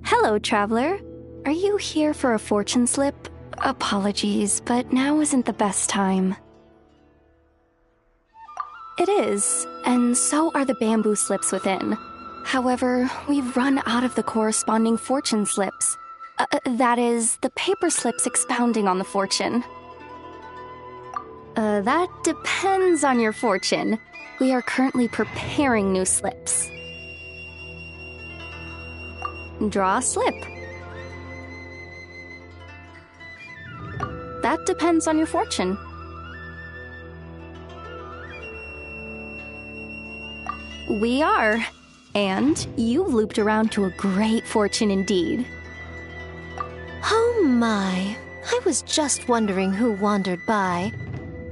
Hello, traveler. Are you here for a fortune slip? Apologies, but now isn't the best time. It is, and so are the bamboo slips within. However, we've run out of the corresponding fortune slips. That is, the paper slips expounding on the fortune. That depends on your fortune. We are currently preparing new slips. Draw a slip. That depends on your fortune. We are. And you've looped around to a great fortune indeed. Oh my, I was just wondering who wandered by.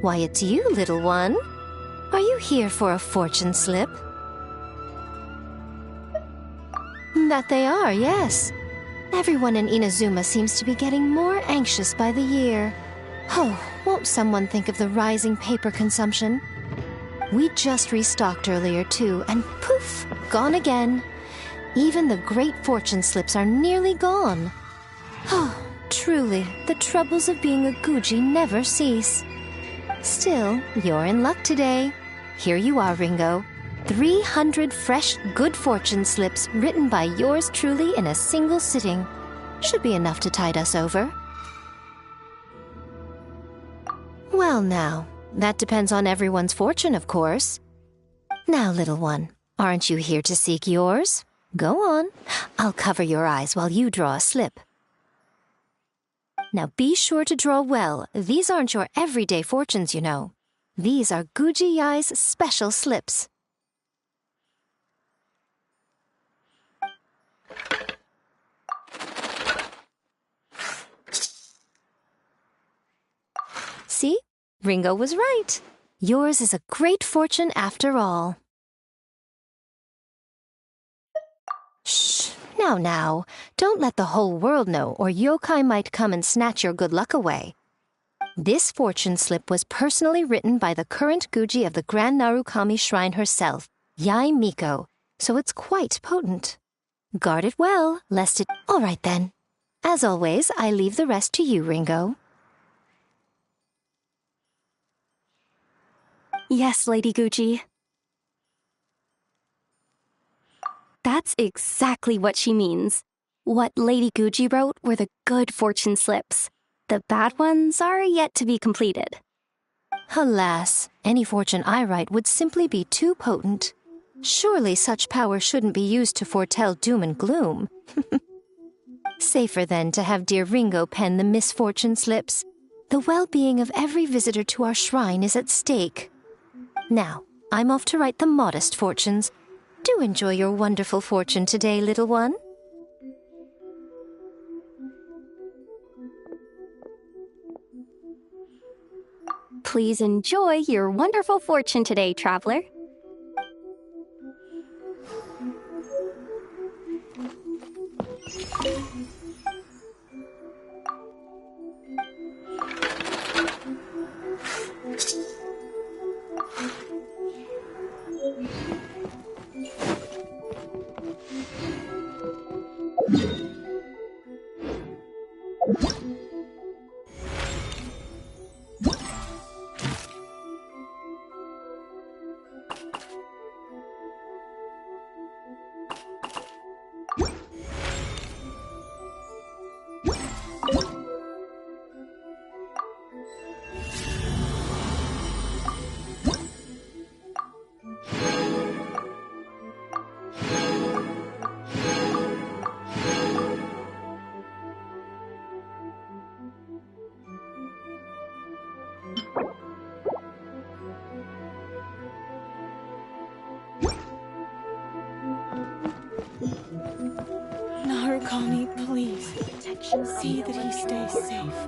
Why, it's you, little one. Are you here for a fortune slip? That they are, yes. Everyone in Inazuma seems to be getting more anxious by the year. Oh, won't someone think of the rising paper consumption? We just restocked earlier too, and poof, gone again. Even the great fortune slips are nearly gone. Oh, truly, the troubles of being a Guji never cease. Still, you're in luck today. Here you are, Ringo. 300 fresh, good fortune slips written by yours truly in a single sitting. Should be enough to tide us over. Well now, that depends on everyone's fortune, of course. Now, little one, aren't you here to seek yours? Go on. I'll cover your eyes while you draw a slip. Now be sure to draw well. These aren't your everyday fortunes, you know. These are Guji Yai's special slips. See? Ringo was right. Yours is a great fortune after all. Shh. Now. Don't let the whole world know, or yokai might come and snatch your good luck away. This fortune slip was personally written by the current Guji of the Grand Narukami Shrine herself, Yai Miko, so it's quite potent. Guard it well, lest it... All right, then. As always, I leave the rest to you, Ringo. Yes, Lady Guji. That's exactly what she means. What Lady Guji wrote were the good fortune slips. The bad ones are yet to be completed. Alas, any fortune I write would simply be too potent. Surely such power shouldn't be used to foretell doom and gloom. Safer then to have dear Ringo pen the misfortune slips. The well-being of every visitor to our shrine is at stake. Now, I'm off to write the modest fortunes. Do enjoy your wonderful fortune today, little one. Please enjoy your wonderful fortune today, traveler. Connie, please. See that he stays safe.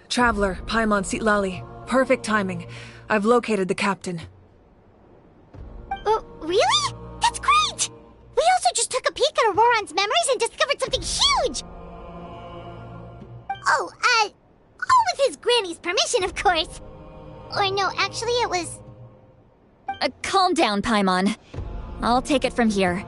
Traveler, Paimon Sitlali. Perfect timing. I've located the captain. Really? That's great! We also just took a peek at Auroron's memories and discovered something huge! All with his granny's permission, of course. Or no, actually it was... Calm down, Paimon. I'll take it from here.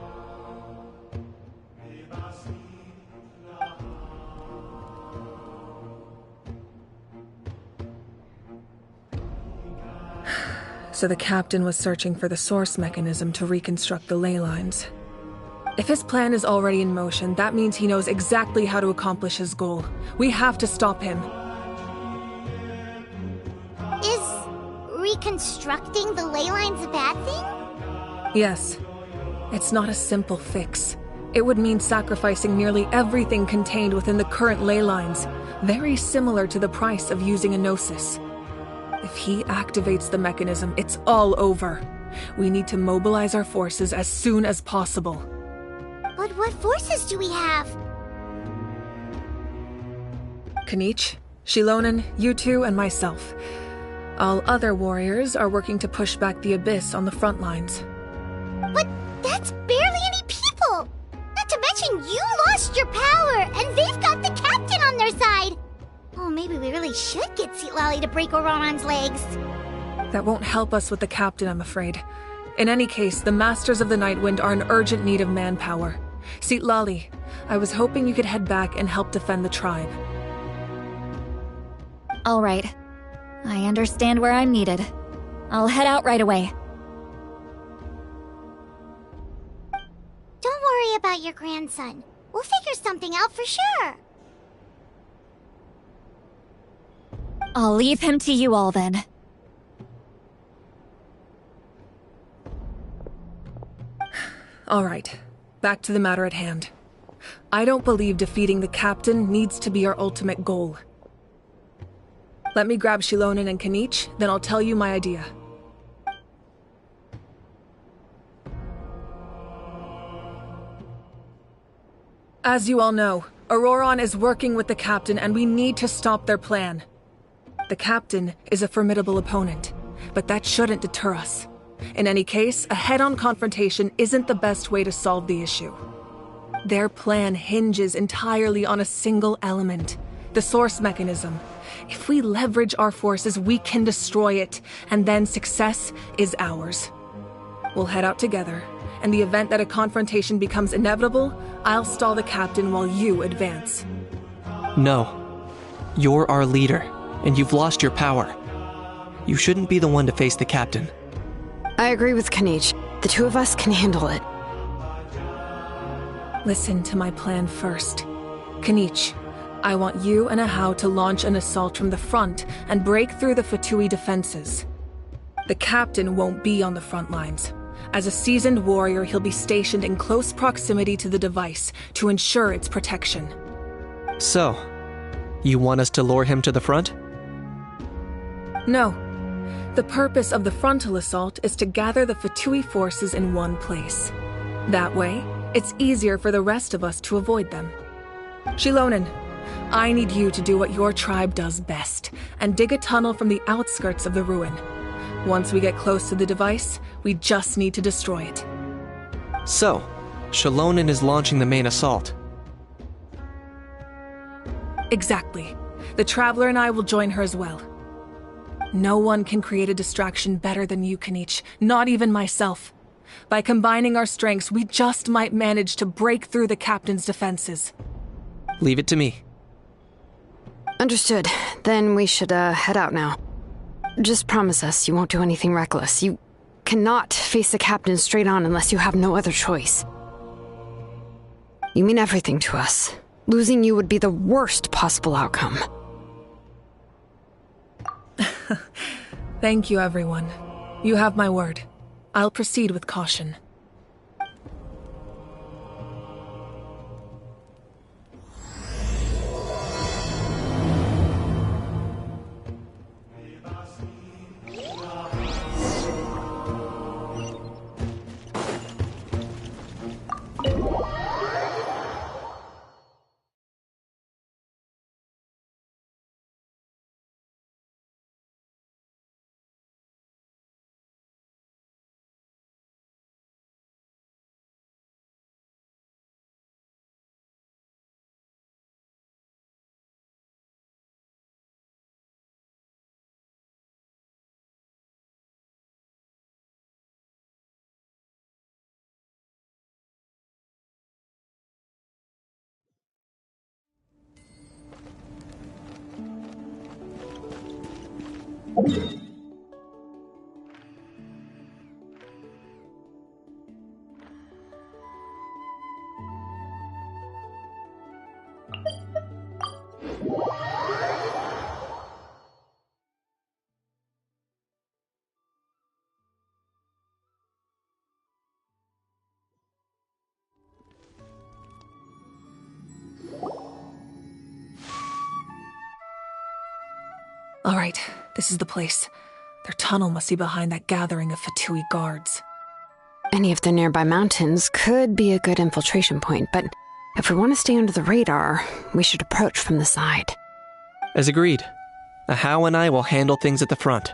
So the captain was searching for the source mechanism to reconstruct the ley lines. If his plan is already in motion, that means he knows exactly how to accomplish his goal. We have to stop him. Is reconstructing the ley lines a bad thing? Yes. It's not a simple fix. It would mean sacrificing nearly everything contained within the current ley lines, very similar to the price of using a gnosis. If he activates the mechanism, it's all over. We need to mobilize our forces as soon as possible. But what forces do we have? Kanich, Shilonen, you two, and myself. All other warriors are working to push back the Abyss on the front lines. But that's barely any people! Not to mention you lost your power, and they've got the captain on their side! Oh, maybe we really should get Sitlali to break Auroron's legs. That won't help us with the captain, I'm afraid. In any case, the Masters of the Nightwind are in urgent need of manpower. Sitlali, I was hoping you could head back and help defend the tribe. All right. I understand where I'm needed. I'll head out right away. Don't worry about your grandson. We'll figure something out for sure. I'll leave him to you all then. All right, back to the matter at hand. I don't believe defeating the captain needs to be our ultimate goal. Let me grab Shilonen and Kanich, then I'll tell you my idea. As you all know, Auroron is working with the captain and we need to stop their plan. The captain is a formidable opponent, but that shouldn't deter us. In any case, a head-on confrontation isn't the best way to solve the issue. Their plan hinges entirely on a single element, the source mechanism. If we leverage our forces, we can destroy it, and then success is ours. We'll head out together. In the event that a confrontation becomes inevitable, I'll stall the captain while you advance. No. You're our leader, and you've lost your power. You shouldn't be the one to face the captain. I agree with Kanich. The two of us can handle it. Listen to my plan first. Kanich, I want you and Ahau to launch an assault from the front and break through the Fatui defenses. The captain won't be on the front lines. As a seasoned warrior, he'll be stationed in close proximity to the device to ensure its protection. So, you want us to lure him to the front? No. The purpose of the frontal assault is to gather the Fatui forces in one place. That way, it's easier for the rest of us to avoid them. Shilonen, I need you to do what your tribe does best, and dig a tunnel from the outskirts of the ruin. Once we get close to the device, we just need to destroy it. So, Shilonen is launching the main assault. Exactly. The Traveler and I will join her as well. No one can create a distraction better than you, Kanich, not even myself. By combining our strengths, we just might manage to break through the captain's defenses. Leave it to me. Understood. Then we should head out now. Just promise us you won't do anything reckless. You cannot face the captain straight on unless you have no other choice. You mean everything to us. Losing you would be the worst possible outcome. Thank you, everyone. You have my word. I'll proceed with caution. All right, this is the place. Their tunnel must be behind that gathering of Fatui guards. Any of the nearby mountains could be a good infiltration point, but if we want to stay under the radar, we should approach from the side. As agreed. Ahau and I will handle things at the front.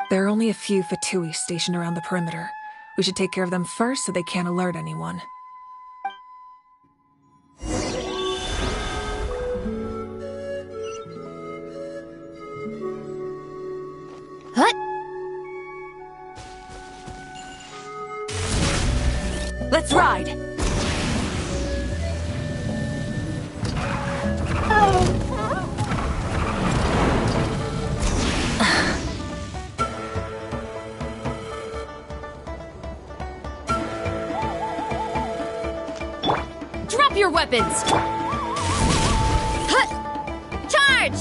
There are only a few Fatui stationed around the perimeter. We should take care of them first so they can't alert anyone. Let's ride! Drop your weapons! Charge!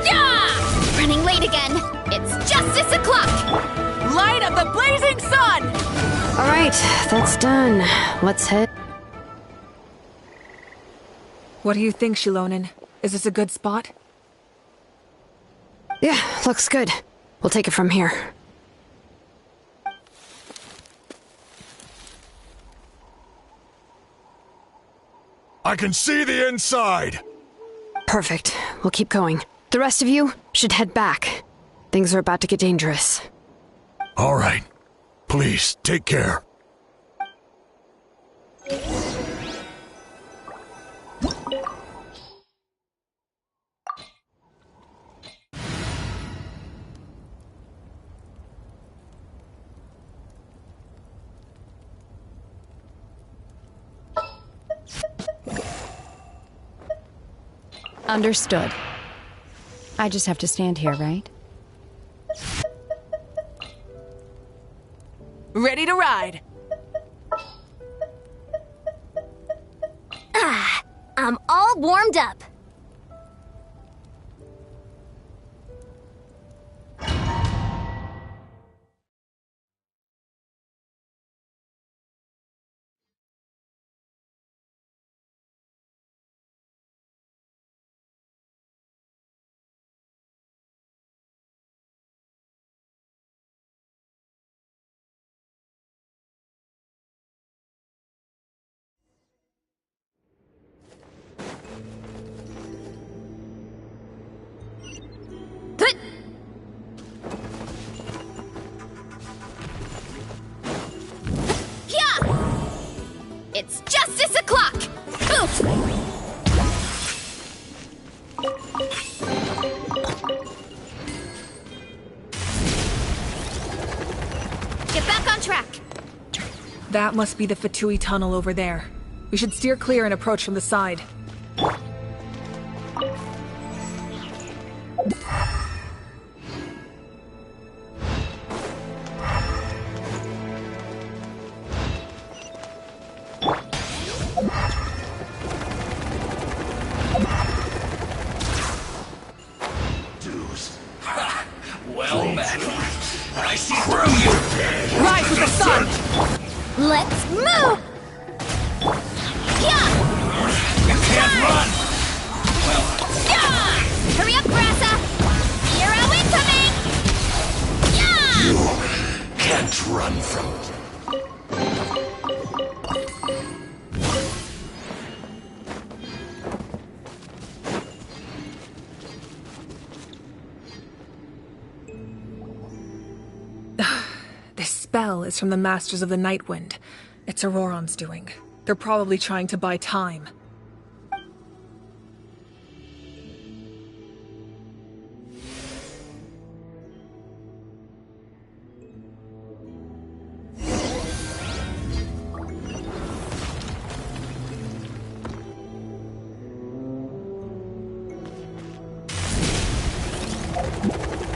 Yeah! Running late again. It's justice o'clock! Light of the blazing sun! Alright, that's done. Let's head. What do you think, Shilonen? Is this a good spot? Yeah, looks good. We'll take it from here. I can see the inside! Perfect. We'll keep going. The rest of you should head back. Things are about to get dangerous. All right. Please, take care. Understood. I just have to stand here, right? Ready to ride. I'm all warmed up. It's justice o'clock! Oof! Get back on track! That must be the Fatui tunnel over there. We should steer clear and approach from the side. Well met. I see through you! Rise with the sun! Let's move! Yeah! You can't run! Yeah! Hurry up, Grassa! Hero incoming! Yeah! You can't run from... This spell is from the Masters of the Nightwind. It's Auroron's doing. They're probably trying to buy time.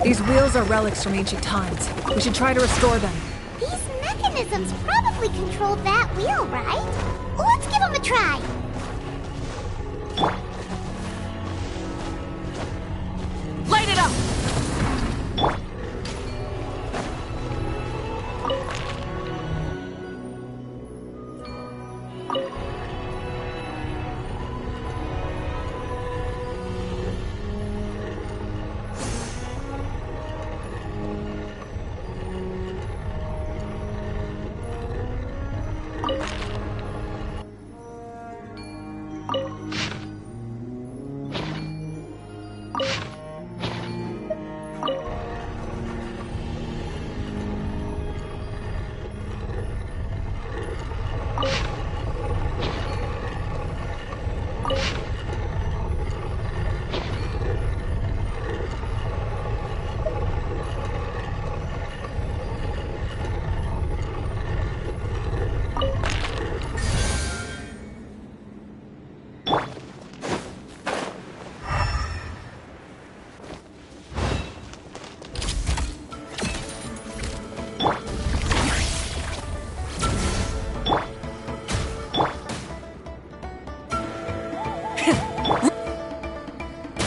These wheels are relics from ancient times. We should try to restore them. These mechanisms probably control that wheel, right? Let's give them a try. Light it up!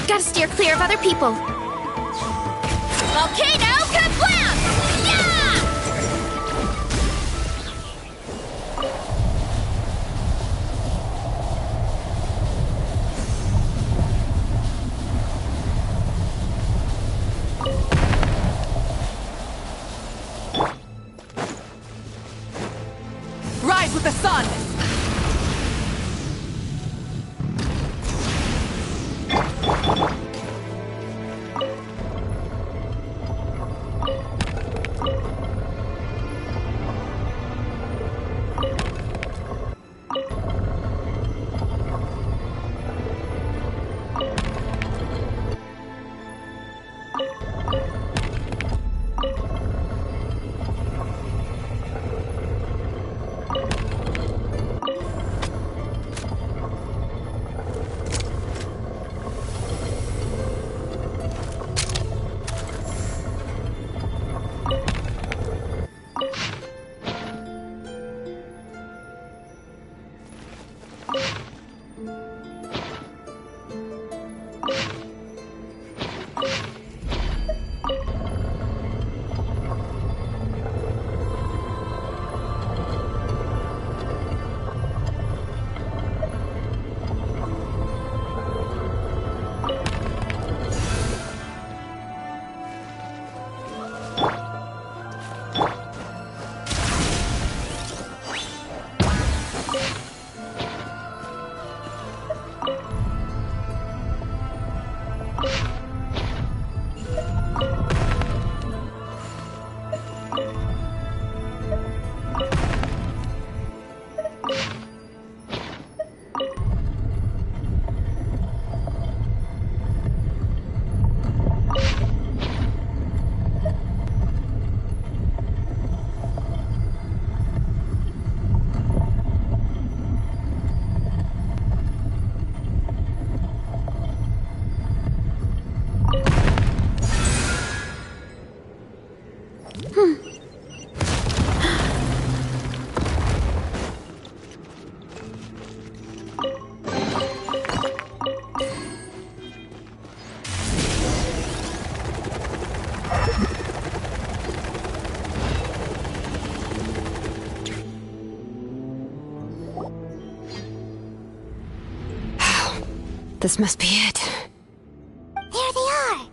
Gotta steer clear of other people. Volcano kablam! Yeah! This must be it. There they are!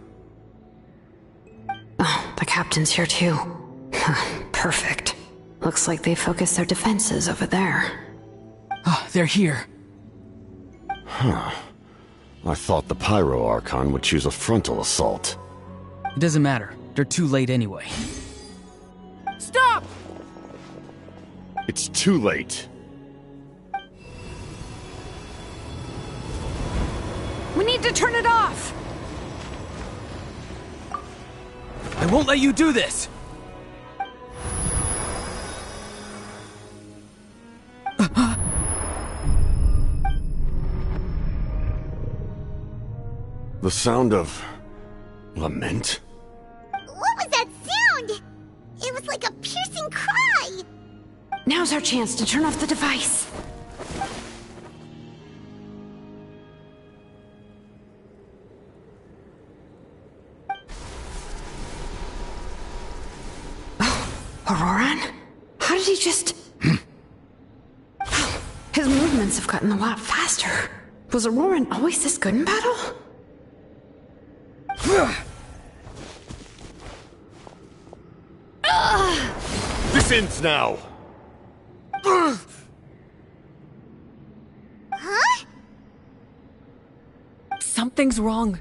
Oh, the captain's here too. Perfect. Looks like they focused their defenses over there. Ah, they're here. Huh. I thought the Pyro Archon would choose a frontal assault. It doesn't matter. They're too late anyway. Stop! It's too late. We need to turn it off! I won't let you do this! The sound of... lament? What was that sound? It was like a piercing cry! Now's our chance to turn off the device. Auroran? How did he just... His movements have gotten a lot faster. Was Auroran always this good in battle? This ends now! Huh? Something's wrong.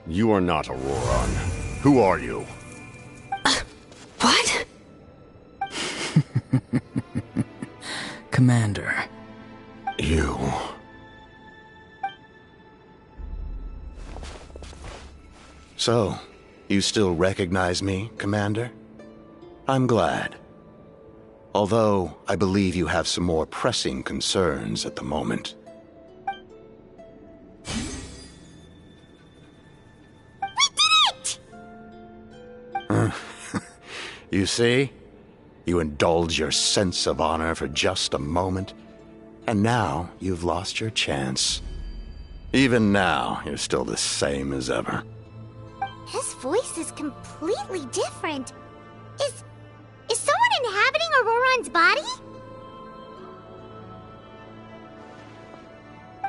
You are not Auroran. Who are you? What? Commander. You... So, you still recognize me, Commander? I'm glad. Although, I believe you have some more pressing concerns at the moment. You see? You indulge your sense of honor for just a moment, and now you've lost your chance. Even now, you're still the same as ever. His voice is completely different. Is someone inhabiting Auroran's body?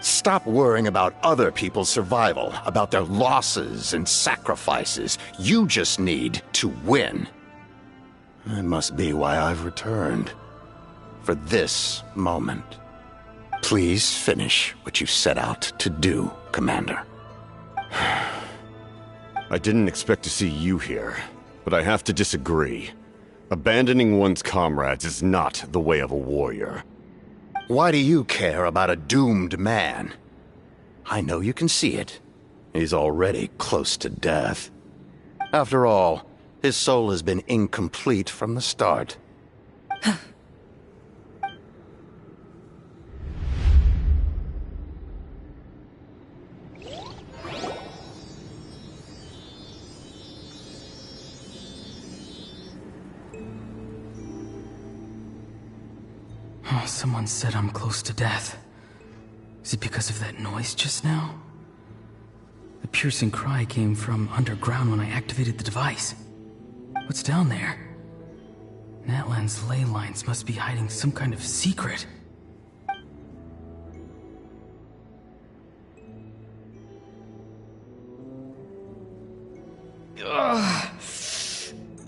Stop worrying about other people's survival, about their losses and sacrifices. You just need to win. That must be why I've returned. For this moment. Please finish what you set out to do, Commander. I didn't expect to see you here, but I have to disagree. Abandoning one's comrades is not the way of a warrior. Why do you care about a doomed man? I know you can see it. He's already close to death. After all, his soul has been incomplete from the start. Oh, someone said I'm close to death. Is it because of that noise just now? The piercing cry came from underground when I activated the device. What's down there? Natlan's ley lines must be hiding some kind of secret.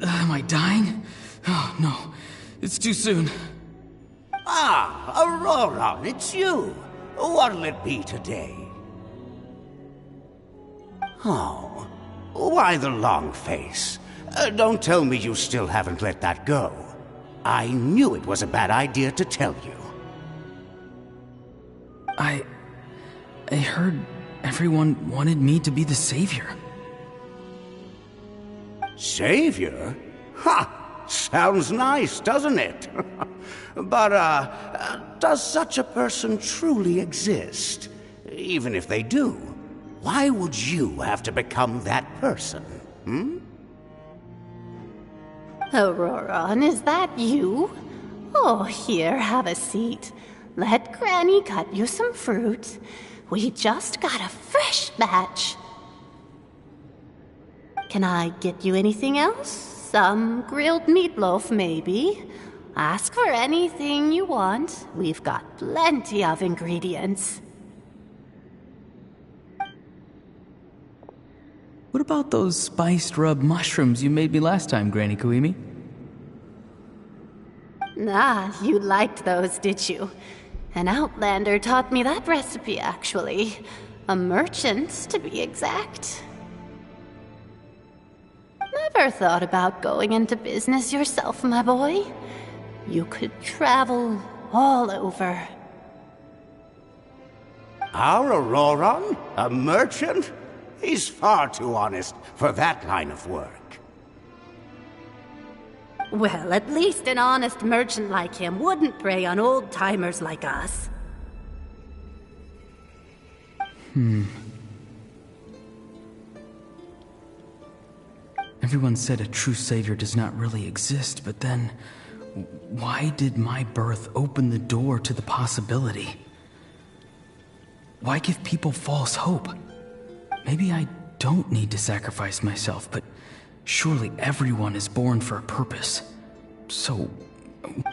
Am I dying? Oh, no. It's too soon. Ah, Aurora, it's you. What'll it be today? Oh, why the long face? Don't tell me you still haven't let that go. I knew it was a bad idea to tell you. I heard everyone wanted me to be the savior. Savior? Ha! Sounds nice, doesn't it? But, does such a person truly exist? Even if they do, why would you have to become that person, hmm? Auroran, is that you? Oh, here, have a seat. Let Granny cut you some fruit. We just got a fresh batch. Can I get you anything else? Some grilled meatloaf, maybe? Ask for anything you want. We've got plenty of ingredients. What about those spiced rub mushrooms you made me last time, Granny Kuimi? Ah, you liked those, did you? An outlander taught me that recipe, actually. A merchant, to be exact. Never thought about going into business yourself, my boy? You could travel all over. Our Auroron? A merchant? He's far too honest for that line of work. Well, at least an honest merchant like him wouldn't prey on old-timers like us. Everyone said a true savior does not really exist, but then why did my birth open the door to the possibility? Why give people false hope? Maybe I don't need to sacrifice myself, but surely everyone is born for a purpose. So,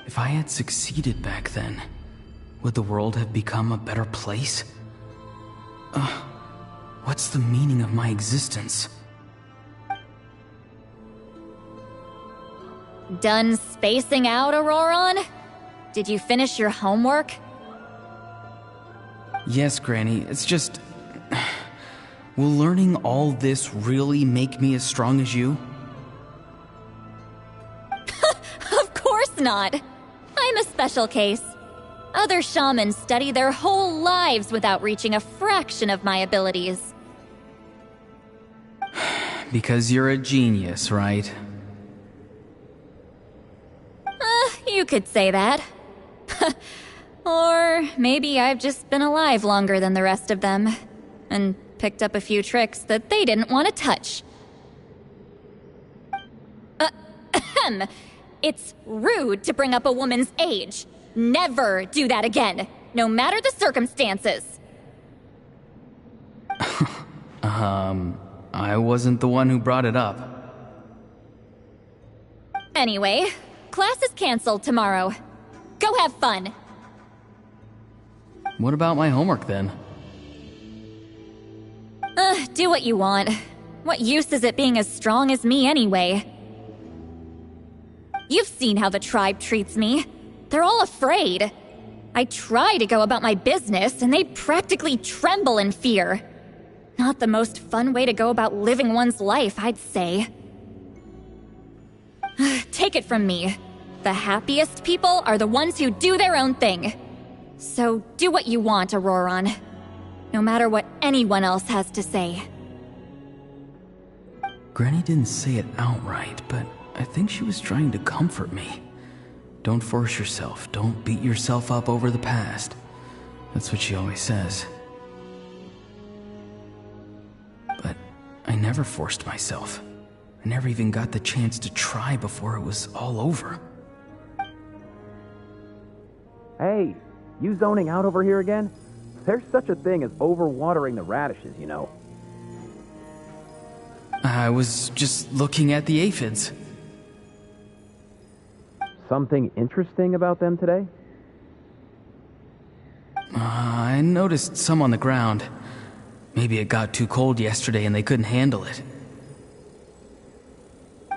if I had succeeded back then, would the world have become a better place? What's the meaning of my existence? Done spacing out, Auroron? Did you finish your homework? Yes, Granny, it's just... Will learning all this really make me as strong as you? Of course not. I'm a special case. Other shamans study their whole lives without reaching a fraction of my abilities. Because you're a genius, right? You could say that. Or maybe I've just been alive longer than the rest of them, and picked up a few tricks that they didn't want to touch. It's rude to bring up a woman's age. Never do that again, no matter the circumstances. I wasn't the one who brought it up. Anyway, class is canceled tomorrow. Go have fun. What about my homework then? Do what you want. What use is it being as strong as me anyway? You've seen how the tribe treats me. They're all afraid. I try to go about my business, and they practically tremble in fear. Not the most fun way to go about living one's life, I'd say. Take it from me. The happiest people are the ones who do their own thing. So do what you want, Auroron. No matter what anyone else has to say. Granny didn't say it outright, but I think she was trying to comfort me. Don't force yourself. Don't beat yourself up over the past. That's what she always says. But I never forced myself. I never even got the chance to try before it was all over. Hey, you zoning out over here again? There's such a thing as overwatering the radishes, you know. I was just looking at the aphids. Something interesting about them today? I noticed some on the ground. Maybe it got too cold yesterday and they couldn't handle it.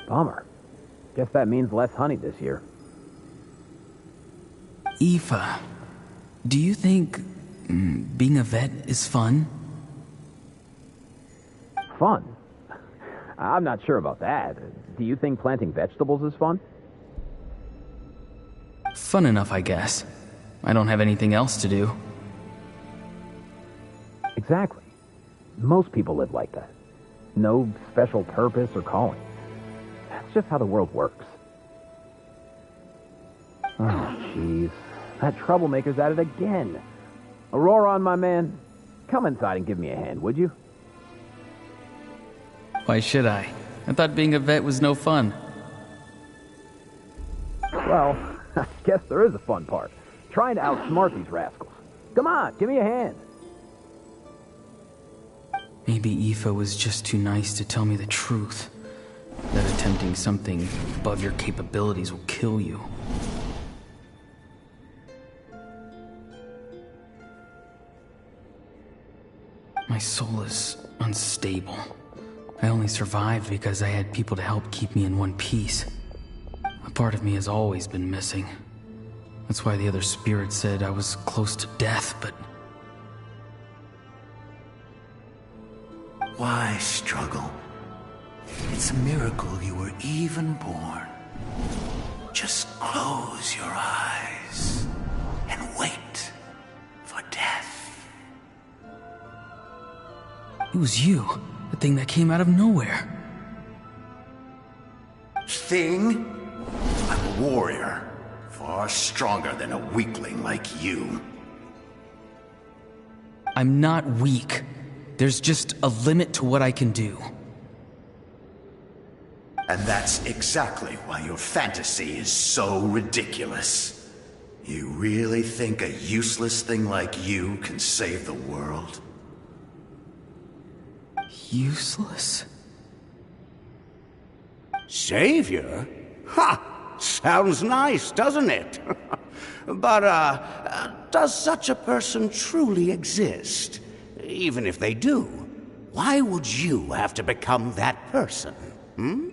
Bummer. Guess that means less honey this year. Aoife, do you think being a vet is fun? Fun? I'm not sure about that. Do you think planting vegetables is fun? Fun enough, I guess. I don't have anything else to do. Exactly. Most people live like that. No special purpose or calling. That's just how the world works. Oh, jeez. That troublemaker's at it again. Auroron, my man, come inside and give me a hand, would you? Why should I? I thought being a vet was no fun. Well, I guess there is a fun part. Trying to outsmart these rascals. Come on, give me a hand. Maybe Aoife was just too nice to tell me the truth. That attempting something above your capabilities will kill you. My soul is unstable. I only survived because I had people to help keep me in one piece. A part of me has always been missing. That's why the other spirits said I was close to death, but... Why struggle? It's a miracle you were even born. Just close your eyes and wait for death. It was you, the thing that came out of nowhere. Thing? I'm a warrior, far stronger than a weakling like you. I'm not weak. There's just a limit to what I can do. And that's exactly why your fantasy is so ridiculous. You really think a useless thing like you can save the world? Useless? Savior? Ha! Sounds nice, doesn't it? But, does such a person truly exist? Even if they do, why would you have to become that person? Hmm?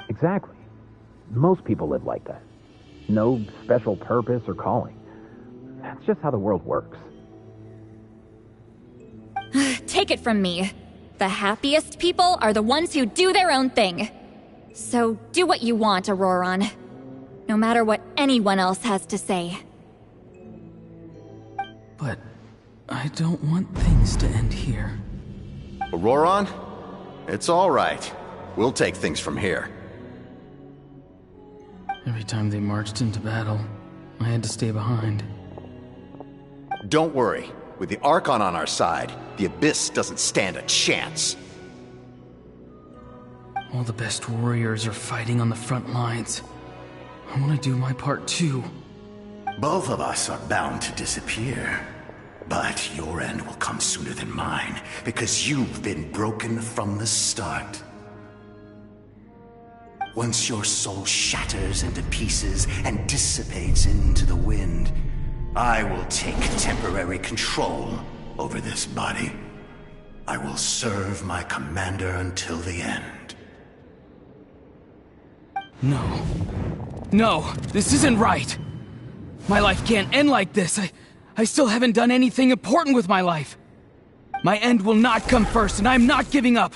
Exactly. Most people live like that. No special purpose or calling. That's just how the world works. Take it from me. The happiest people are the ones who do their own thing. So do what you want, Auroron. No matter what anyone else has to say. But I don't want things to end here. Auroron? It's all right. We'll take things from here. Every time they marched into battle, I had to stay behind. Don't worry. With the Archon on our side, the Abyss doesn't stand a chance. All the best warriors are fighting on the front lines. I want to do my part too. Both of us are bound to disappear. But your end will come sooner than mine, because you've been broken from the start. Once your soul shatters into pieces and dissipates into the wind, I will take temporary control over this body. I will serve my commander until the end. No. No, this isn't right. My life can't end like this. I still haven't done anything important with my life. My end will not come first, and I'm not giving up.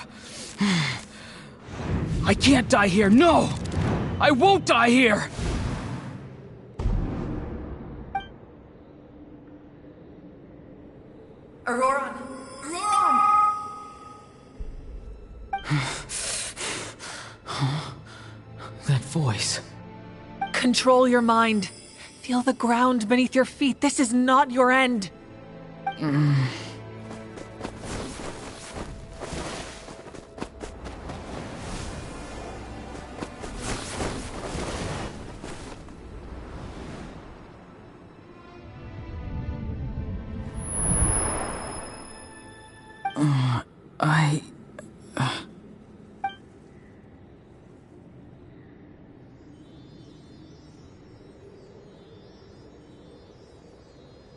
I can't die here, no! I won't die here! Auroron! Auroron! That voice. Control your mind. Feel the ground beneath your feet. This is not your end.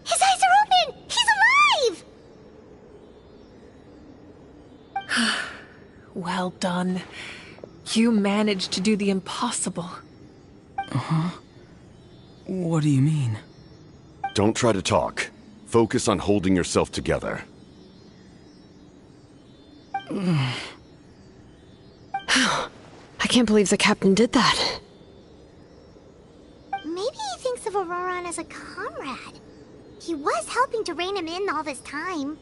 His eyes are open! He's alive! Well done. You managed to do the impossible. Uh-huh. What do you mean? Don't try to talk. Focus on holding yourself together. I can't believe the captain did that. Maybe he thinks of Auroron as a comrade. He was helping to rein him in all this time.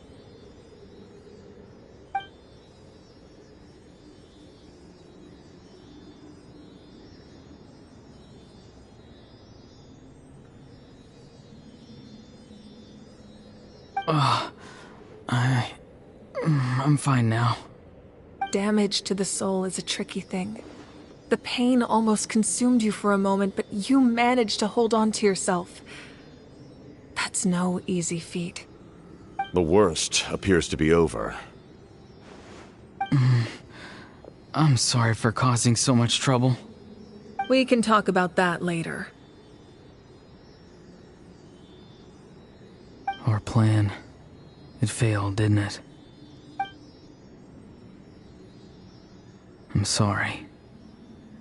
I'm fine now. Damage to the soul is a tricky thing. The pain almost consumed you for a moment, but you managed to hold on to yourself. That's no easy feat. The worst appears to be over. I'm sorry for causing so much trouble. We can talk about that later. Our plan, it failed, didn't it? I'm sorry.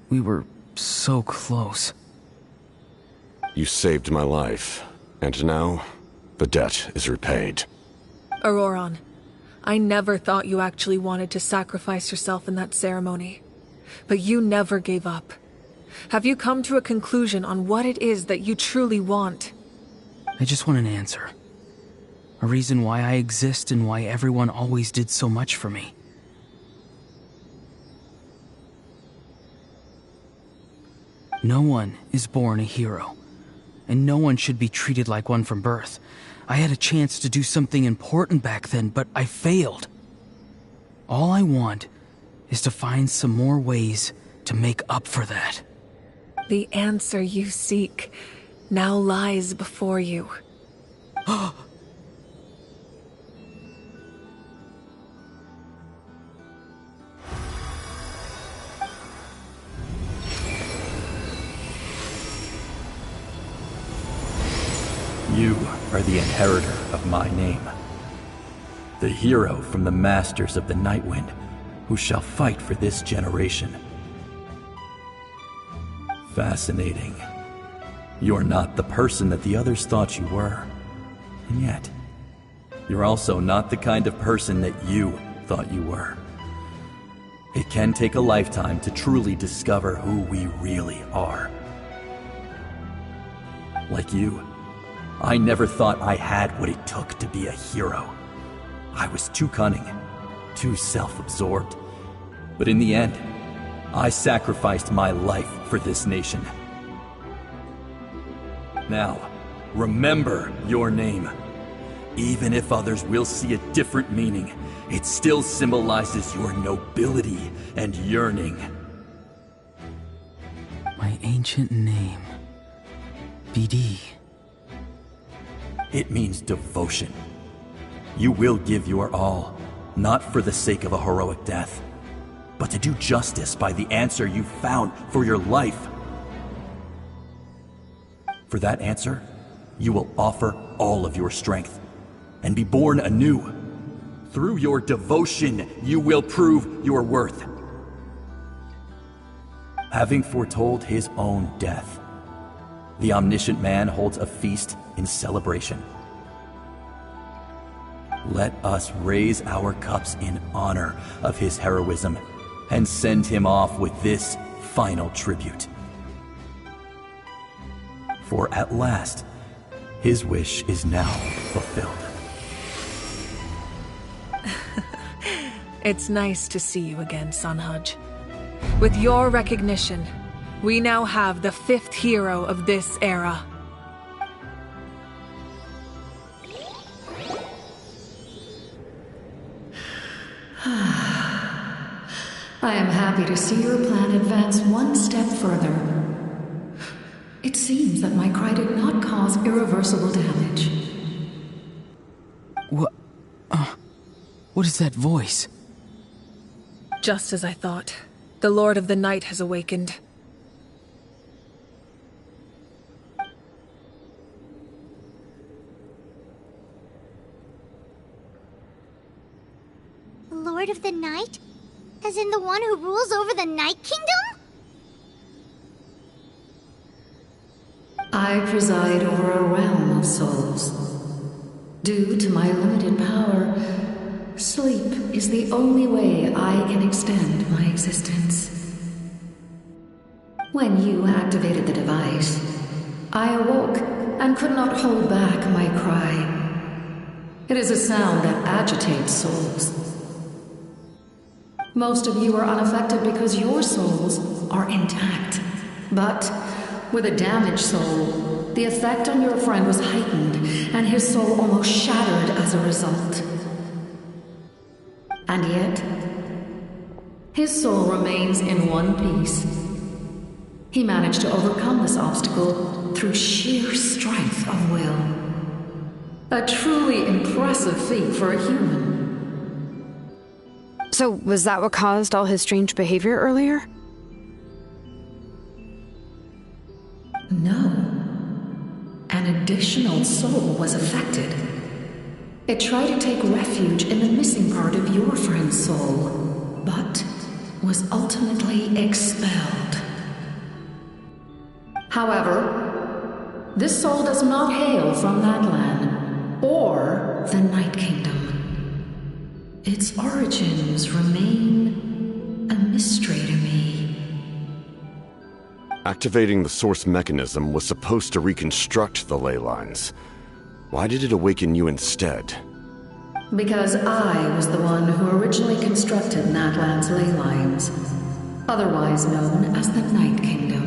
We were so close. You saved my life, and now the debt is repaid. Auroron, I never thought you actually wanted to sacrifice yourself in that ceremony. But you never gave up. Have you come to a conclusion on what it is that you truly want? I just want an answer. A reason why I exist and why everyone always did so much for me. No one is born a hero, and no one should be treated like one from birth. I had a chance to do something important back then, but I failed. All I want is to find some more ways to make up for that. The answer you seek now lies before you. You are the inheritor of my name. The hero from the masters of the Nightwind, who shall fight for this generation. Fascinating. You're not the person that the others thought you were. And yet, you're also not the kind of person that you thought you were. It can take a lifetime to truly discover who we really are. Like you, I never thought I had what it took to be a hero. I was too cunning, too self-absorbed. But in the end, I sacrificed my life for this nation. Now, remember your name. Even if others will see a different meaning, it still symbolizes your nobility and yearning. My ancient name, BD. It means devotion. You will give your all, not for the sake of a heroic death, but to do justice by the answer you found for your life. For that answer, you will offer all of your strength and be born anew. Through your devotion, you will prove your worth. Having foretold his own death, the omniscient man holds a feast in celebration. Let us raise our cups in honor of his heroism and send him off with this final tribute. For at last, his wish is now fulfilled. It's nice to see you again, Sunhudge. With your recognition, we now have the 5th hero of this era. I am happy to see your plan advance one step further. It seems that my cry did not cause irreversible damage. What is that voice? Just as I thought. The Lord of the Night has awakened. Lord of the Night? As in the one who rules over the Night Kingdom? I preside over a realm of souls. Due to my limited power, sleep is the only way I can extend my existence. When you activated the device, I awoke and could not hold back my cry. It is a sound that agitates souls. Most of you are unaffected because your souls are intact. But with a damaged soul, the effect on your friend was heightened, and his soul almost shattered as a result. And yet, his soul remains in one piece. He managed to overcome this obstacle through sheer strength of will. A truly impressive feat for a human. So, was that what caused all his strange behavior earlier? No. An additional soul was affected. It tried to take refuge in the missing part of your friend's soul, but was ultimately expelled. However, this soul does not hail from that land, or the Night Kingdom. Its origins remain a mystery to me. Activating the source mechanism was supposed to reconstruct the ley lines. Why did it awaken you instead? Because I was the one who originally constructed Natlan's ley lines, otherwise known as the Night Kingdom.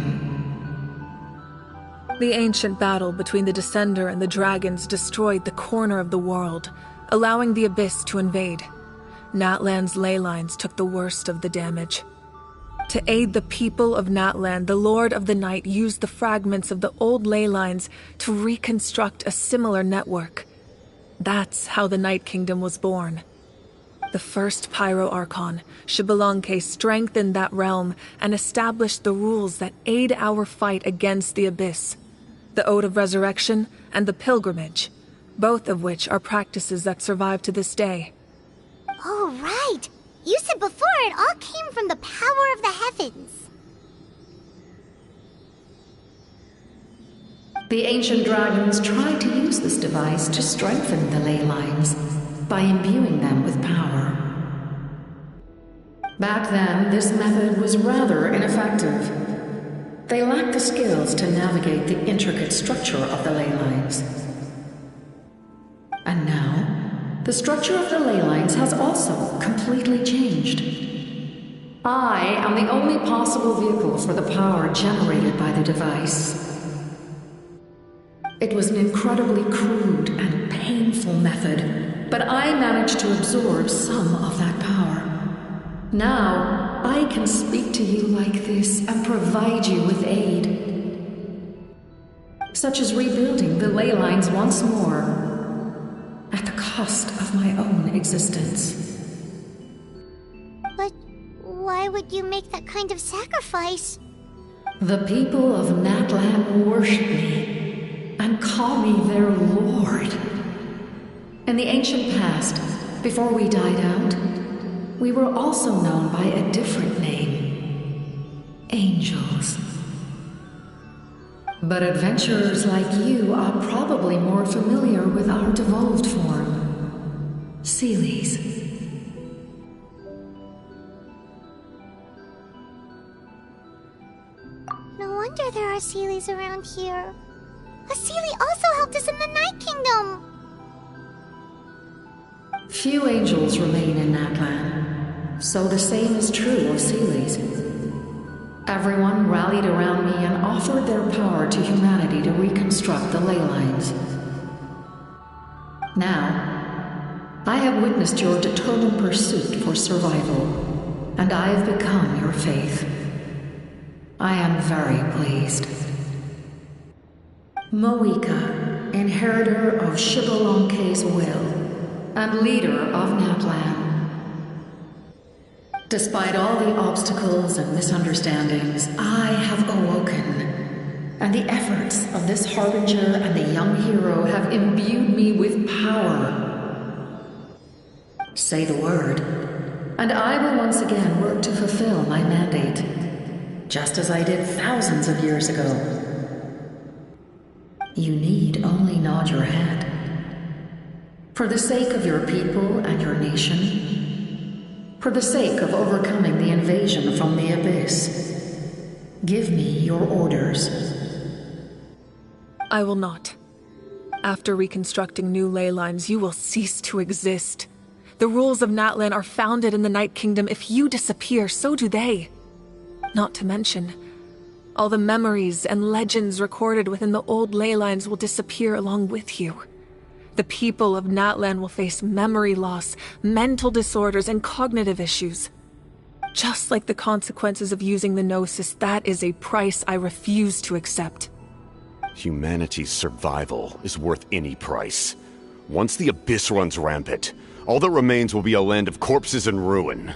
The ancient battle between the Descender and the dragons destroyed the corner of the world, allowing the Abyss to invade. Natlan's ley lines took the worst of the damage. To aid the people of Natlan, the Lord of the Night used the fragments of the old ley lines to reconstruct a similar network. That's how the Night Kingdom was born. The first Pyro Archon, Xbalanque, strengthened that realm and established the rules that aid our fight against the Abyss. The Ode of Resurrection and the Pilgrimage, both of which are practices that survive to this day. Oh, right! You said before it all came from the power of the heavens. The ancient dragons tried to use this device to strengthen the ley lines by imbuing them with power. Back then, this method was rather ineffective. They lacked the skills to navigate the intricate structure of the ley lines. And now, the structure of the ley lines has also completely changed. I am the only possible vehicle for the power generated by the device. It was an incredibly crude and painful method, but I managed to absorb some of that power. Now, I can speak to you like this and provide you with aid, such as rebuilding the ley lines once more, at the cost of my own existence. But why would you make that kind of sacrifice? The people of Natlan worship me and call me their lord. In the ancient past, before we died out, we were also known by a different name: angels. But adventurers like you are probably more familiar with our devolved form, Seelies. No wonder there are Seelies around here. A Seelie also helped us in the Night Kingdom. Few angels remain in Natlan, so the same is true of Seelies. Everyone rallied around me and offered their power to humanity to reconstruct the ley lines. Now, I have witnessed your determined pursuit for survival, and I have become your faith. I am very pleased. Moika, inheritor of Xbalanque's will, and leader of Natlan. Despite all the obstacles and misunderstandings, I have awoken, and the efforts of this harbinger and the young hero have imbued me with power. Say the word, and I will once again work to fulfill my mandate, just as I did thousands of years ago. You need only nod your head. For the sake of your people and your nation, for the sake of overcoming the invasion from the Abyss, give me your orders. I will not. After reconstructing new ley lines, you will cease to exist. The rules of Natlan are founded in the Night Kingdom. If you disappear, so do they. Not to mention, all the memories and legends recorded within the old ley lines will disappear along with you. The people of Natlan will face memory loss, mental disorders, and cognitive issues. Just like the consequences of using the Gnosis, that is a price I refuse to accept. Humanity's survival is worth any price. Once the Abyss runs rampant, all that remains will be a land of corpses and ruin.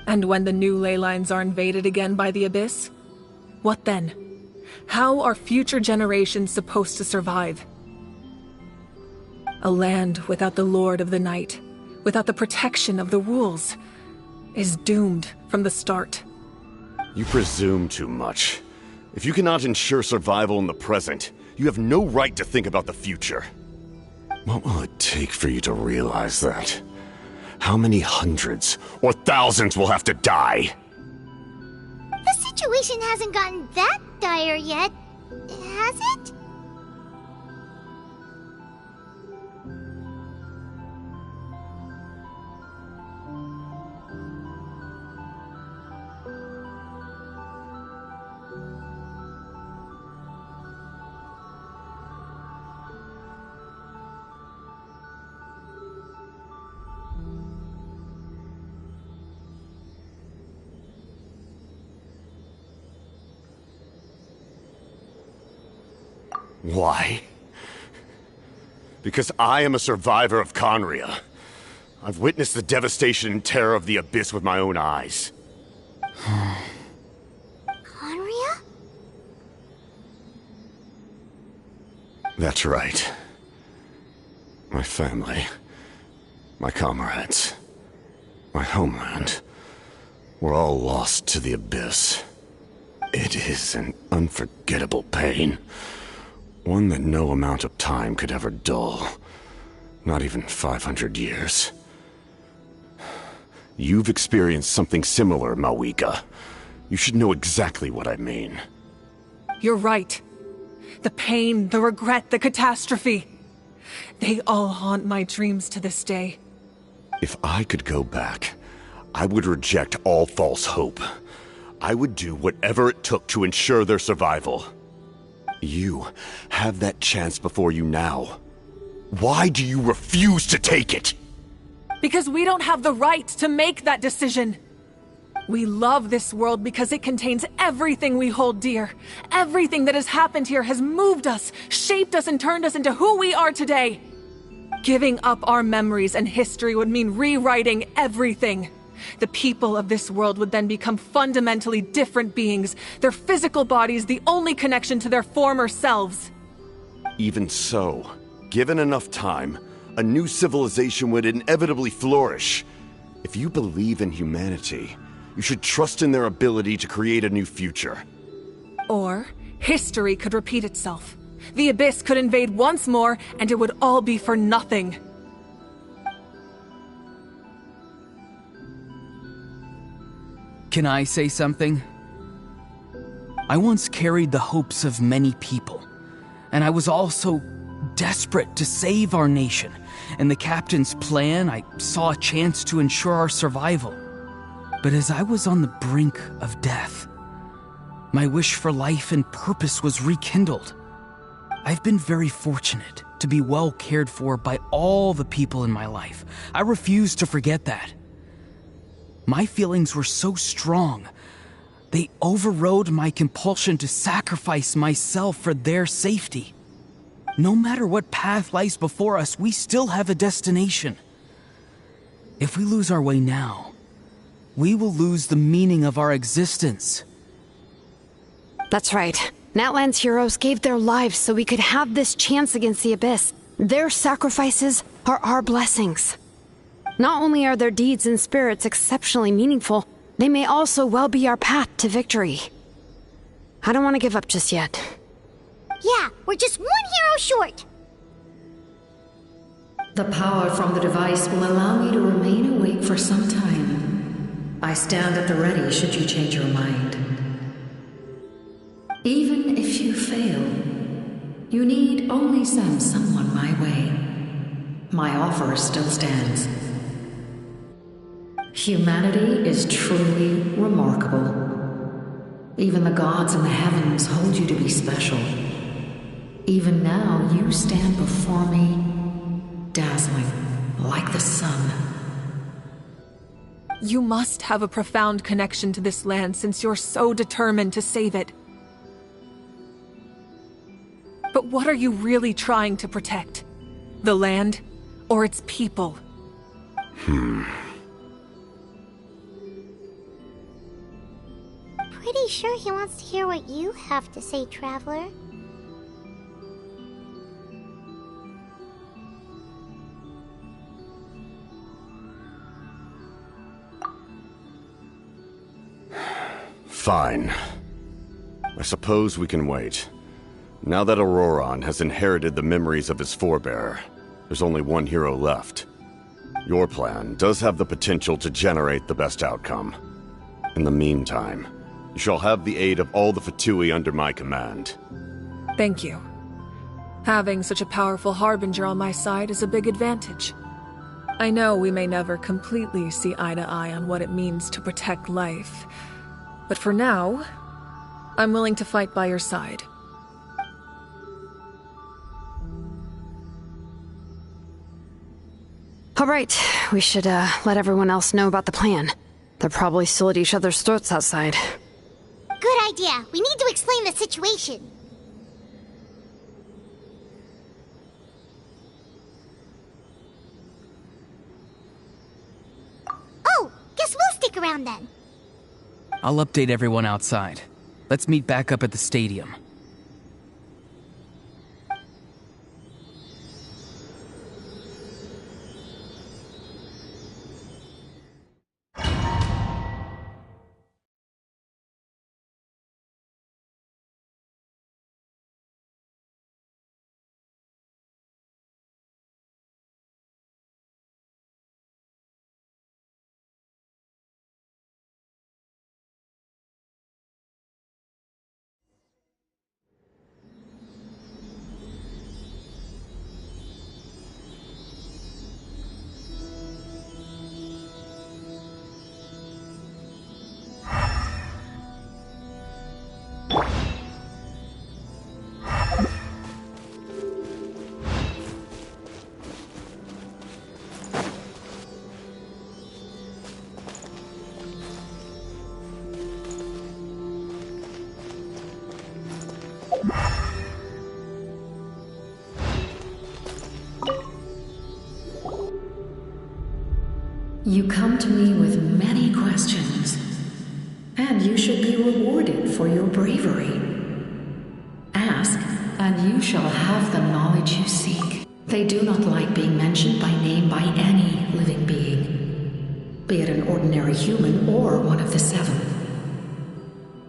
And when the new ley lines are invaded again by the Abyss? What then? How are future generations supposed to survive? A land without the Lord of the Night, without the protection of the rules, is doomed from the start. You presume too much. If you cannot ensure survival in the present, you have no right to think about the future. What will it take for you to realize that? How many hundreds or thousands will have to die? The situation hasn't gotten that dire yet, has it? Why? Because I am a survivor of Conria. I've witnessed the devastation and terror of the Abyss with my own eyes. Conria? That's right. My family, my comrades, my homeland, were all lost to the Abyss. It is an unforgettable pain. One that no amount of time could ever dull. Not even 500 years. You've experienced something similar, Mawika. You should know exactly what I mean. You're right. The pain, the regret, the catastrophe. They all haunt my dreams to this day. If I could go back, I would reject all false hope. I would do whatever it took to ensure their survival. You have that chance before you now. Why do you refuse to take it? Because we don't have the right to make that decision. We love this world because it contains everything we hold dear. Everything that has happened here has moved us, shaped us, and turned us into who we are today. Giving up our memories and history would mean rewriting everything. The people of this world would then become fundamentally different beings, their physical bodies the only connection to their former selves. Even so, given enough time, a new civilization would inevitably flourish. If you believe in humanity, you should trust in their ability to create a new future. Or, history could repeat itself. The Abyss could invade once more, and it would all be for nothing. Can I say something? I once carried the hopes of many people, and I was also desperate to save our nation. In the captain's plan, I saw a chance to ensure our survival. But as I was on the brink of death, my wish for life and purpose was rekindled. I've been very fortunate to be well cared for by all the people in my life. I refuse to forget that. My feelings were so strong, they overrode my compulsion to sacrifice myself for their safety. No matter what path lies before us, we still have a destination. If we lose our way now, we will lose the meaning of our existence. That's right. Natlan's heroes gave their lives so we could have this chance against the Abyss. Their sacrifices are our blessings. Not only are their deeds and spirits exceptionally meaningful, they may also well be our path to victory. I don't want to give up just yet. Yeah, we're just one hero short. The power from the device will allow me to remain awake for some time. I stand at the ready should you change your mind. Even if you fail, you need only send someone my way. My offer still stands. Humanity is truly remarkable. Even the gods in the heavens hold you to be special. Even now, you stand before me, dazzling like the sun. You must have a profound connection to this land since you're so determined to save it. But what are you really trying to protect? the land, or its people. Pretty sure he wants to hear what you have to say, Traveler. Fine. I suppose we can wait. Now that Auroron has inherited the memories of his forebearer, there's only one hero left. Your plan does have the potential to generate the best outcome. In the meantime, you shall have the aid of all the Fatui under my command. Thank you. Having such a powerful harbinger on my side is a big advantage. I know we may never completely see eye to eye on what it means to protect life, but for now, I'm willing to fight by your side. All right, we should let everyone else know about the plan. They're probably still at each other's throats outside. Good idea. We need to explain the situation. Oh, guess we'll stick around then. I'll update everyone outside. Let's meet back up at the stadium. You come to me with many questions, and you should be rewarded for your bravery. Ask, and you shall have the knowledge you seek. They do not like being mentioned by name by any living being, be it an ordinary human or one of the seven.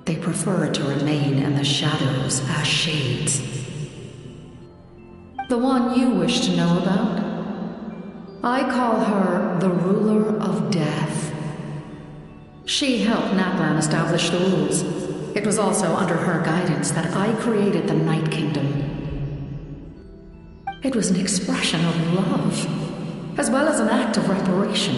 They prefer to remain in the shadows as shades. The one you wish to know about? I call her the ruler of death. She helped Natlan establish the rules. It was also under her guidance that I created the Night Kingdom. It was an expression of love, as well as an act of reparation.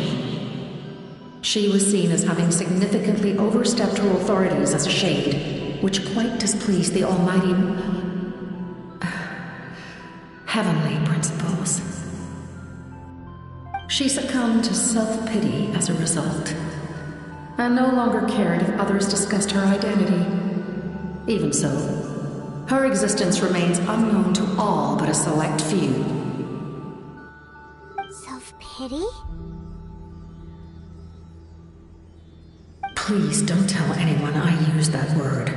She was seen as having significantly overstepped her authorities as a shade, which quite displeased the almighty heavenly principles. She succumbed to self-pity as a result, and no longer cared if others discussed her identity. Even so, her existence remains unknown to all but a select few. Self-pity? Please don't tell anyone I use that word.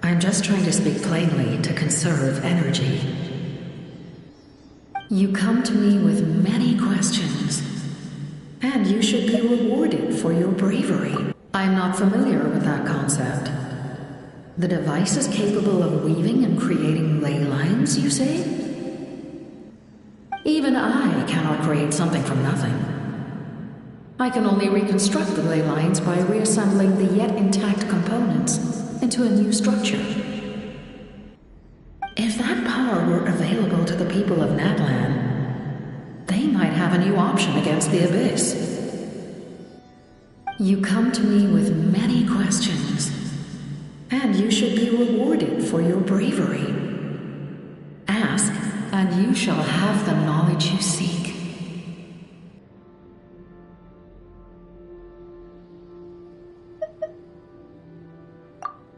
I'm just trying to speak plainly to conserve energy. You come to me with many questions, and you should be rewarded for your bravery. I'm not familiar with that concept. The device is capable of weaving and creating ley lines, you say? Even I cannot create something from nothing. I can only reconstruct the ley lines by reassembling the yet intact components into a new structure. If that power were available to the people of Natlan, they might have a new option against the Abyss. You come to me with many questions, and you should be rewarded for your bravery. Ask, and you shall have the knowledge you seek.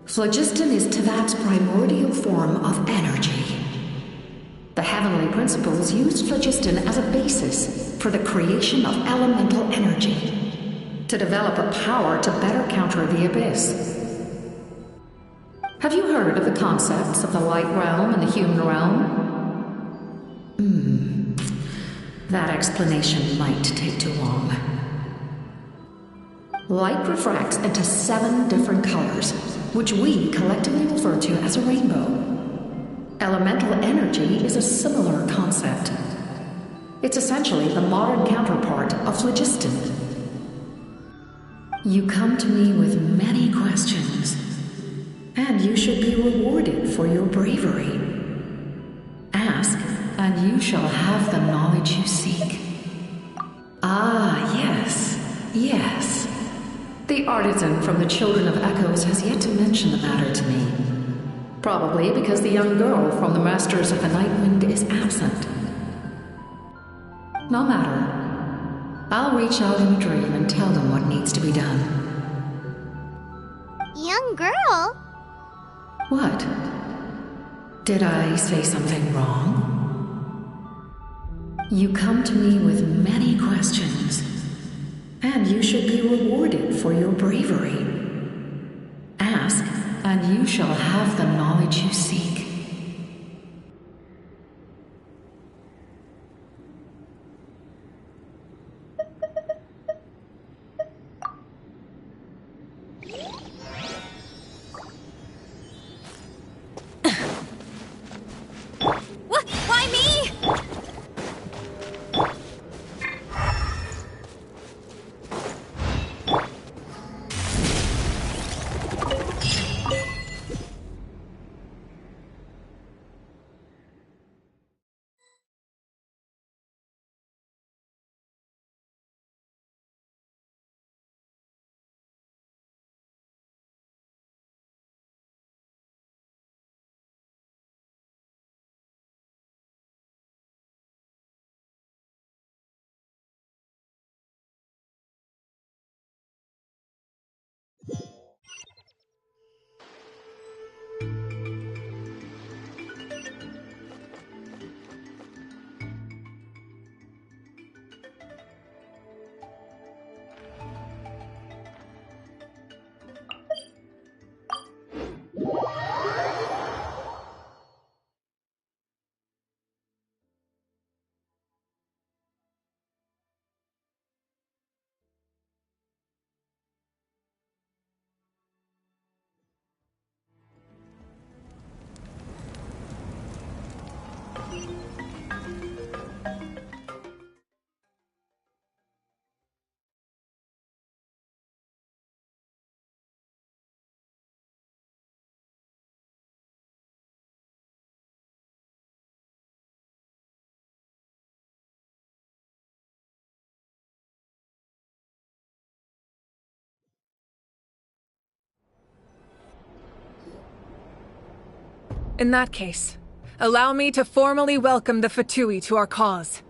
Phlogiston is Teyvat's primordial form of energy. The heavenly principles used phlogiston as a basis for the creation of elemental energy, to develop a power to better counter the abyss. Have you heard of the concepts of the light realm and the human realm? That explanation might take too long. Light refracts into 7 different colors, which we collectively refer to as a rainbow. Elemental energy is a similar concept. It's essentially the modern counterpart of phlogiston. You come to me with many questions, and you should be rewarded for your bravery. Ask, and you shall have the knowledge you seek. Ah, yes, yes. The artisan from the Children of Echoes has yet to mention the matter to me. Probably because the young girl from the Masters of the Night Wind is absent. No matter. I'll reach out in a dream and tell them what needs to be done. Young girl? What? Did I say something wrong? You come to me with many questions, and you should be rewarded for your bravery. Ask, and you shall have the knowledge you seek. Why me? In that case, allow me to formally welcome the Fatui to our cause.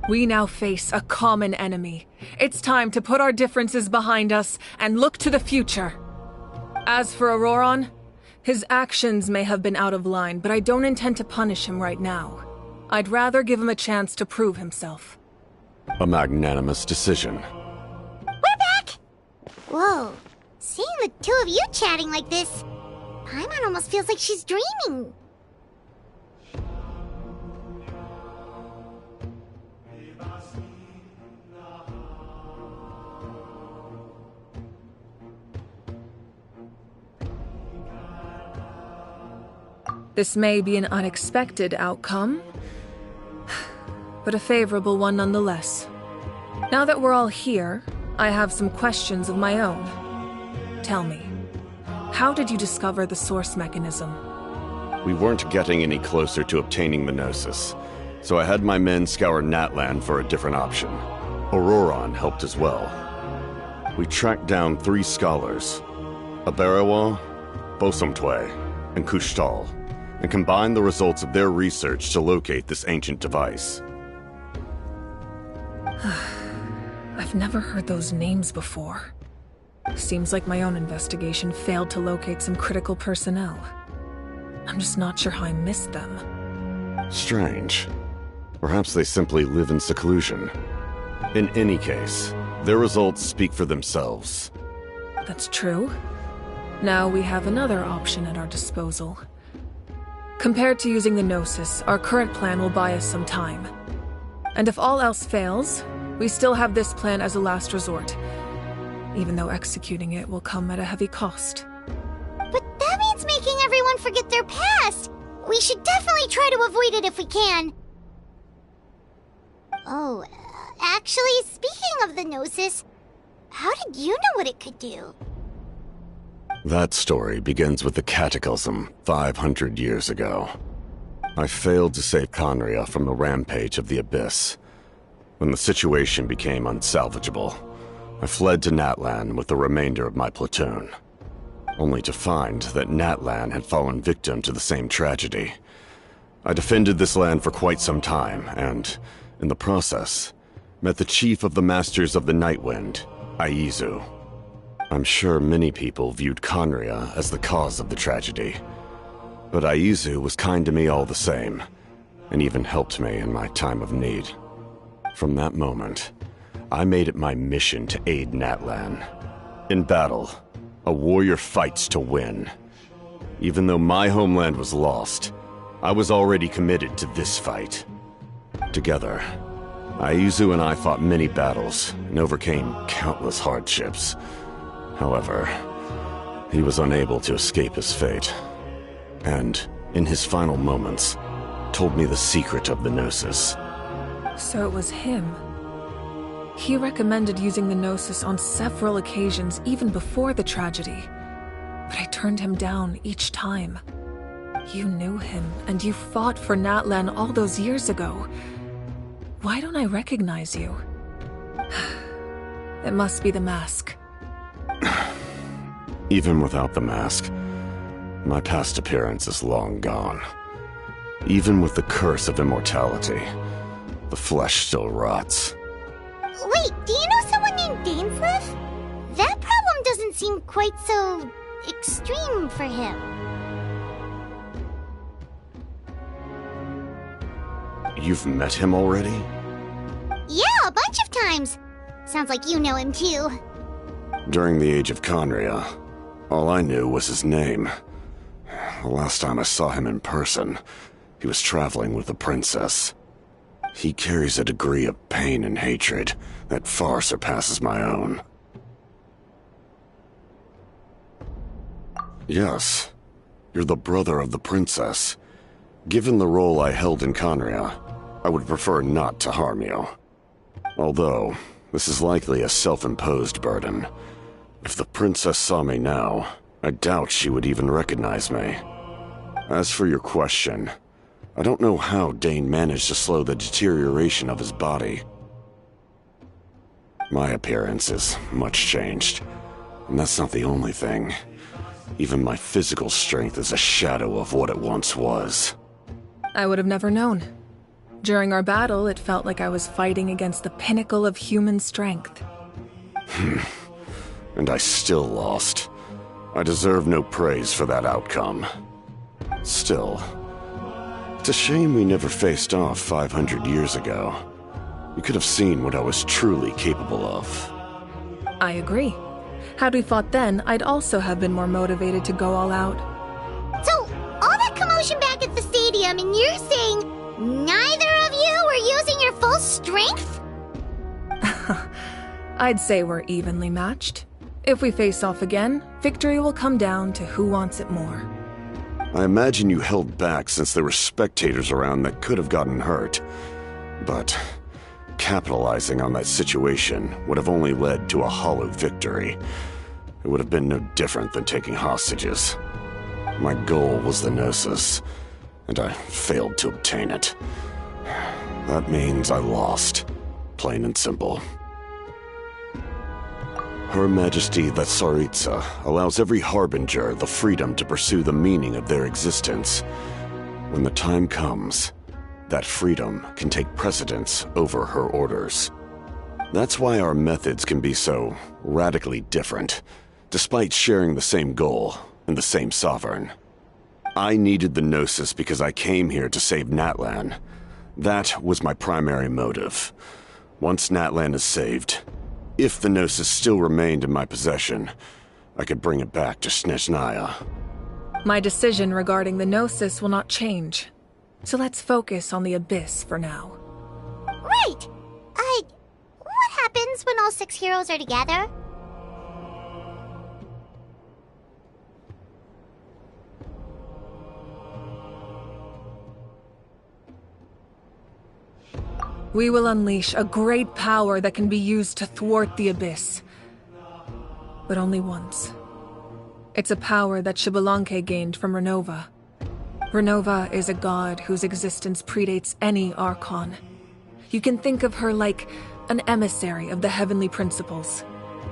We now face a common enemy. It's time to put our differences behind us and look to the future. As for Auroron, his actions may have been out of line, but I don't intend to punish him right now. I'd rather give him a chance to prove himself. A magnanimous decision. We're back! Whoa, seeing the two of you chatting like this, Paimon almost feels like she's dreaming. This may be an unexpected outcome, but a favorable one nonetheless. Now that we're all here, I have some questions of my own. Tell me, how did you discover the source mechanism? We weren't getting any closer to obtaining the Gnosis, so I had my men scour Natlan for a different option. Auroron helped as well. We tracked down 3 scholars, Aberawa, Bosomtwe, and Kushtal, and combined the results of their research to locate this ancient device. I've never heard those names before. Seems like my own investigation failed to locate some critical personnel. I'm just not sure how I missed them. Strange. Perhaps they simply live in seclusion. In any case, their results speak for themselves. That's true. Now we have another option at our disposal. Compared to using the Gnosis, our current plan will buy us some time. And if all else fails, we still have this plan as a last resort, even though executing it will come at a heavy cost. But that means making everyone forget their past! We should definitely try to avoid it if we can. Oh, actually, speaking of the Gnosis, how did you know what it could do? That story begins with the Cataclysm 500 years ago. I failed to save Conria from the rampage of the Abyss. When the situation became unsalvageable, I fled to Natlan with the remainder of my platoon, only to find that Natlan had fallen victim to the same tragedy. I defended this land for quite some time, and, in the process, met the chief of the Masters of the Nightwind, Aizu. I'm sure many people viewed Conria as the cause of the tragedy, but Aizu was kind to me all the same, and even helped me in my time of need. From that moment, I made it my mission to aid Natlan. In battle, a warrior fights to win. Even though my homeland was lost, I was already committed to this fight. Together, Aizu and I fought many battles and overcame countless hardships. However, he was unable to escape his fate, and, in his final moments, told me the secret of the Gnosis. So it was him. He recommended using the Gnosis on several occasions even before the tragedy, but I turned him down each time. You knew him, and you fought for Natlan all those years ago. Why don't I recognize you? It must be the mask. Even without the mask, my past appearance is long gone. Even with the curse of immortality, the flesh still rots. Wait, do you know someone named Dainsleif? That problem doesn't seem quite so extreme for him. You've met him already? Yeah, a bunch of times. Sounds like you know him too. During the age of Conria, all I knew was his name. The last time I saw him in person, he was traveling with the princess. He carries a degree of pain and hatred that far surpasses my own. Yes, you're the brother of the princess. Given the role I held in Conria, I would prefer not to harm you. Although, this is likely a self-imposed burden. If the princess saw me now, I doubt she would even recognize me. As for your question, I don't know how Dane managed to slow the deterioration of his body. My appearance is much changed, and that's not the only thing. Even my physical strength is a shadow of what it once was. I would have never known. During our battle, it felt like I was fighting against the pinnacle of human strength. And I still lost. I deserve no praise for that outcome. Still, it's a shame we never faced off 500 years ago. We could have seen what I was truly capable of. I agree. Had we fought then, I'd also have been more motivated to go all out. So, all that commotion back at the stadium, and you're saying neither of you were using your full strength? I'd say we're evenly matched. If we face off again, victory will come down to who wants it more. I imagine you held back since there were spectators around that could have gotten hurt. But capitalizing on that situation would have only led to a hollow victory. It would have been no different than taking hostages. My goal was the Gnosis, and I failed to obtain it. That means I lost, plain and simple. Her Majesty the Tsaritsa allows every harbinger the freedom to pursue the meaning of their existence. When the time comes, that freedom can take precedence over her orders. That's why our methods can be so radically different, despite sharing the same goal and the same sovereign. I needed the Gnosis because I came here to save Natlan. That was my primary motive. Once Natlan is saved, if the Gnosis still remained in my possession, I could bring it back to Snezhnaya. My decision regarding the Gnosis will not change. So let's focus on the Abyss for now. Right! What happens when all 6 heroes are together? We will unleash a great power that can be used to thwart the Abyss. But only once. It's a power that Xbalanque gained from Renova. Renova is a god whose existence predates any Archon. You can think of her like an emissary of the heavenly principles.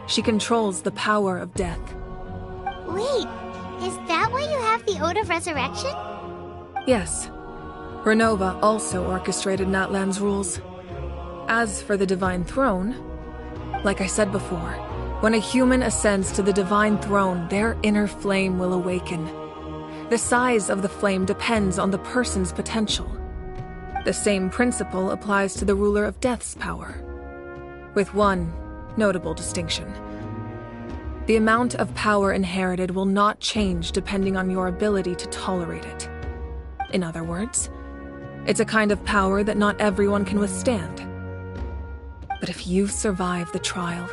She controls the power of death. Wait, is that why you have the Ode of Resurrection? Yes. Renova also orchestrated Natlan's rules. As for the Divine Throne, like I said before, when a human ascends to the Divine Throne, their inner flame will awaken. The size of the flame depends on the person's potential. The same principle applies to the ruler of Death's power, with one notable distinction. The amount of power inherited will not change depending on your ability to tolerate it. In other words, it's a kind of power that not everyone can withstand. But if you survive the trial,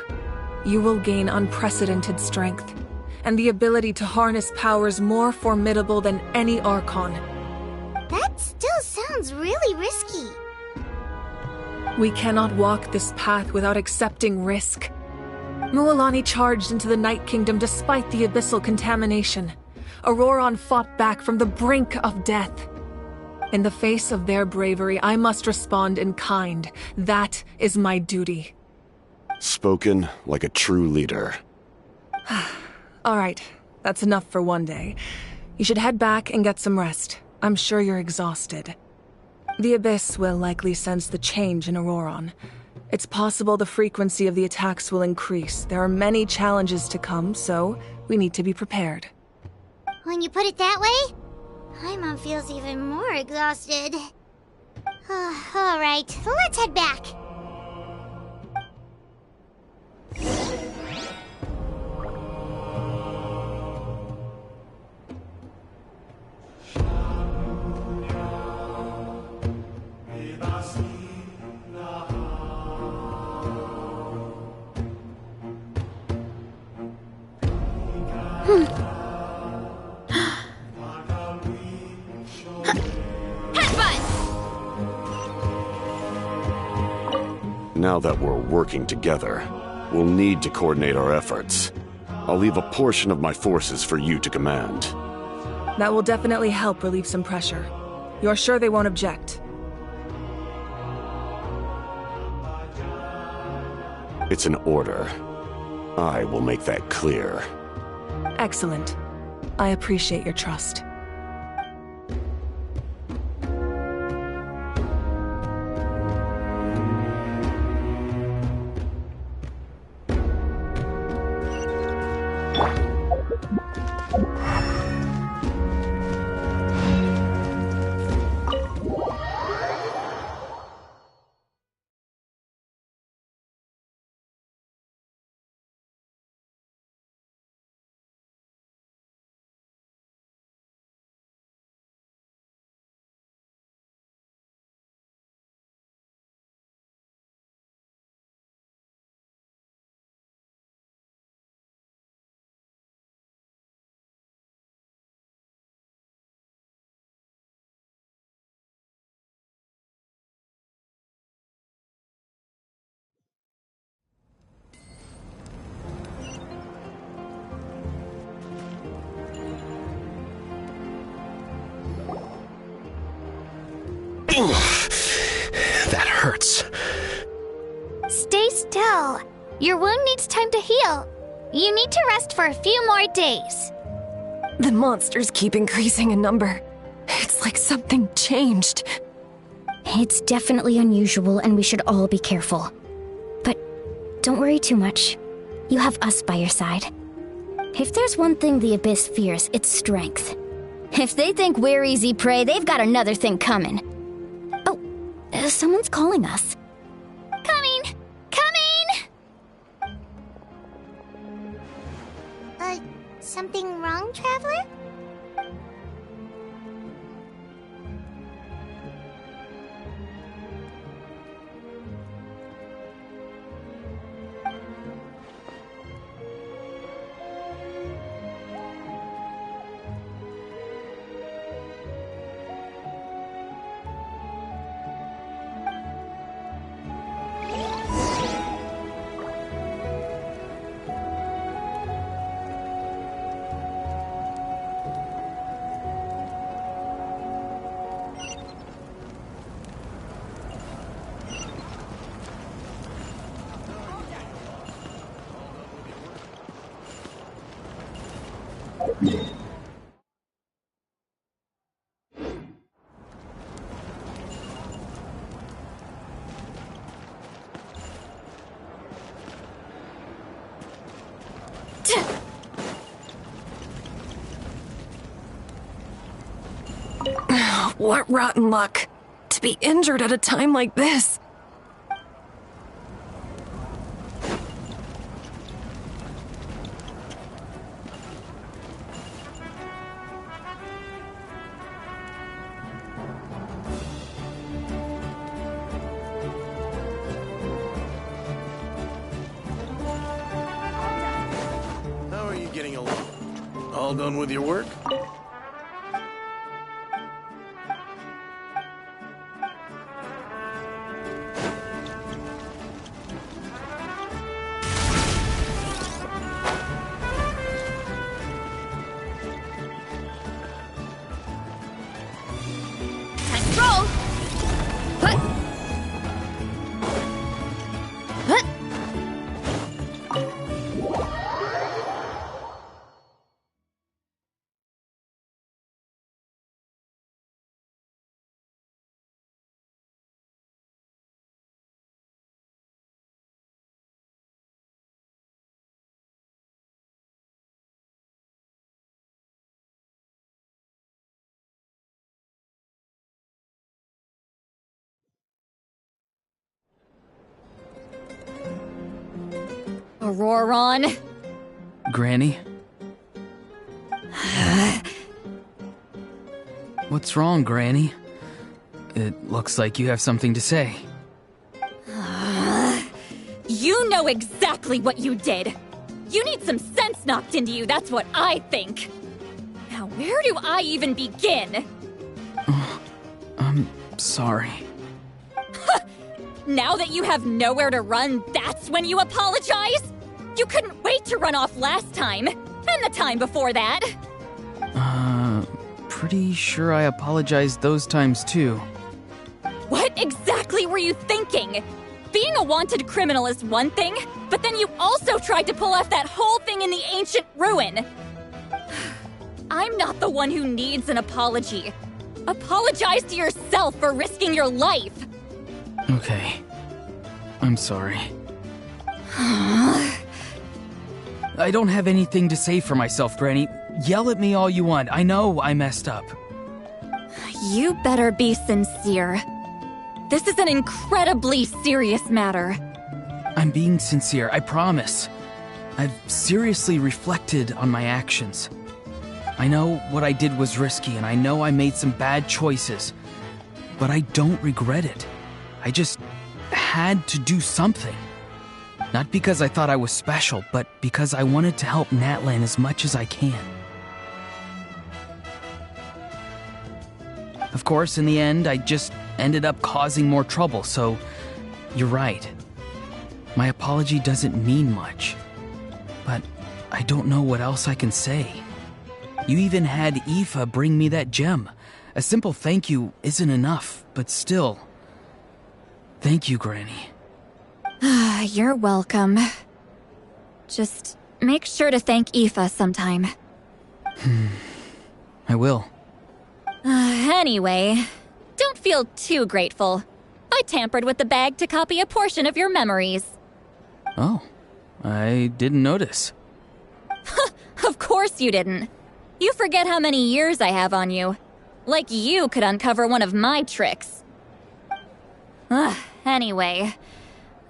you will gain unprecedented strength, and the ability to harness powers more formidable than any Archon. That still sounds really risky. We cannot walk this path without accepting risk. Mualani charged into the Night Kingdom despite the abyssal contamination. Auroron fought back from the brink of death. In the face of their bravery, I must respond in kind. That is my duty. Spoken like a true leader. All right, that's enough for one day. You should head back and get some rest. I'm sure you're exhausted. The Abyss will likely sense the change in Auroron. It's possible the frequency of the attacks will increase. There are many challenges to come, so we need to be prepared. When you put it that way, Paimon feels even more exhausted. All right, let's head back. Now that we're working together, we'll need to coordinate our efforts. I'll leave a portion of my forces for you to command. That will definitely help relieve some pressure. You're sure they won't object? It's an order. I will make that clear. Excellent. I appreciate your trust. That hurts. Stay still. Your wound needs time to heal. You need to rest for a few more days. The monsters keep increasing in number. It's like something changed. It's definitely unusual, and we should all be careful. But don't worry too much. You have us by your side. If there's one thing the Abyss fears, it's strength. If they think we're easy prey, they've got another thing coming. Oh, someone's calling us. Coming! Something wrong, Traveler? What rotten luck. To be injured at a time like this. How are you getting along? All done with your work? Auroron? Granny? What's wrong, Granny? It looks like you have something to say. You know exactly what you did! You need some sense knocked into you, that's what I think! Now where do I even begin? I'm sorry. Now that you have nowhere to run, that's when you apologize? You couldn't wait to run off last time, and the time before that. Pretty sure I apologized those times too. What exactly were you thinking? Being a wanted criminal is one thing, but then you also tried to pull off that whole thing in the ancient ruin. I'm not the one who needs an apology. Apologize to yourself for risking your life. Okay. I'm sorry. I don't have anything to say for myself, Granny. Yell at me all you want. I know I messed up. You better be sincere. This is an incredibly serious matter. I'm being sincere, I promise. I've seriously reflected on my actions. I know what I did was risky, and I know I made some bad choices. But I don't regret it. I just had to do something. Not because I thought I was special, but because I wanted to help Natlan as much as I can. Of course, in the end, I just ended up causing more trouble, so you're right. My apology doesn't mean much. But I don't know what else I can say. You even had Aoife bring me that gem. A simple thank you isn't enough, but still. Thank you, Granny. You're welcome. Just make sure to thank Aoife sometime. I will. Anyway, don't feel too grateful. I tampered with the bag to copy a portion of your memories. Oh, I didn't notice. Of course you didn't. You forget how many years I have on you. Like you could uncover one of my tricks. Anyway,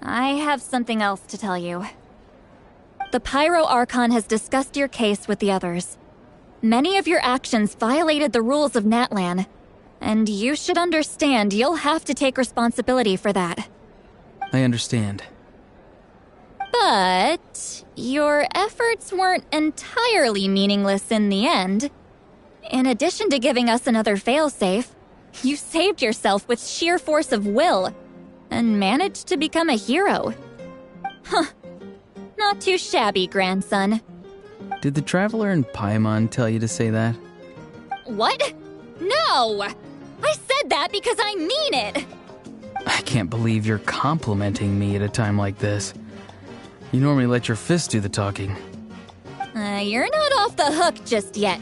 I have something else to tell you. The Pyro Archon has discussed your case with the others. Many of your actions violated the rules of Natlan, and you should understand you'll have to take responsibility for that. I understand. But your efforts weren't entirely meaningless in the end. In addition to giving us another failsafe, you saved yourself with sheer force of will and managed to become a hero. Huh. Not too shabby, grandson. Did the Traveler and Paimon tell you to say that? What? No! I said that because I mean it! I can't believe you're complimenting me at a time like this. You normally let your fists do the talking. You're not off the hook just yet.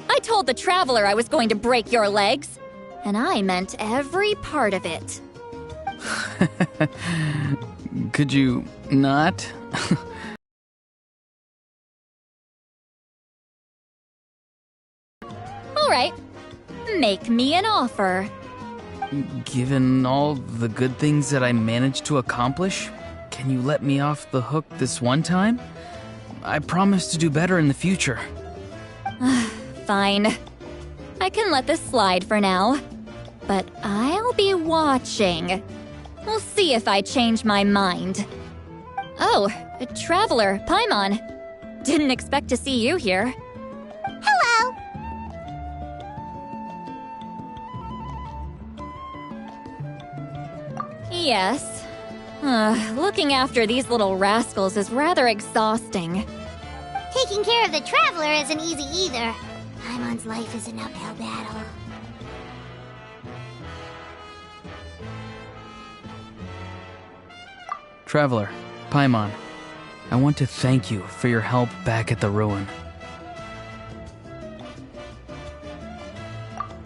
I told the Traveler I was going to break your legs, and I meant every part of it. Could you not? All right, make me an offer. Given all the good things that I managed to accomplish, can you let me off the hook this one time? I promise to do better in the future. Fine. I can let this slide for now. But I'll be watching. We'll see if I change my mind. Oh, a Traveler, Paimon. Didn't expect to see you here. Hello! Yes. Looking after these little rascals is rather exhausting. Taking care of the Traveler isn't easy either. Paimon's life is an uphill battle. Traveler, Paimon, I want to thank you for your help back at the ruin.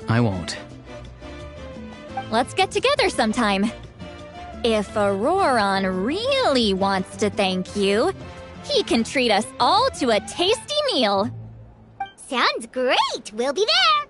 I won't. Let's get together sometime. If Auroron really wants to thank you, he can treat us all to a tasty meal. Sounds great! We'll be there!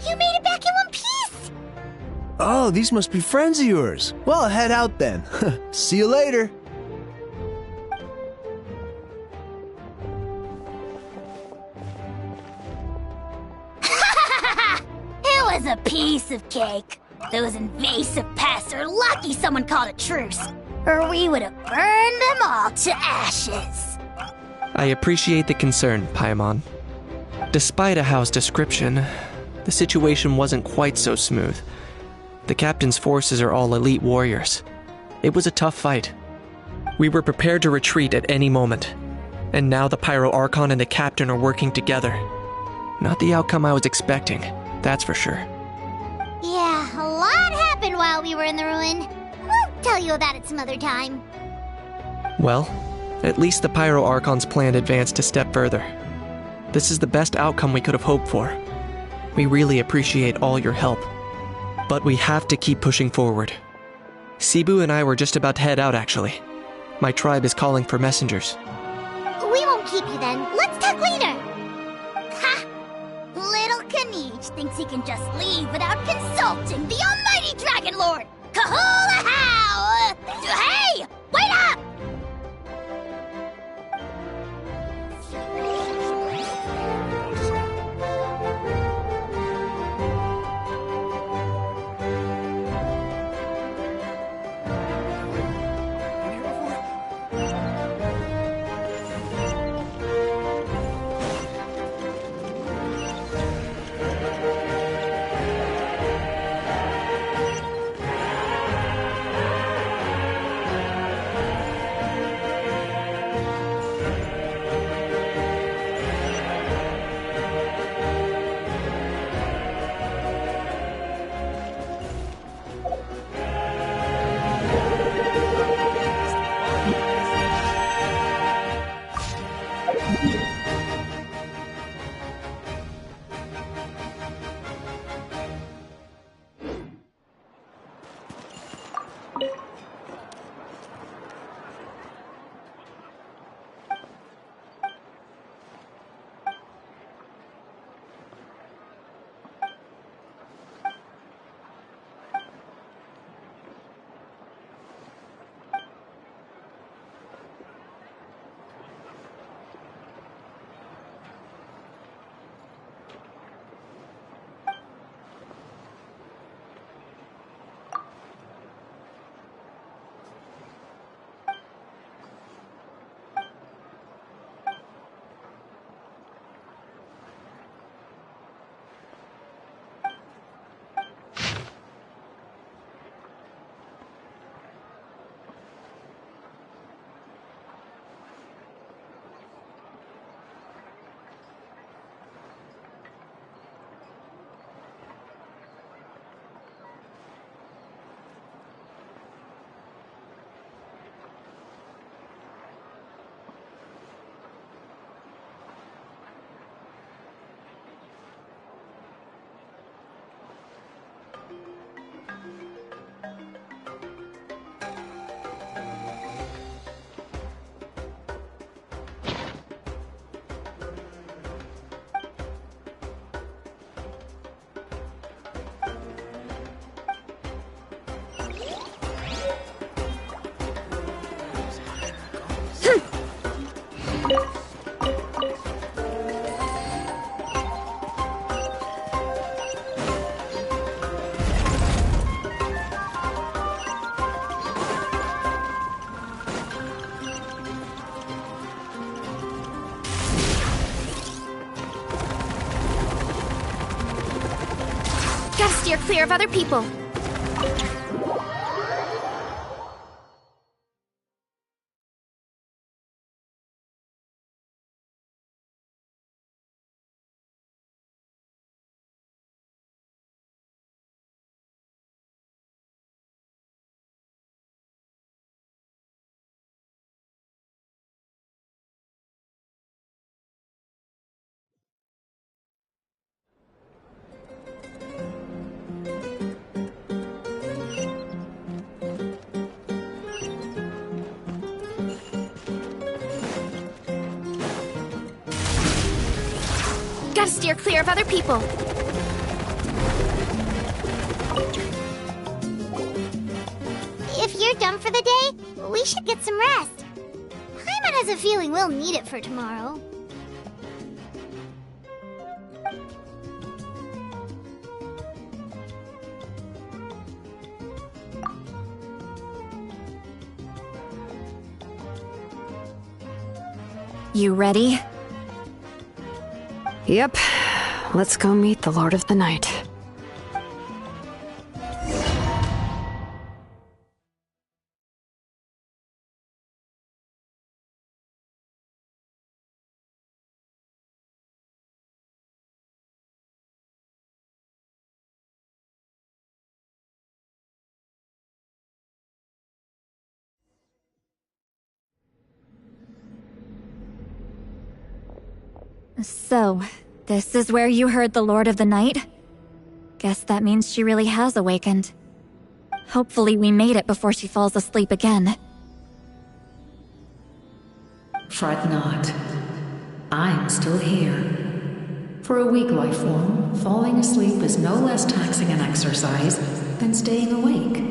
You made it back in one piece! Oh, these must be friends of yours. Well, I'll head out then. See you later. It was a piece of cake. Those invasive pests are lucky someone called a truce, or we would have burned them all to ashes. I appreciate the concern, Paimon. Despite Ahau's description, the situation wasn't quite so smooth. The captain's forces are all elite warriors. It was a tough fight. We were prepared to retreat at any moment, and now the Pyro Archon and the captain are working together. Not the outcome I was expecting, that's for sure. Yeah, a lot happened while we were in the ruin. We'll tell you about it some other time. Well, at least the Pyro Archon's plan advanced a step further. This is the best outcome we could have hoped for. We really appreciate all your help. But we have to keep pushing forward. Cebu and I were just about to head out, actually. My tribe is calling for messengers. We won't keep you then. Let's talk later. Ha! Little Kaniche thinks he can just leave without consulting the almighty Dragon Lord. Kahula how! Hey! Wait up! Gotta steer clear of other people. Gotta steer clear of other people. If you're done for the day, we should get some rest. Paimon has a feeling we'll need it for tomorrow. You ready? Yep. Let's go meet the Lord of the Night. So, this is where you heard the Lord of the Night? Guess that means she really has awakened. Hopefully we made it before she falls asleep again. Fret not. I'm still here. For a weak life form, falling asleep is no less taxing an exercise than staying awake.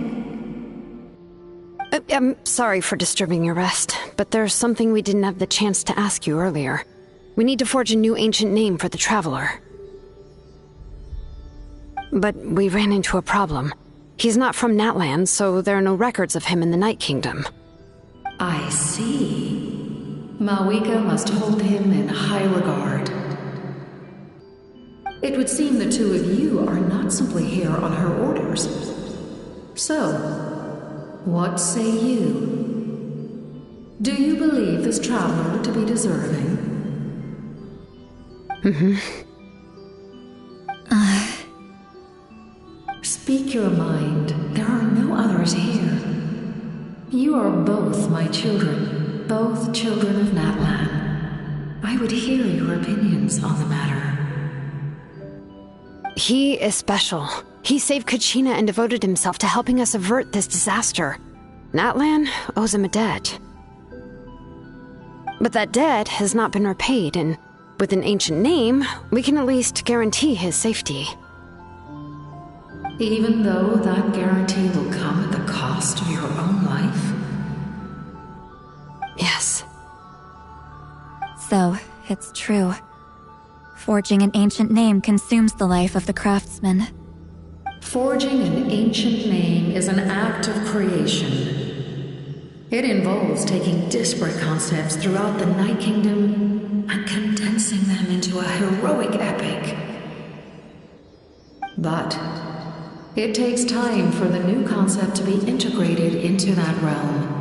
I'm sorry for disturbing your rest, but there's something we didn't have the chance to ask you earlier. We need to forge a new ancient name for the Traveler. But we ran into a problem. He's not from Natlan, so there are no records of him in the Night Kingdom. I see. Malwika must hold him in high regard. It would seem the two of you are not simply here on her orders. So, what say you? Do you believe this traveler to be deserving? Speak your mind. There are no others here. You are both my children, both children of Natlan. I would hear your opinions on the matter. He is special. He saved Kachina and devoted himself to helping us avert this disaster. Natlan owes him a debt. But that debt has not been repaid, and with an ancient name, we can at least guarantee his safety. Even though that guarantee will come at the cost of your own life? Yes. So, it's true. Forging an ancient name consumes the life of the craftsman. Forging an ancient name is an act of creation. It involves taking disparate concepts throughout the Night Kingdom and condensing them into a heroic epic. But it takes time for the new concept to be integrated into that realm.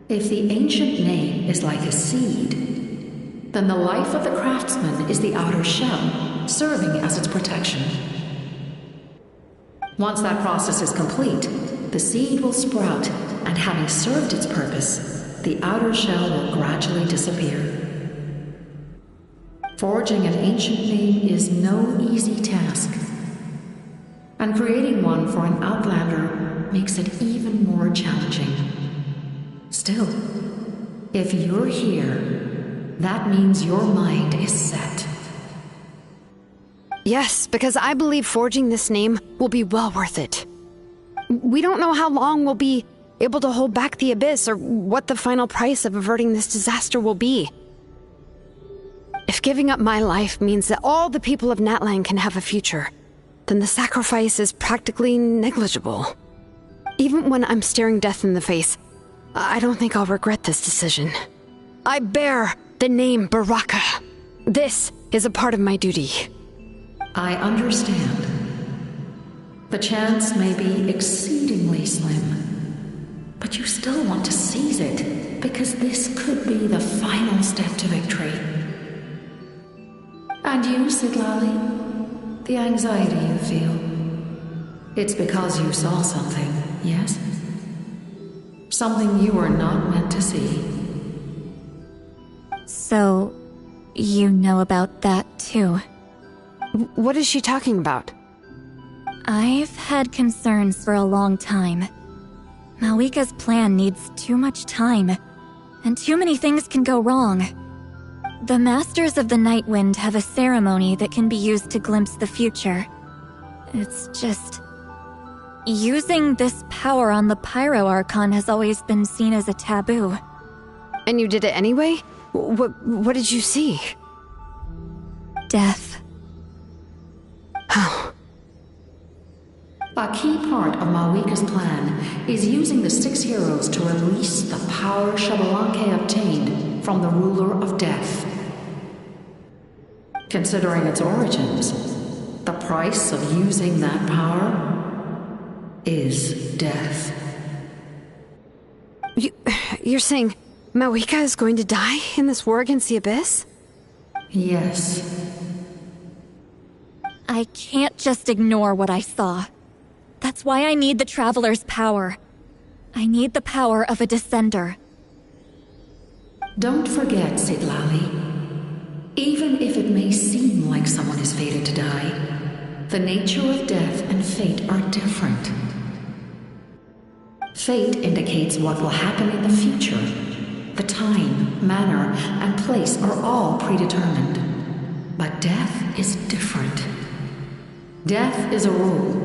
If the ancient name is like a seed, then the life of the craftsman is the outer shell, serving as its protection. Once that process is complete, the seed will sprout, and having served its purpose, the outer shell will gradually disappear. Forging an ancient name is no easy task, and creating one for an outlander makes it even more challenging. Still, if you're here, that means your mind is set. Yes, because I believe forging this name will be well worth it. We don't know how long we'll be able to hold back the abyss or what the final price of averting this disaster will be. If giving up my life means that all the people of Natlan can have a future, then the sacrifice is practically negligible. Even when I'm staring death in the face, I don't think I'll regret this decision. I bear the name Baraka. This is a part of my duty. I understand. The chance may be exceedingly slim, but you still want to seize it, because this could be the final step to victory. And you, Siglali, the anxiety you feel, it's because you saw something, yes? Something you were not meant to see. So, you know about that too? What is she talking about? I've had concerns for a long time. Malwika's plan needs too much time, and too many things can go wrong. The Masters of the Night Wind have a ceremony that can be used to glimpse the future. It's just... using this power on the Pyro Archon has always been seen as a taboo. And you did it anyway? What did you see? Death. Oh. A key part of Malwika's plan is using the 6 heroes to release the power Xbalanque obtained from the ruler of death. Considering its origins, the price of using that power is death. You're saying Malwika is going to die in this war against the Abyss? Yes. I can't just ignore what I saw. That's why I need the Traveler's power. I need the power of a Descender. Don't forget, Siglali. Even if it may seem like someone is fated to die, the nature of death and fate are different. Fate indicates what will happen in the future, The time, manner, and place are all predetermined. But death is different. Death is a rule.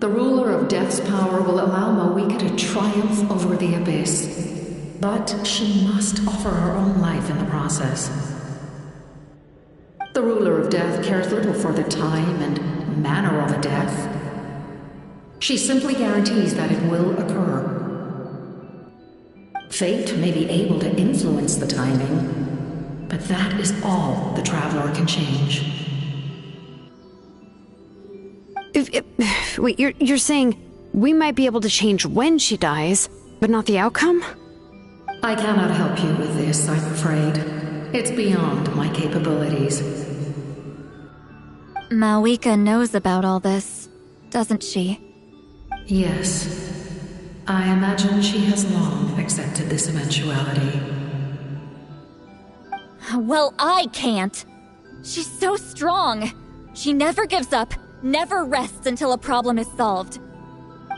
The ruler of Death's power will allow Mawika to triumph over the Abyss. But she must offer her own life in the process. The ruler of Death cares little for the time and manner of a death. She simply guarantees that it will occur. Fate may be able to influence the timing, but that is all the Traveler can change. Wait, you're saying we might be able to change when she dies, but not the outcome? I cannot help you with this, I'm afraid. It's beyond my capabilities. Mawika knows about all this, doesn't she? Yes. I imagine she has long accepted this eventuality. Well, I can't. She's so strong. She never gives up, never rests until a problem is solved.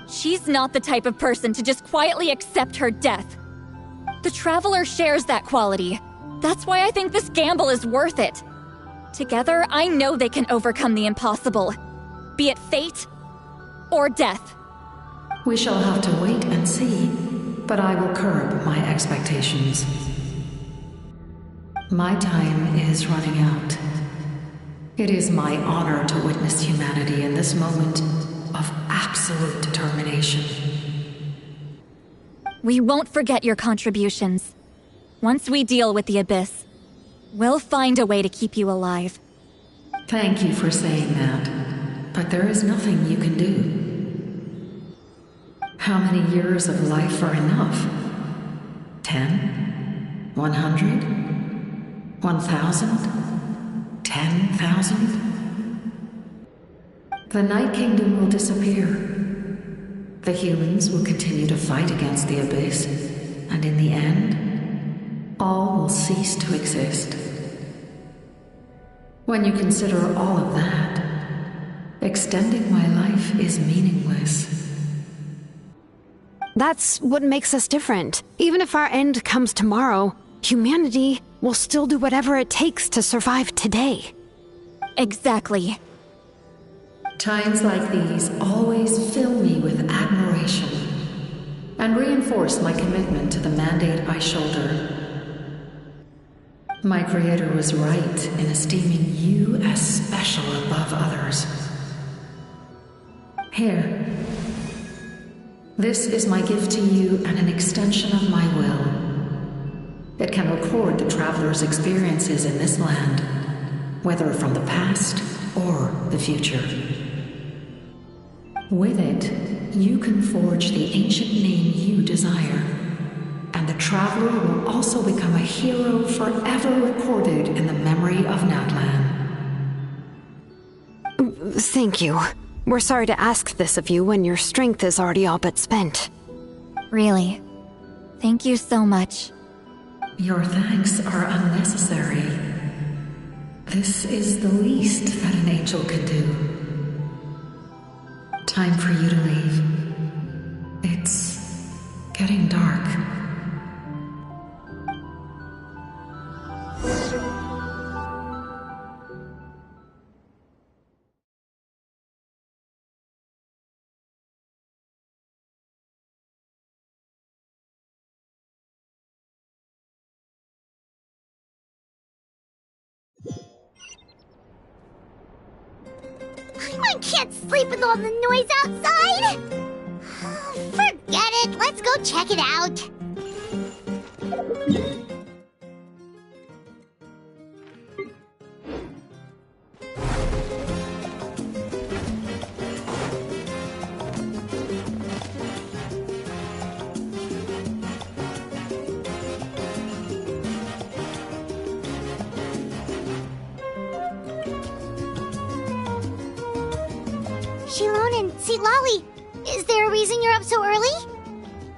She's not the type of person to just quietly accept her death. The Traveler shares that quality. That's why I think this gamble is worth it. Together, I know they can overcome the impossible. Be it fate or death. We shall have to wait and see, but I will curb my expectations. My time is running out. It is my honor to witness humanity in this moment of absolute determination. We won't forget your contributions. Once we deal with the Abyss, we'll find a way to keep you alive. Thank you for saying that, but there is nothing you can do. How many years of life are enough? 10? 100? 1,000? 10,000? The Night Kingdom will disappear. The humans will continue to fight against the Abyss, and in the end, all will cease to exist. When you consider all of that, extending my life is meaningless. That's what makes us different. Even if our end comes tomorrow, humanity will still do whatever it takes to survive today. Exactly. Times like these always fill me with admiration and reinforce my commitment to the mandate I shoulder. My Creator was right in esteeming you as special above others. Here. This is my gift to you and an extension of my will. It can record the Traveler's experiences in this land, whether from the past or the future. With it, you can forge the ancient name you desire, and the Traveler will also become a hero forever recorded in the memory of Natlan. Thank you. We're sorry to ask this of you when your strength is already all but spent. Really. Thank you so much. Your thanks are unnecessary. This is the least that an angel can do. Time for you to leave. It's getting dark. I can't sleep with all the noise outside! Forget it, let's go check it out. Shilon and Lolly, is there a reason you're up so early?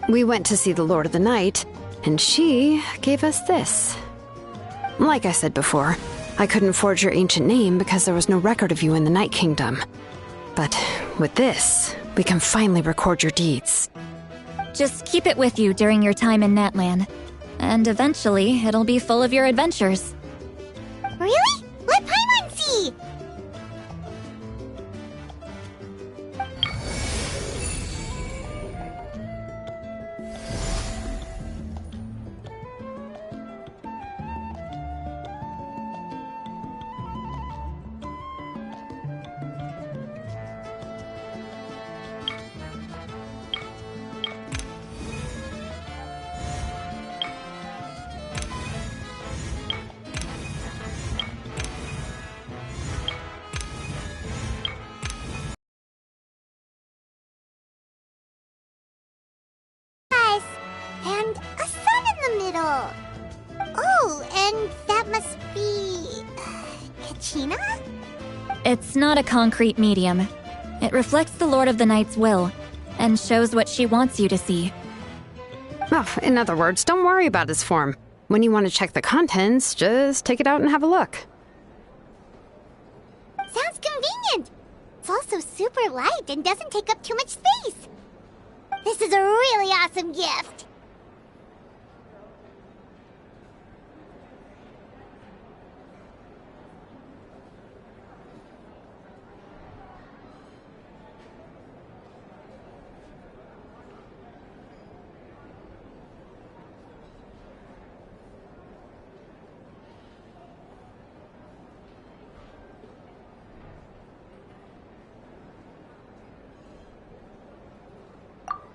We went to see the Lord of the Night, and she gave us this. Like I said before, I couldn't forge your ancient name because there was no record of you in the Night Kingdom. But with this, we can finally record your deeds. Just keep it with you during your time in Natlan. And eventually, it'll be full of your adventures. Really? Let Paimon see! And a sun in the middle. Oh, and that must be... Kachina? It's not a concrete medium. It reflects the Lord of the Night's will, and shows what she wants you to see. Oh, in other words, don't worry about its form. When you want to check the contents, just take it out and have a look. Sounds convenient. It's also super light and doesn't take up too much space. This is a really awesome gift.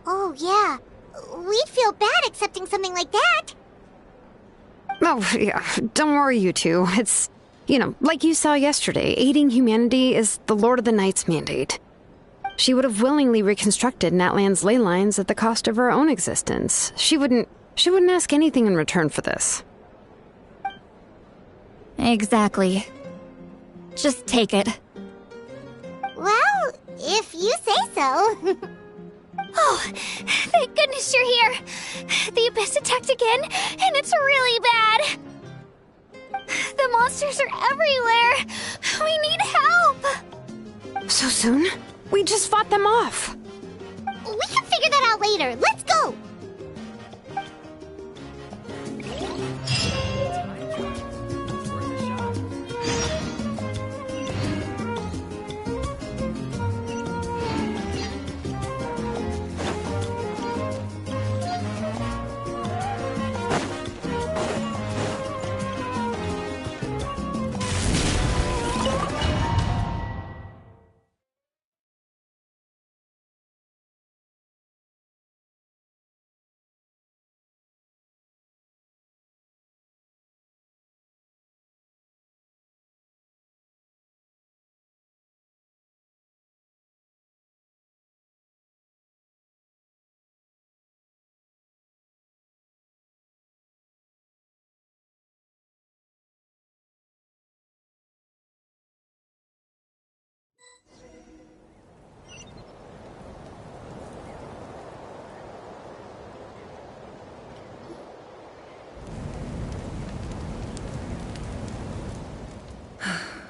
Oh, yeah. We'd feel bad accepting something like that. Oh, yeah. Don't worry, you two. It's, like you saw yesterday, aiding humanity is the Lord of the Night's mandate. She would have willingly reconstructed Natlan's ley lines at the cost of her own existence. She wouldn't ask anything in return for this. Exactly. Just take it. Well, if you say so. Oh, thank goodness you're here. The Abyss attacked again, and it's really bad. The monsters are everywhere. We need help. So soon? We just fought them off. We can figure that out later. Let's go.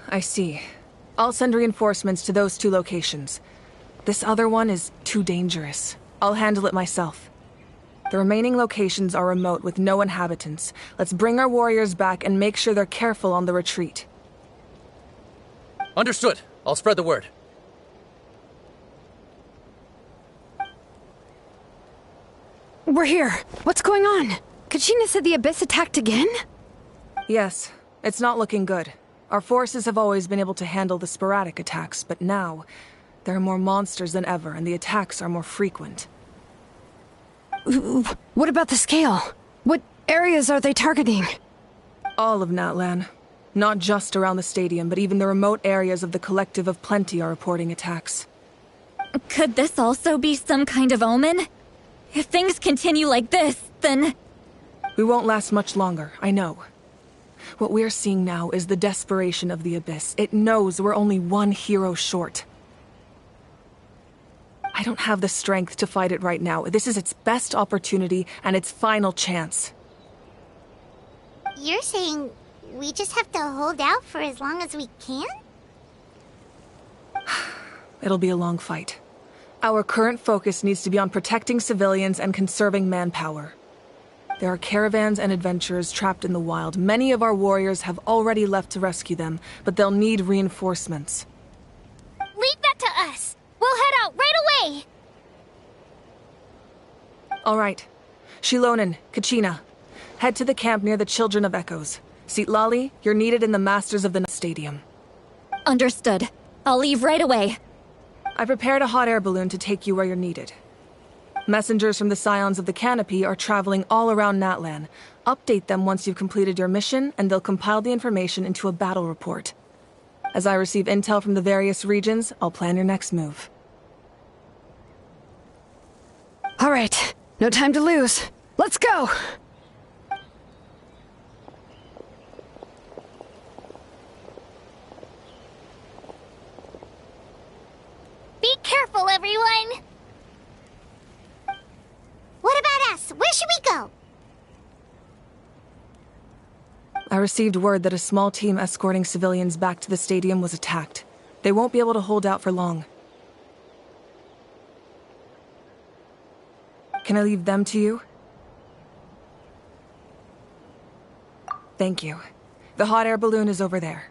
I see. I'll send reinforcements to those 2 locations. This other one is too dangerous. I'll handle it myself. The remaining locations are remote with no inhabitants. Let's bring our warriors back and make sure they're careful on the retreat. Understood. I'll spread the word. We're here. What's going on? Kachina said the Abyss attacked again? Yes. It's not looking good. Our forces have always been able to handle the sporadic attacks, but now, there are more monsters than ever, and the attacks are more frequent. What about the scale? What areas are they targeting? All of Natlan. Not just around the stadium, but even the remote areas of the Collective of Plenty are reporting attacks. Could this also be some kind of omen? If things continue like this, then... We won't last much longer, I know. What we're seeing now is the desperation of the Abyss. It knows we're only one hero short. I don't have the strength to fight it right now. This is its best opportunity and its final chance. You're saying we just have to hold out for as long as we can? It'll be a long fight. Our current focus needs to be on protecting civilians and conserving manpower. There are caravans and adventurers trapped in the wild. Many of our warriors have already left to rescue them, but they'll need reinforcements. Leave that to us. We'll head out right away. All right. Shilonen, Kachina, head to the camp near the Children of Echoes. Citlali, you're needed in the Masters of the Stadium. Understood. I'll leave right away. I prepared a hot air balloon to take you where you're needed. Messengers from the Scions of the Canopy are traveling all around Natlan. Update them once you've completed your mission, and they'll compile the information into a battle report. As I receive intel from the various regions, I'll plan your next move. All right, no time to lose. Let's go! Be careful, everyone! What about us? Where should we go? I received word that a small team escorting civilians back to the stadium was attacked. They won't be able to hold out for long. Can I leave them to you? Thank you. The hot air balloon is over there.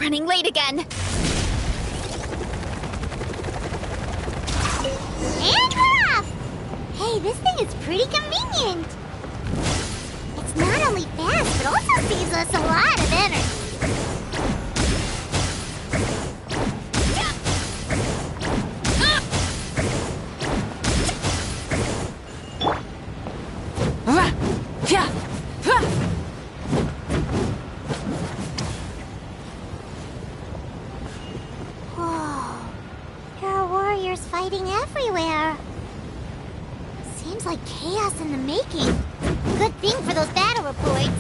Running late again. And we're off! Hey, this thing is pretty convenient. It's not only fast, but also saves us a lot of energy. Fighting everywhere. Seems like chaos in the making. Good thing for those battle reports.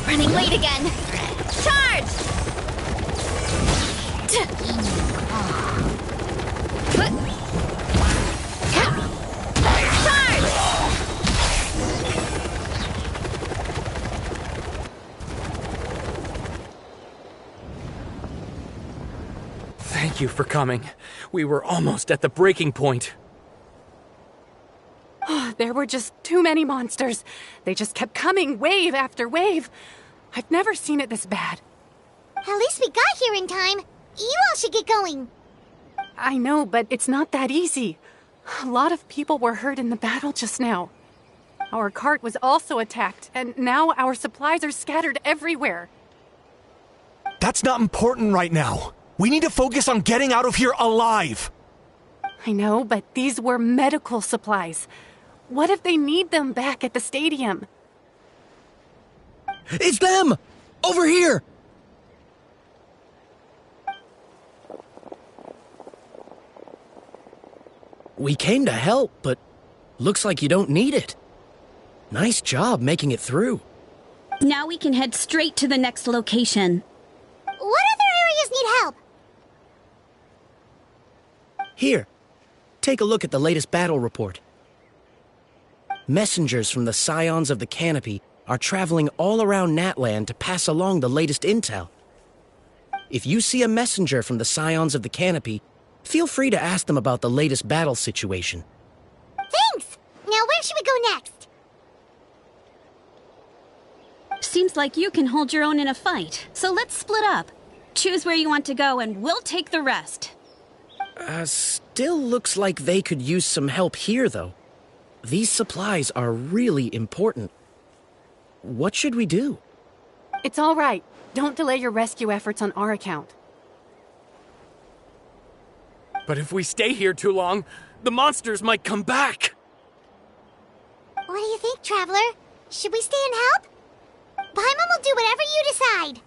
Running late again. Charge! Thank you for coming. We were almost at the breaking point. There were just too many monsters. They just kept coming, wave after wave. I've never seen it this bad. At least we got here in time. You all should get going. I know, but it's not that easy. A lot of people were hurt in the battle just now. Our cart was also attacked, and now our supplies are scattered everywhere. That's not important right now. We need to focus on getting out of here alive. I know, but these were medical supplies. What if they need them back at the stadium? It's them! Over here! We came to help, but looks like you don't need it. Nice job making it through. Now we can head straight to the next location. What other areas need help? Here, take a look at the latest battle report. Messengers from the Scions of the Canopy are traveling all around Natlan to pass along the latest intel. If you see a messenger from the Scions of the Canopy, feel free to ask them about the latest battle situation. Thanks! Now where should we go next? Seems like you can hold your own in a fight, so let's split up. Choose where you want to go and we'll take the rest. Still looks like they could use some help here, though. These supplies are really important. What should we do? It's all right. Don't delay your rescue efforts on our account. But if we stay here too long, the monsters might come back. What do you think, Traveler? Should we stay and help? Paimon will do whatever you decide.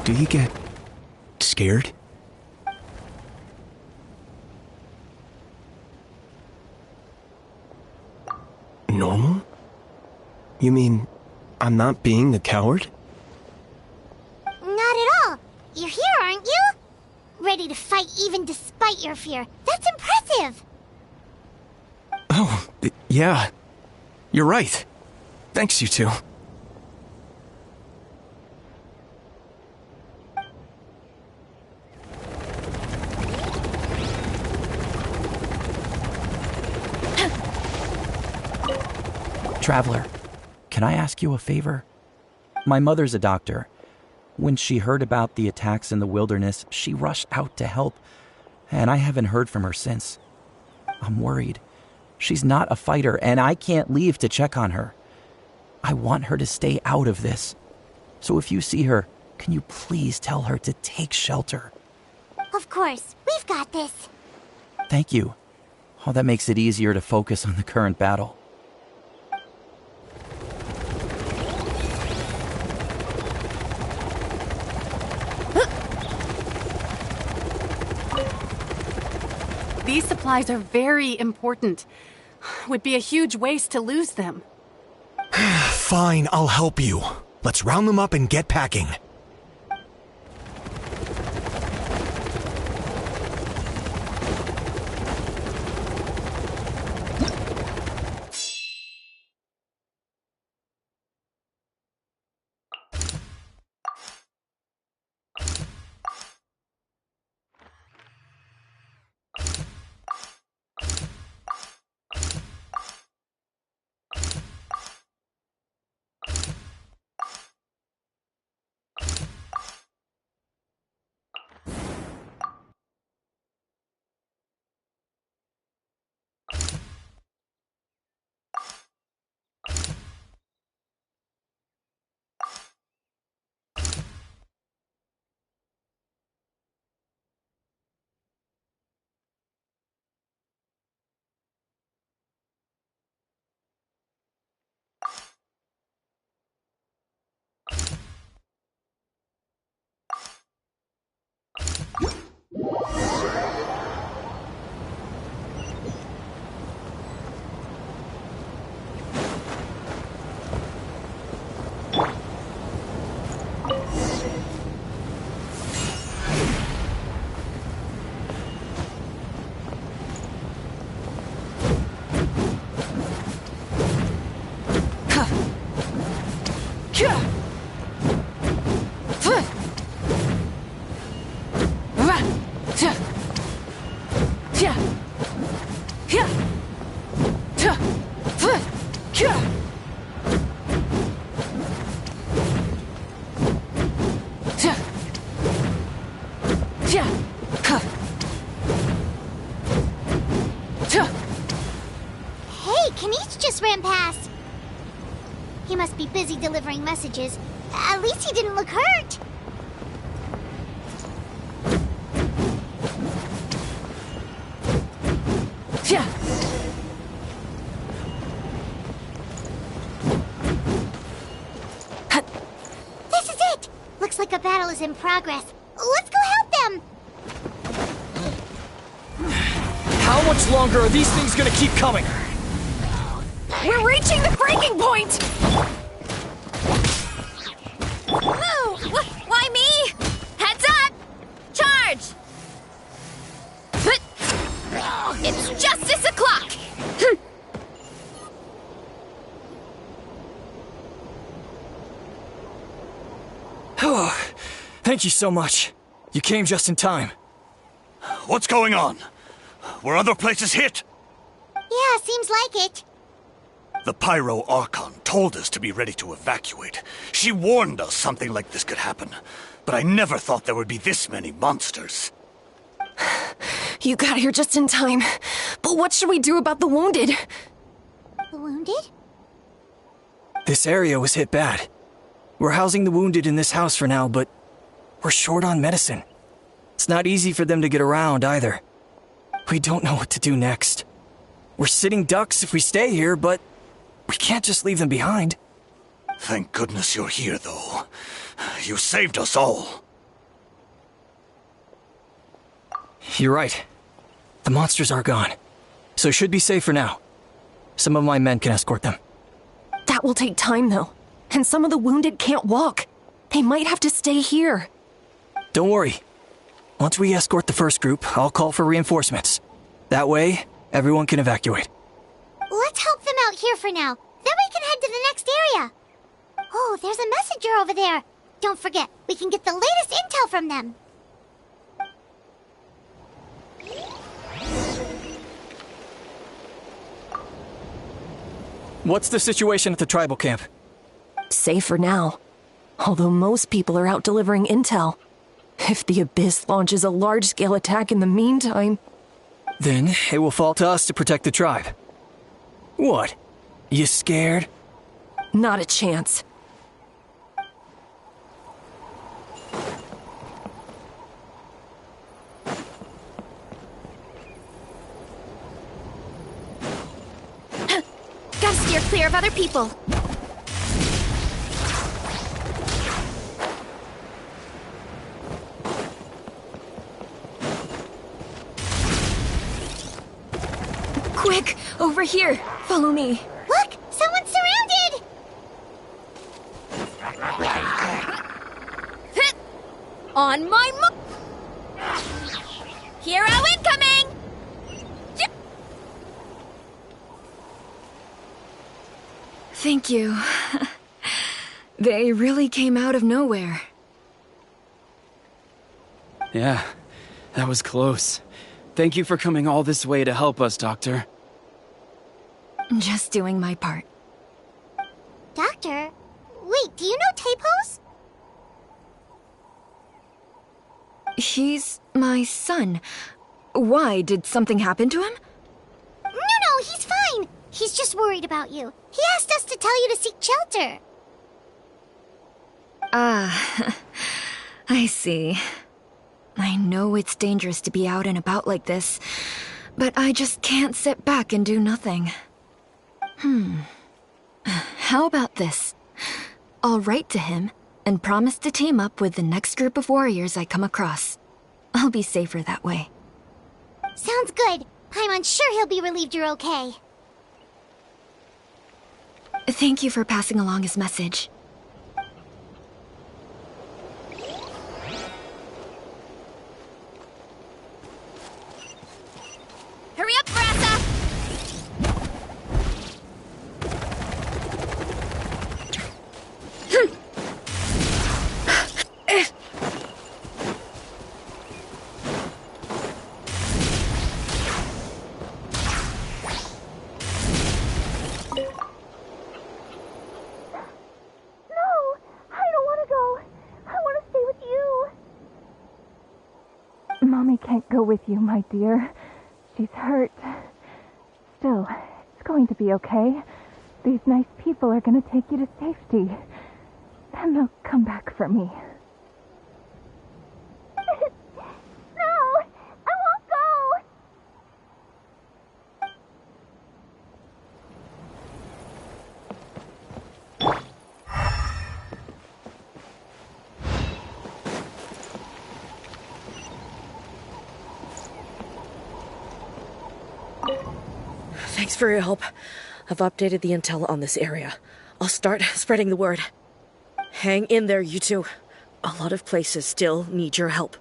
Do you get scared? Normal? You mean I'm not being a coward? Not at all. You're here, aren't you? Ready to fight even despite your fear. That's impressive. Oh, yeah. You're right. Thanks, you two. Traveler, can I ask you a favor? My mother's a doctor. When she heard about the attacks in the wilderness, she rushed out to help, and I haven't heard from her since. I'm worried. She's not a fighter, and I can't leave to check on her. I want her to stay out of this. So if you see her, can you please tell her to take shelter? Of course. We've got this. Thank you. Oh, that makes it easier to focus on the current battle. These supplies are very important. Would be a huge waste to lose them. Fine, I'll help you. Let's round them up and get packing. Hey, Kanish just ran past. He must be busy delivering messages. At least he didn't look hurt. This is it! Looks like a battle is in progress. Let's go help them! How much longer are these things gonna keep coming? We're reaching the breaking point! Moo! Why Thank you so much. You came just in time. What's going on? Were other places hit? Yeah, seems like it. The Pyro Archon told us to be ready to evacuate. She warned us something like this could happen. But I never thought there would be this many monsters. You got here just in time. But what should we do about the wounded? The wounded? This area was hit bad. We're housing the wounded in this house for now, but we're short on medicine. It's not easy for them to get around either. We don't know what to do next. We're sitting ducks if we stay here, but we can't just leave them behind. Thank goodness you're here, though. You saved us all. You're right. The monsters are gone, so it should be safe for now. Some of my men can escort them. That will take time, though. And some of the wounded can't walk. They might have to stay here. Don't worry. Once we escort the first group, I'll call for reinforcements. That way, everyone can evacuate. Let's help them out here for now. Then we can head to the next area. Oh, there's a messenger over there. Don't forget, we can get the latest intel from them. What's the situation at the tribal camp? Safe for now. Although most people are out delivering intel. If the Abyss launches a large-scale attack in the meantime... Then it will fall to us to protect the tribe. What? You scared? Not a chance. Gotta steer clear of other people. Quick! Over here! Follow me. Look! Someone's surrounded! On my Hero incoming! Thank you. They really came out of nowhere. Yeah, that was close. Thank you for coming all this way to help us, Doctor. Just doing my part. Doctor? Wait, do you know Tapos? He's my son. Why? Did something happen to him? No, he's fine. He's just worried about you. He asked us to tell you to seek shelter. Ah, I see. I know it's dangerous to be out and about like this, but I just can't sit back and do nothing. How about this? I'll write to him and promise to team up with the next group of warriors I come across. I'll be safer that way. Sounds good. I'm sure he'll be relieved you're okay. Thank you for passing along his message. Hurry up, Grassa! Mommy can't go with you, my dear. She's hurt. Still, it's going to be okay. These nice people are going to take you to safety. Then they'll come back for me. No! I won't go! Thanks for your help. I've updated the intel on this area. I'll start spreading the word. Hang in there, you two. A lot of places still need your help.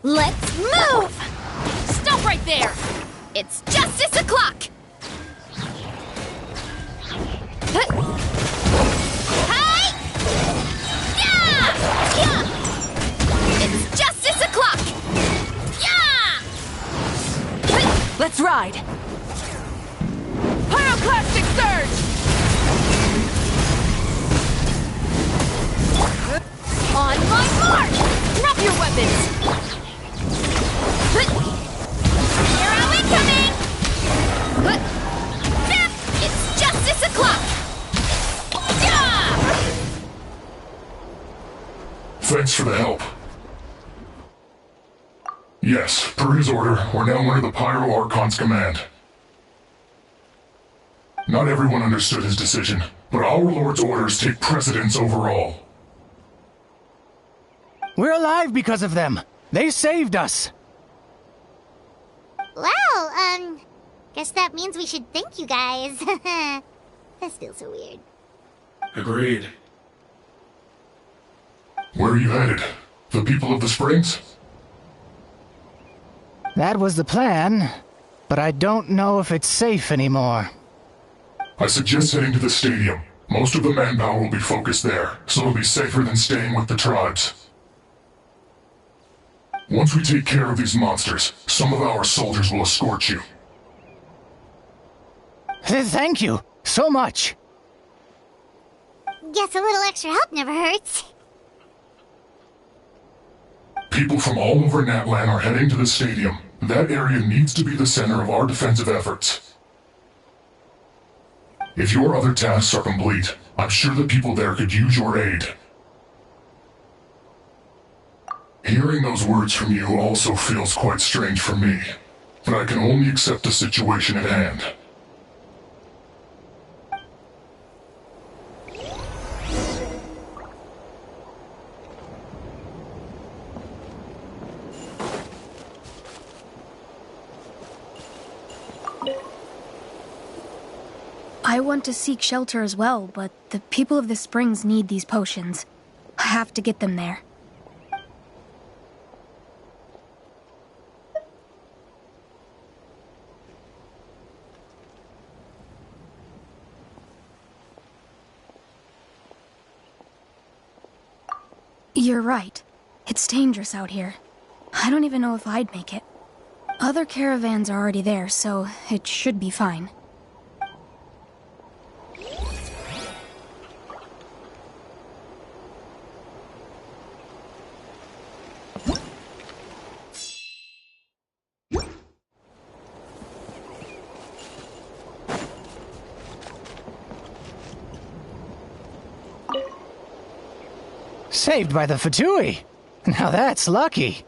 Let's move! Stop right there! It's justice o'clock! Hi! Yeah! Yeah! It's justice o'clock! Yeah! Let's ride! Pyroclastic surge! On my mark! Drop your weapons! Here are we coming! It's justice o'clock! Yeah! Thanks for the help. Yes, per his order, we're now under the Pyro Archon's command. Not everyone understood his decision, but our Lord's orders take precedence over all. We're alive because of them. They saved us. Well, guess that means we should thank you guys. This feels so weird. Agreed. Where are you headed? The people of the Springs? That was the plan, but I don't know if it's safe anymore. I suggest heading to the stadium. Most of the manpower will be focused there, so it'll be safer than staying with the tribes. Once we take care of these monsters, some of our soldiers will escort you. Thank you so much. Guess a little extra help never hurts. People from all over Natlan are heading to the stadium. That area needs to be the center of our defensive efforts. If your other tasks are complete, I'm sure the people there could use your aid. Hearing those words from you also feels quite strange for me, but I can only accept the situation at hand. I want to seek shelter as well, but the people of the Springs need these potions. I have to get them there. You're right. It's dangerous out here. I don't even know if I'd make it. Other caravans are already there, so it should be fine. Saved by the Fatui. Now that's lucky.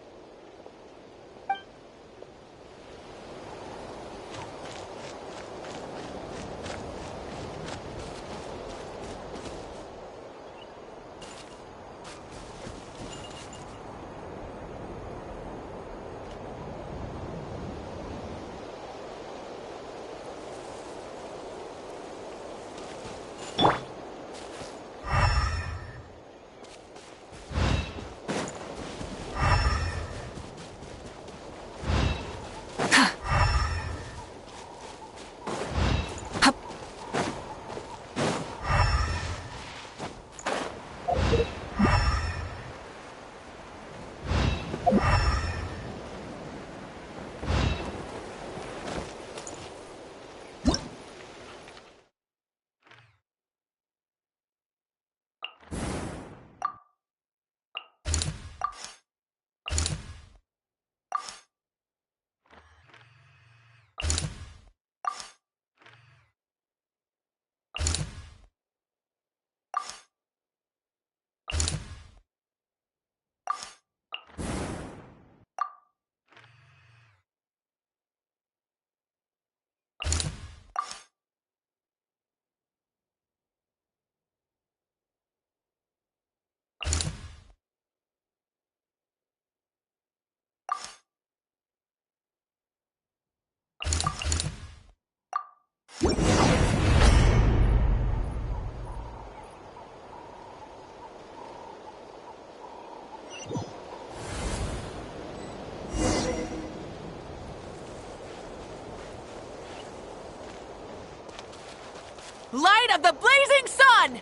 Light of the blazing sun!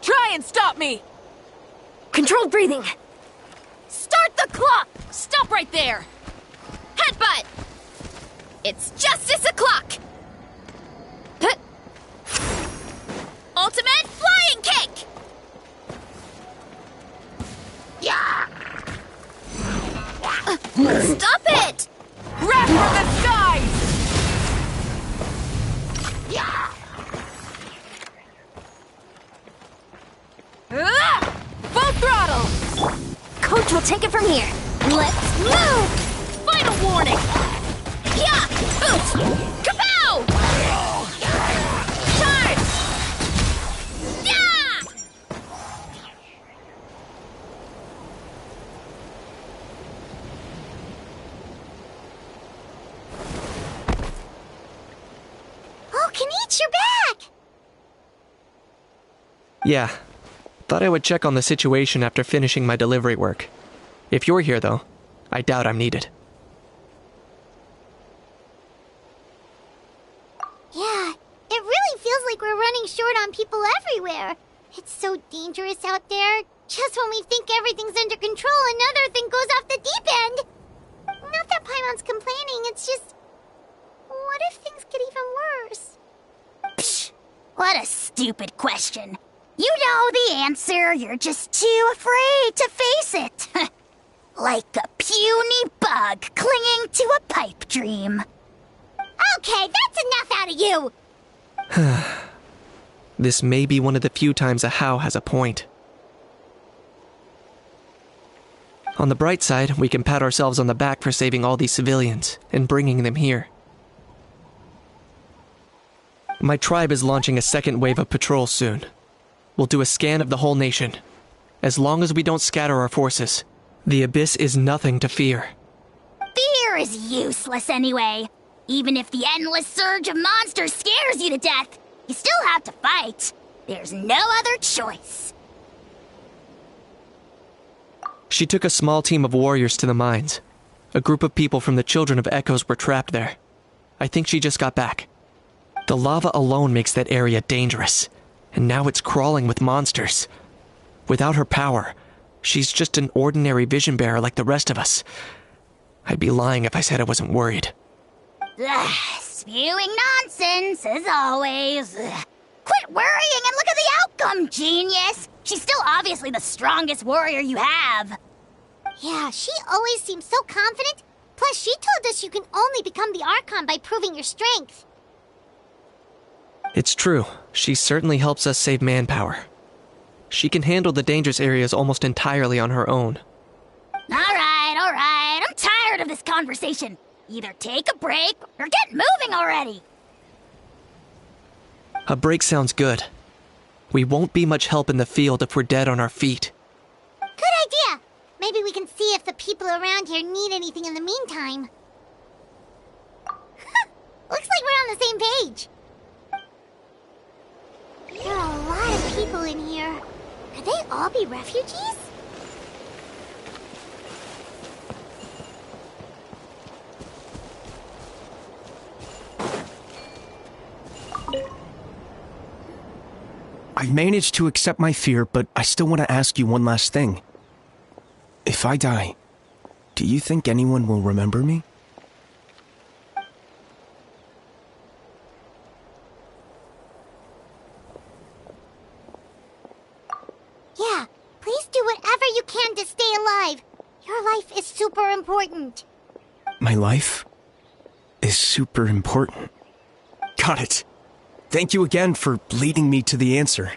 Try and stop me! Controlled breathing. Start the clock! Stop right there! Headbutt! It's justice o'clock! Huh. Ultimate flying kick! Yeah! Stop it! Wrath from the skies! Yeah! Full throttle! Coach will take it from here. Let's move! Final warning! Yeah! Boost! Kapow! Charge! Yeah! Oh, Kenichi, you're back! Yeah. Thought I would check on the situation after finishing my delivery work. If you're here, though, I doubt I'm needed. Yeah, it really feels like we're running short on people everywhere. It's so dangerous out there. Just when we think everything's under control, another thing goes off the deep end. Not that Paimon's complaining, it's just... What if things get even worse? Psh, what a stupid question. You know the answer, you're just too afraid to face it. Like a puny bug clinging to a pipe dream. Okay, that's enough out of you! This may be one of the few times a How has a point. On the bright side, we can pat ourselves on the back for saving all these civilians and bringing them here. My tribe is launching a second wave of patrols soon. We'll do a scan of the whole nation. As long as we don't scatter our forces, the Abyss is nothing to fear. Fear is useless anyway. Even if the endless surge of monsters scares you to death, you still have to fight. There's no other choice. She took a small team of warriors to the mines. A group of people from the Children of Echoes were trapped there. I think she just got back. The lava alone makes that area dangerous, and now it's crawling with monsters. Without her power, she's just an ordinary vision bearer like the rest of us. I'd be lying if I said I wasn't worried. Ugh, spewing nonsense, as always. Ugh. Quit worrying and look at the outcome, genius! She's still obviously the strongest warrior you have. Yeah, she always seems so confident. Plus, she told us you can only become the Archon by proving your strength. It's true. She certainly helps us save manpower. She can handle the dangerous areas almost entirely on her own. Alright. I'm tired of this conversation. Either take a break or get moving already. A break sounds good. We won't be much help in the field if we're dead on our feet. Good idea! Maybe we can see if the people around here need anything in the meantime. Looks like we're on the same page. There are a lot of people in here. Could they all be refugees? I've managed to accept my fear, but I still want to ask you one last thing. If I die, do you think anyone will remember me? Yeah, please do whatever you can to stay alive. Your life is super important. My life is super important. Got it. Thank you again for leading me to the answer.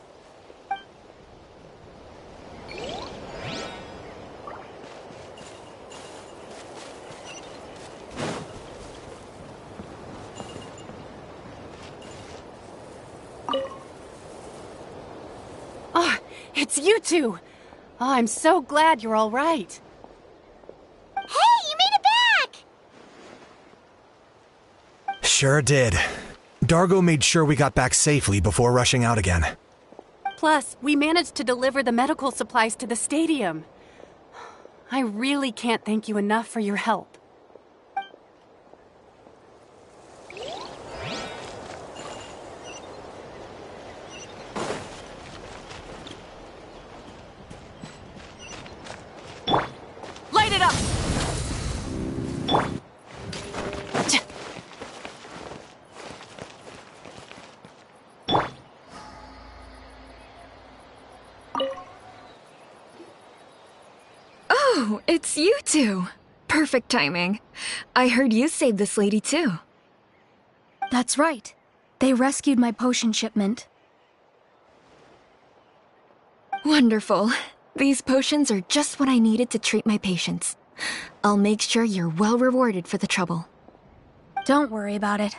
Ah, it's you two. Oh, I'm so glad you're all right. Hey, you made it back! Sure did. Dargo made sure we got back safely before rushing out again. Plus, we managed to deliver the medical supplies to the stadium. I really can't thank you enough for your help. Oh, it's you two. Perfect timing. I heard you saved this lady too. That's right. They rescued my potion shipment. Wonderful. These potions are just what I needed to treat my patients. I'll make sure you're well rewarded for the trouble. Don't worry about it.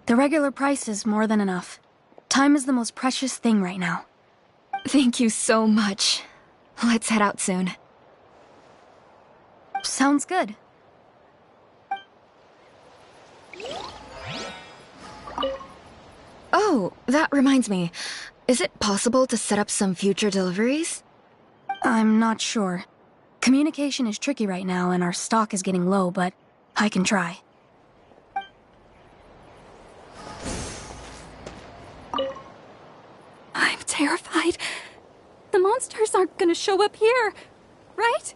The regular price is more than enough. Time is the most precious thing right now. Thank you so much. Let's head out soon. Sounds good. Oh, that reminds me. Is it possible to set up some future deliveries? I'm not sure. Communication is tricky right now and our stock is getting low, but I can try. I'm terrified. The monsters aren't gonna show up here, right?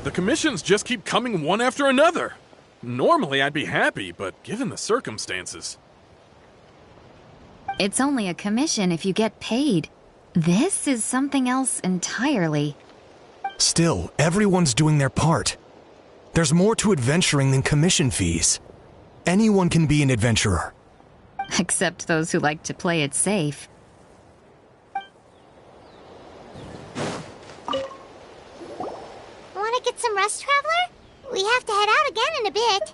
The commissions just keep coming one after another. Normally I'd be happy, but given the circumstances... It's only a commission if you get paid. This is something else entirely. Still, everyone's doing their part. There's more to adventuring than commission fees. Anyone can be an adventurer. Except those who like to play it safe. Want to get some rest, Traveler? We have to head out again in a bit.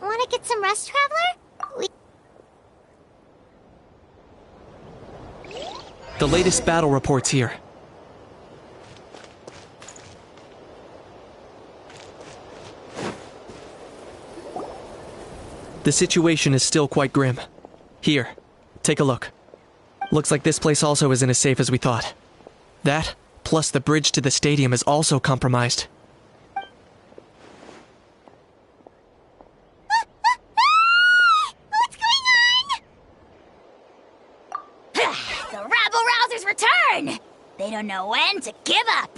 Want to get some rest, Traveler? The latest battle reports here. The situation is still quite grim. Here, take a look. Looks like this place also isn't as safe as we thought. That, plus the bridge to the stadium is also compromised. What's going on? The rabble-rousers return! They don't know when to give up.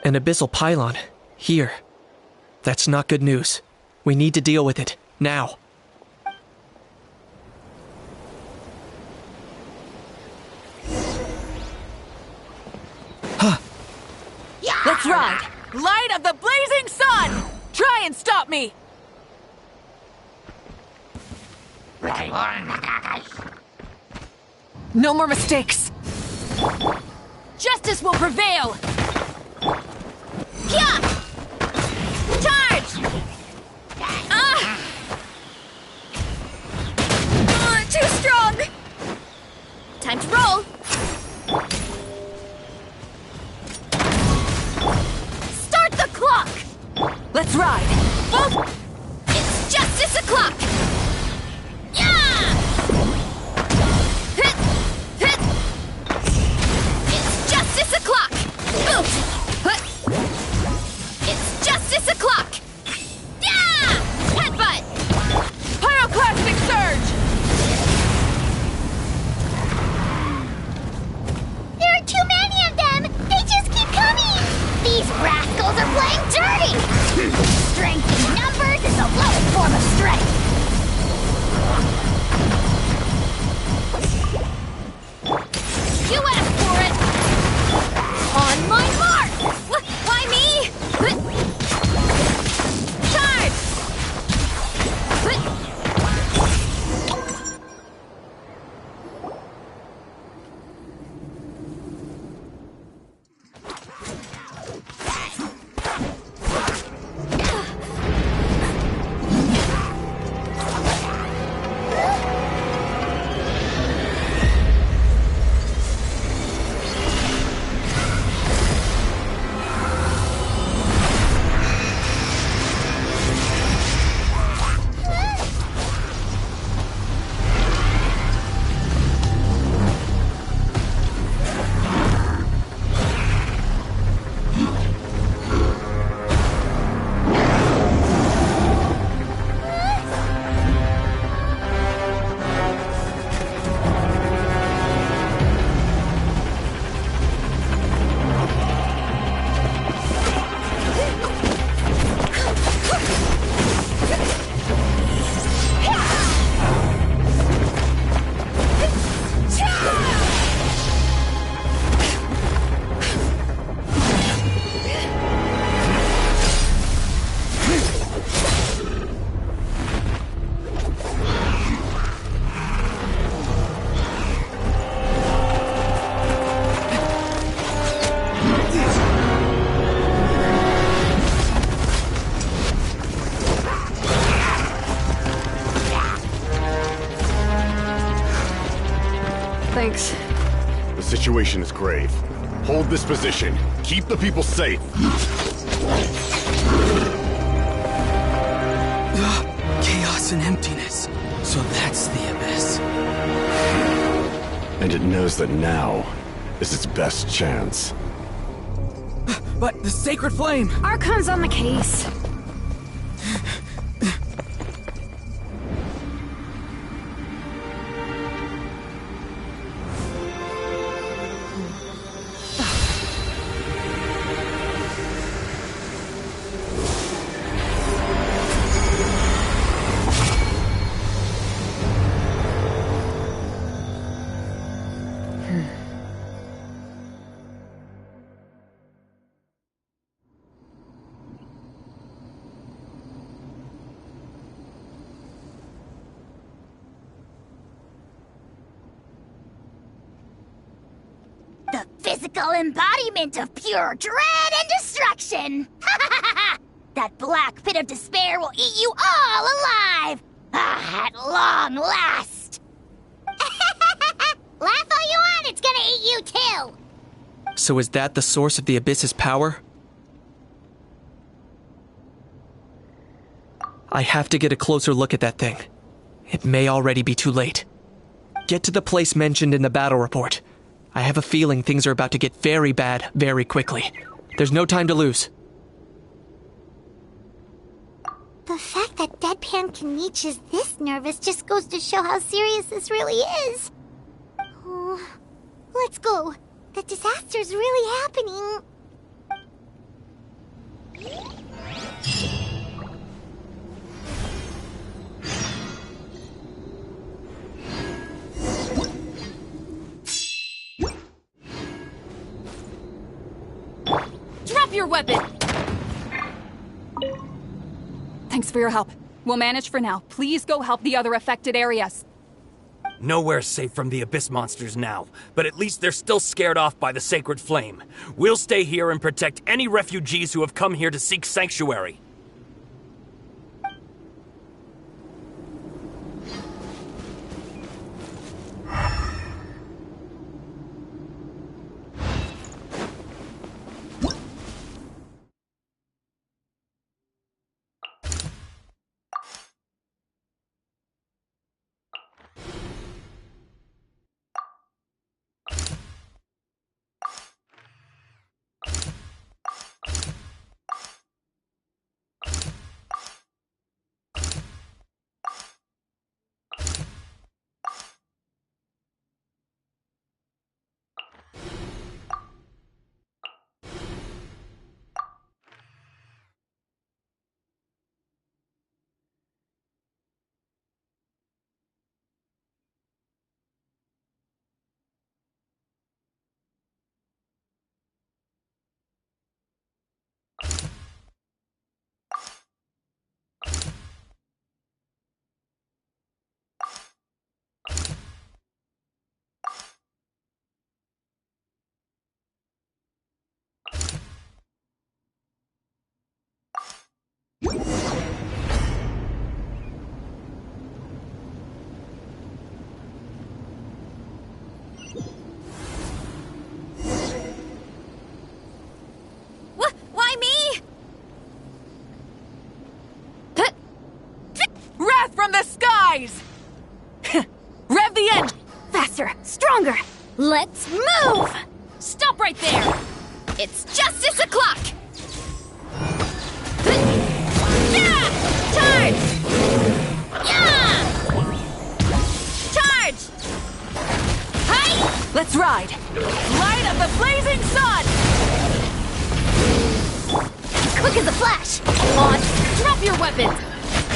An abyssal pylon. Here. That's not good news. We need to deal with it. Now. Let's ride! Light of the blazing sun! Try and stop me! No more mistakes! Justice will prevail! Yeah! Charge! Too strong! Time to roll! Start the clock! Let's ride! Move! It's justice o'clock! Yeah! Hit! Hit! It's justice o'clock! Move! It's justice o'clock! Yeah! Headbutt! Pyroclastic surge! There are too many of them! They just keep coming! These rascals are playing dirty! Strength in numbers is the lowest form of strength! Thanks. The situation is grave. Hold this position. Keep the people safe. Chaos and emptiness. So that's the abyss. And it knows that now is its best chance. But the sacred flame! Archon's on the case. The physical embodiment of pure dread and destruction! That black pit of despair will eat you all alive! At long last! Laugh all you want, it's gonna eat you too! So is that the source of the Abyss's power? I have to get a closer look at that thing. It may already be too late. Get to the place mentioned in the battle report. I have a feeling things are about to get very bad very quickly. There's no time to lose. The fact that Deadpan Kanich is this nervous just goes to show how serious this really is. Oh, let's go. The disaster's really happening. Drop your weapon! Thanks for your help. We'll manage for now. Please go help the other affected areas. Nowhere's safe from the Abyss monsters now, but at least they're still scared off by the sacred flame. We'll stay here and protect any refugees who have come here to seek sanctuary. Why me? Wrath from the skies! Rev the end! Faster, stronger. Let's move! Stop right there! It's justice o'clock! Yeah! Charge! Yeah! Charge! Hi! Let's ride! Light of the blazing sun! Quick as a flash! On! Drop your weapons!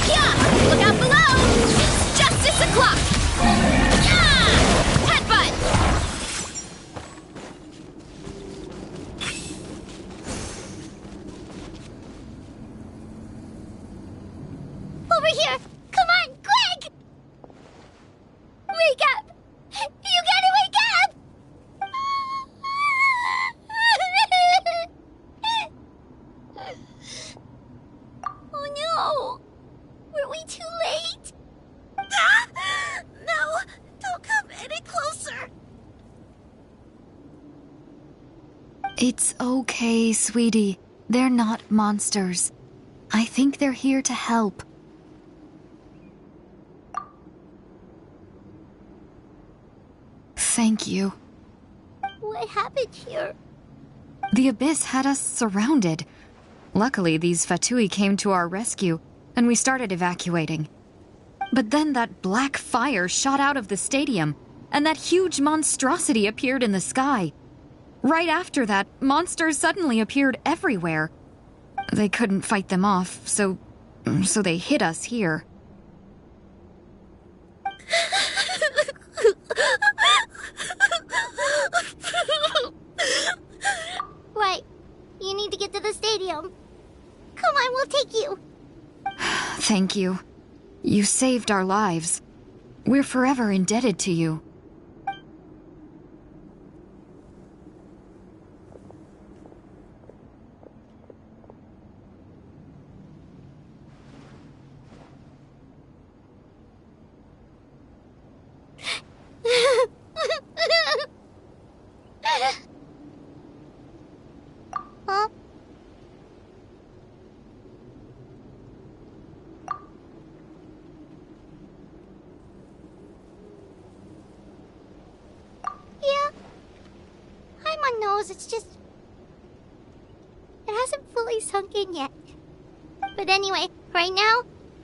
Yeah! Look out below! It's justice o'clock! Yeah! Headbutt! Over here! Come on, quick! Wake up! You gotta wake up! Oh no! Were we too late? No! Don't come any closer! It's okay, sweetie. They're not monsters. I think they're here to help. Thank you. What happened here? The Abyss had us surrounded. Luckily, these Fatui came to our rescue, and we started evacuating. But then that black fire shot out of the stadium, and that huge monstrosity appeared in the sky. Right after that, monsters suddenly appeared everywhere. They couldn't fight them off, so they hit us here. Right. You need to get to the stadium. Come on, we'll take you. Thank you. You saved our lives. We're forever indebted to you. Huh? Yeah. I'm on nose, it's just... It hasn't fully sunk in yet. But anyway, right now,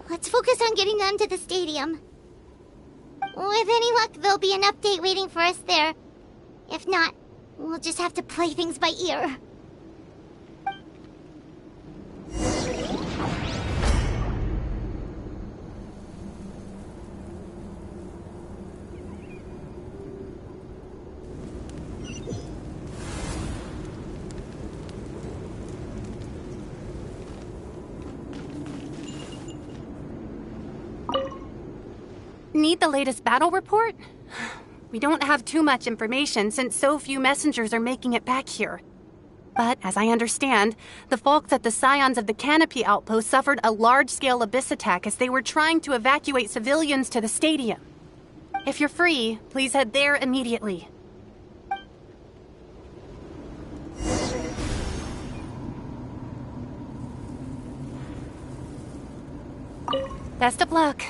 let's focus on getting them to the stadium. With any luck, there'll be an update waiting for us there. If not, we'll just have to play things by ear. Need the latest battle report? We don't have too much information since so few messengers are making it back here. But, as I understand, the folks at the Scions of the Canopy Outpost suffered a large-scale abyss attack as they were trying to evacuate civilians to the stadium. If you're free, please head there immediately. Best of luck.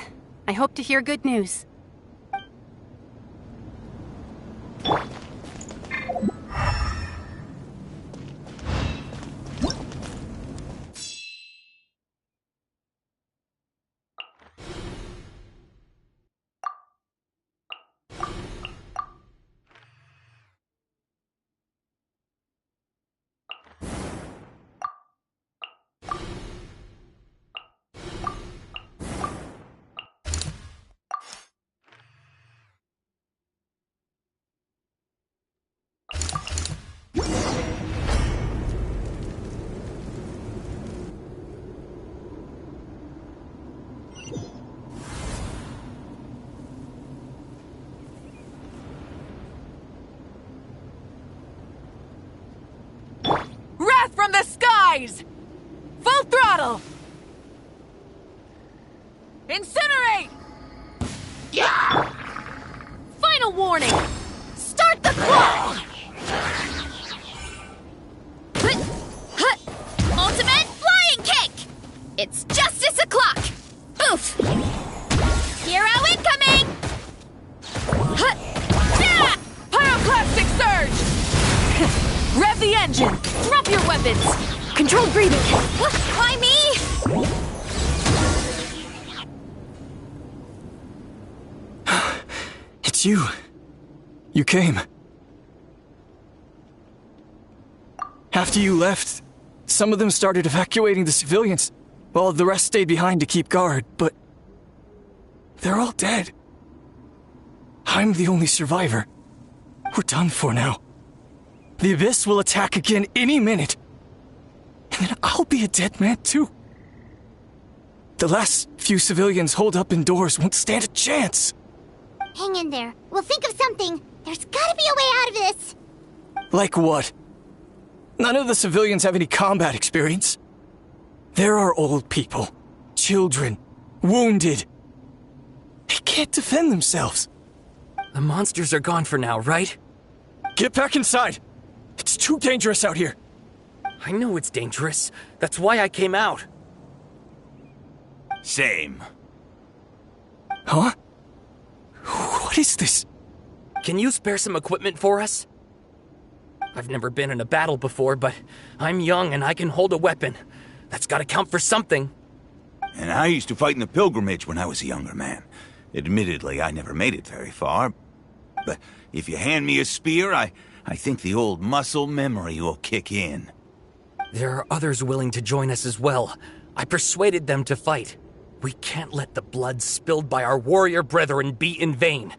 I hope to hear good news. From the skies! Full throttle! Incinerate! Yeah! Final warning! Start the clock! Ultimate flying kick! It's justice o'clock! Oof! Hero incoming! Pyroclastic surge! Rev the engine! Drop your weapons! Controlled breathing! Why me? It's you. You came. After you left, some of them started evacuating the civilians, while the rest stayed behind to keep guard, but they're all dead. I'm the only survivor. We're done for now. The Abyss will attack again any minute. And then I'll be a dead man too. The last few civilians holed up indoors won't stand a chance. Hang in there. We'll think of something. There's gotta be a way out of this. Like what? None of the civilians have any combat experience. There are old people, children, wounded. They can't defend themselves. The monsters are gone for now, right? Get back inside. It's too dangerous out here. I know it's dangerous. That's why I came out. Same. Huh? What is this? Can you spare some equipment for us? I've never been in a battle before, but I'm young and I can hold a weapon. That's gotta count for something. And I used to fight in the pilgrimage when I was a younger man. Admittedly, I never made it very far. But if you hand me a spear, I think the old muscle memory will kick in. There are others willing to join us as well. I persuaded them to fight. We can't let the blood spilled by our warrior brethren be in vain.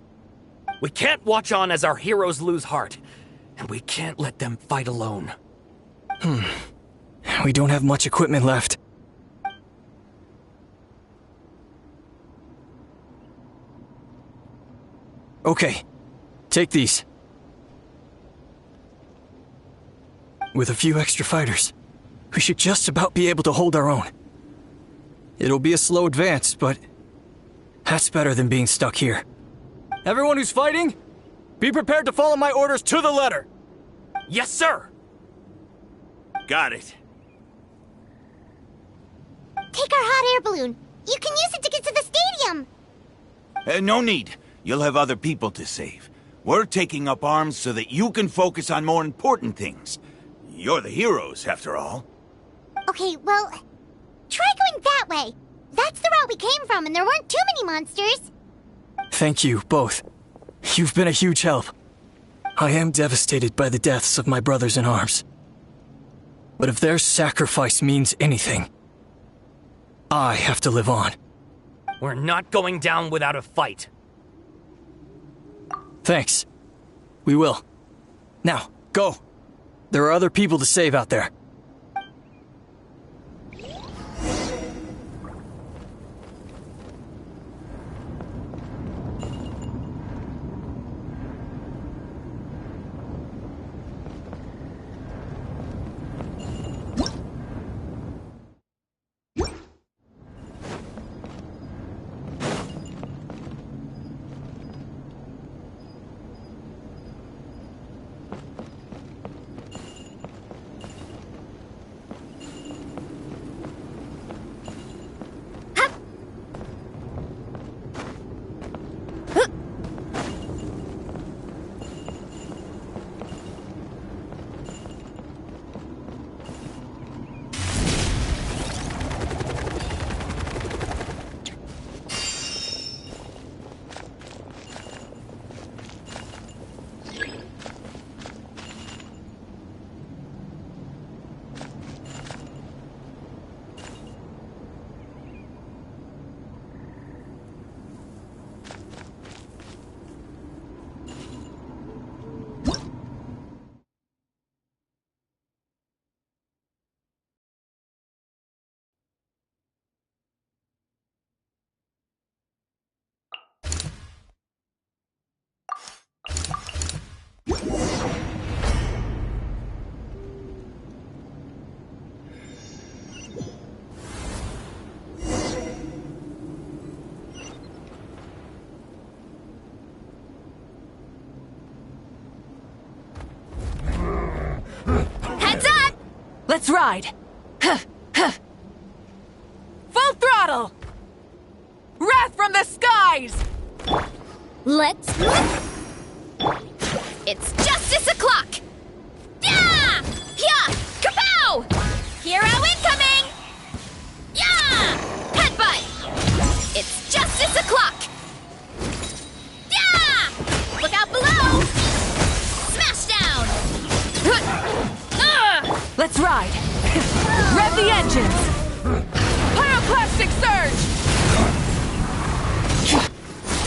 We can't watch on as our heroes lose heart. And we can't let them fight alone. We don't have much equipment left. Okay, take these. With a few extra fighters, we should just about be able to hold our own. It'll be a slow advance, but that's better than being stuck here. Everyone who's fighting, be prepared to follow my orders to the letter. Yes, sir. Got it. Take our hot air balloon. You can use it to get to the stadium. No need. You'll have other people to save. We're taking up arms so that you can focus on more important things. You're the heroes, after all. Okay, well, try going that way. That's the route we came from, and there weren't too many monsters. Thank you, both. You've been a huge help. I am devastated by the deaths of my brothers in arms. But if their sacrifice means anything, I have to live on. We're not going down without a fight. Thanks. We will. Now, go. There are other people to save out there. Let's ride! Full throttle! Wrath from the skies! Let's... It's justice o'clock! Yeah! Yeah! Kapow! Hero incoming! Yeah! Headbutt! It's justice o'clock! Yeah! Look out below! Smash down! Let's ride! Rev the engines! Pyroclastic surge!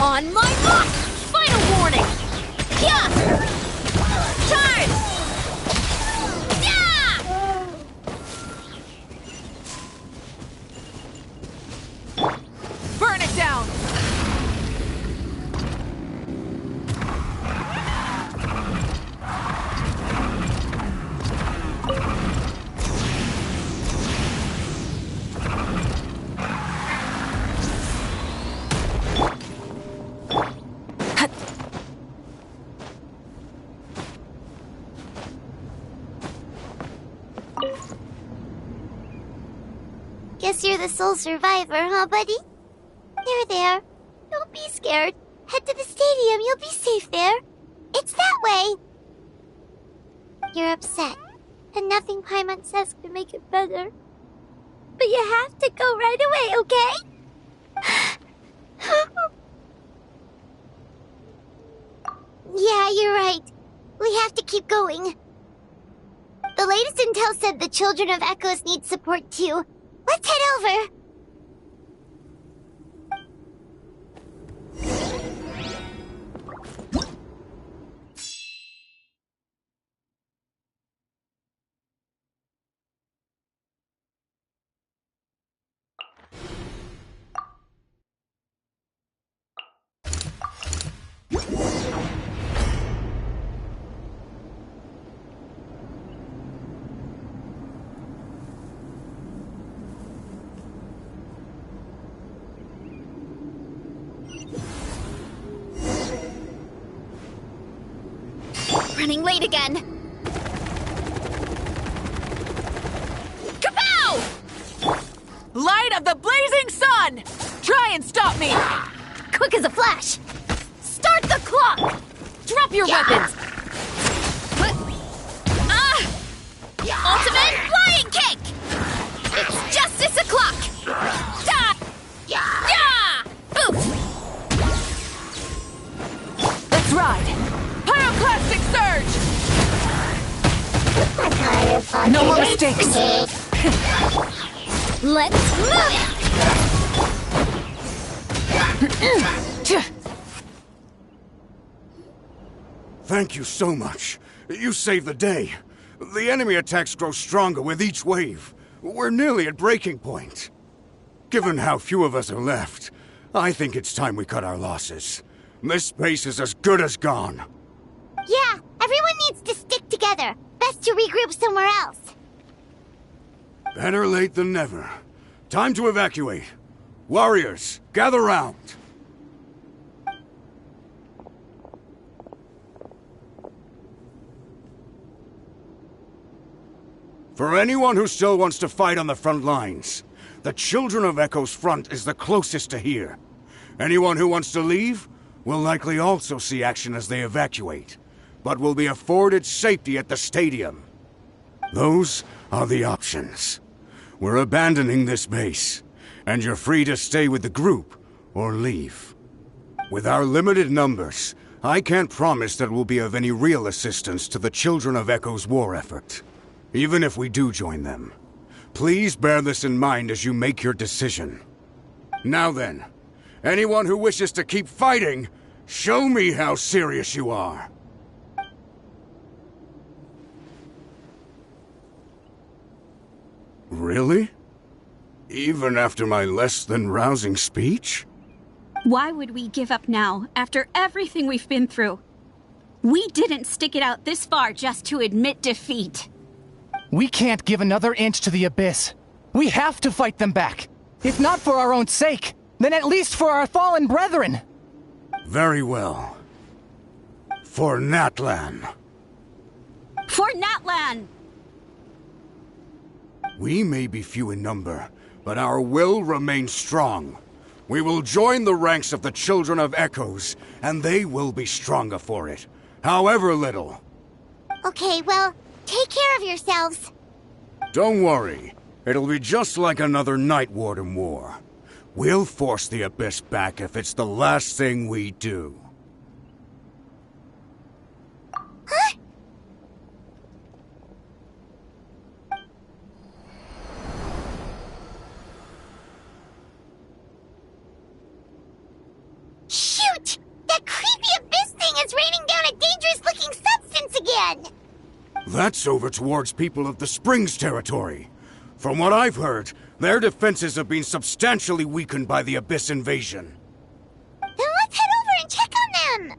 On my mark! Final warning! Yeah! Charge! Yeah! Burn it down! Guess you're the sole survivor, huh, buddy? There. Don't be scared. Head to the stadium, you'll be safe there. It's that way. You're upset, and nothing Paimon says can make it better. But you have to go right away, okay? Yeah, you're right. We have to keep going. The latest intel said the Children of Echoes need support too. Let's head over. Running late again. Kapow! Light of the blazing sun! Try and stop me! Quick as a flash. Start the clock! Drop your weapons! Ultimate flying kick! It's justice o'clock! Da! Boom! Let's ride! Pyroclastic surge! No more mistakes! Let's move! Thank you so much. You saved the day. The enemy attacks grow stronger with each wave. We're nearly at breaking point. Given how few of us are left, I think it's time we cut our losses. This base is as good as gone. Yeah, everyone needs to stick together. Best to regroup somewhere else. Better late than never. Time to evacuate. Warriors, gather round. For anyone who still wants to fight on the front lines, the Children of Echo's front is the closest to here. Anyone who wants to leave will likely also see action as they evacuate, but will be afforded safety at the stadium. Those are the options. We're abandoning this base, and you're free to stay with the group or leave. With our limited numbers, I can't promise that we'll be of any real assistance to the Children of Echo's war effort. Even if we do join them, please bear this in mind as you make your decision. Now then, anyone who wishes to keep fighting, show me how serious you are. Really? Even after my less than rousing speech? Why would we give up now, after everything we've been through? We didn't stick it out this far just to admit defeat. We can't give another inch to the Abyss. We have to fight them back. If not for our own sake, then at least for our fallen brethren. Very well. For Natlan. For Natlan! We may be few in number, but our will remains strong. We will join the ranks of the Children of Echoes, and they will be stronger for it, however little. Okay, well, take care of yourselves. Don't worry. It'll be just like another Night Warden war. We'll force the Abyss back if it's the last thing we do. Huh? Shoot! That creepy Abyss thing is raining down a dangerous-looking substance again! That's over towards people of the Springs territory. From what I've heard, their defenses have been substantially weakened by the Abyss invasion. Then let's head over and check on them!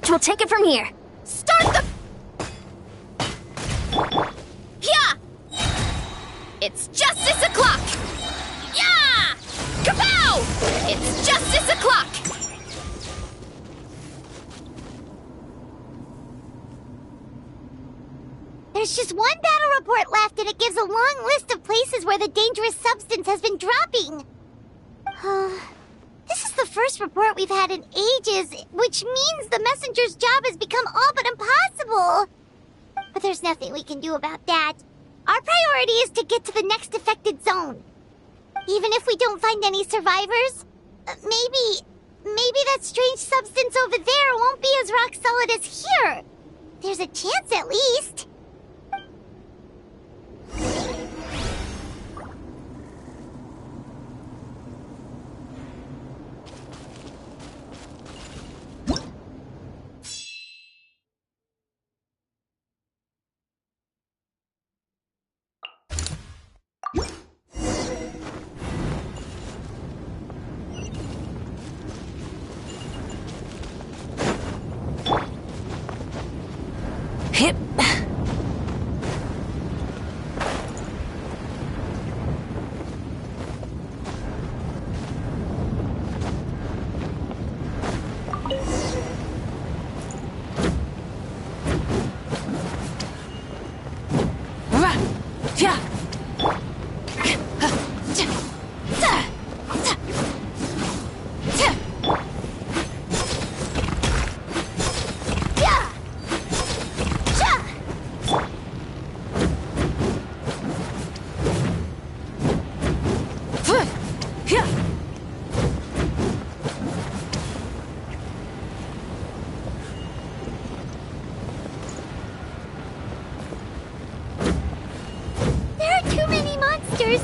We'll take it from here. Start the... Yeah! It's justice o'clock! Yeah! Kapow! It's justice o'clock! There's just one battle report left, and it gives a long list of places where the dangerous substance has been dropping. This is the first report we've had in ages, which means the messenger's job has become all but impossible. But there's nothing we can do about that. Our priority is to get to the next affected zone. Even if we don't find any survivors, maybe that strange substance over there won't be as rock solid as here. There's a chance at least. Hip. Yeah. There are too many monsters.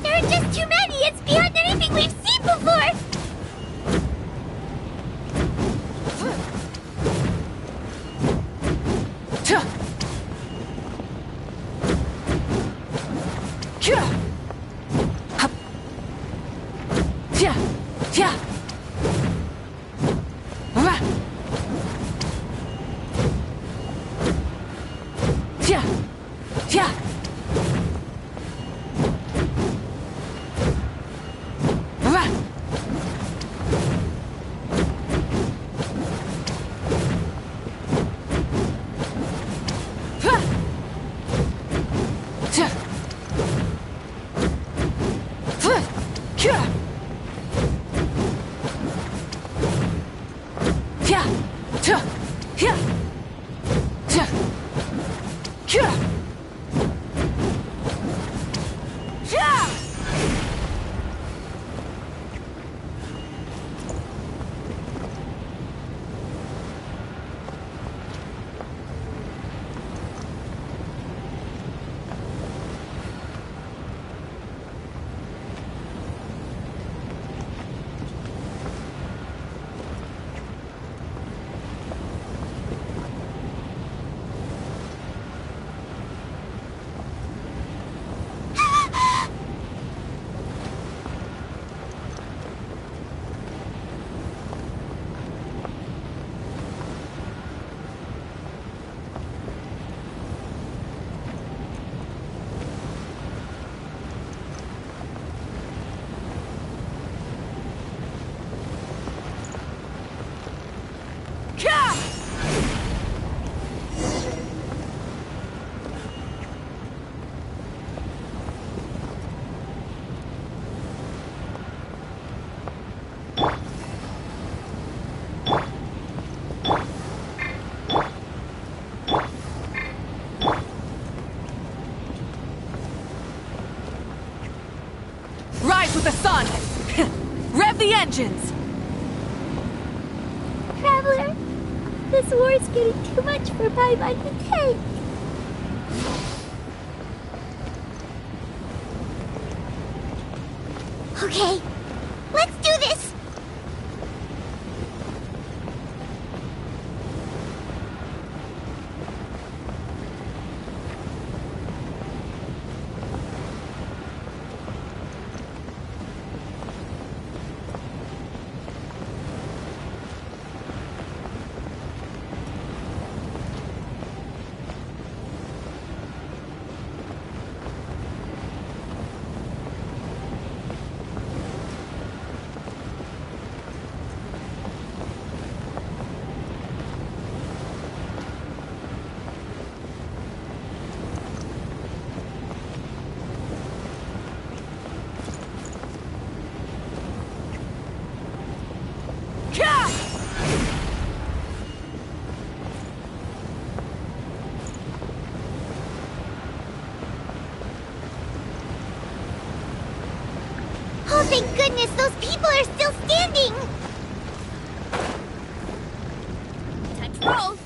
There are just too many. It's beyond anything we've seen before. Rise with the sun! Rev the engines! Traveler, this war's getting too much for my mighty tank. Okay, let's do this! Oh, thank goodness, those people are still standing! Time to roll!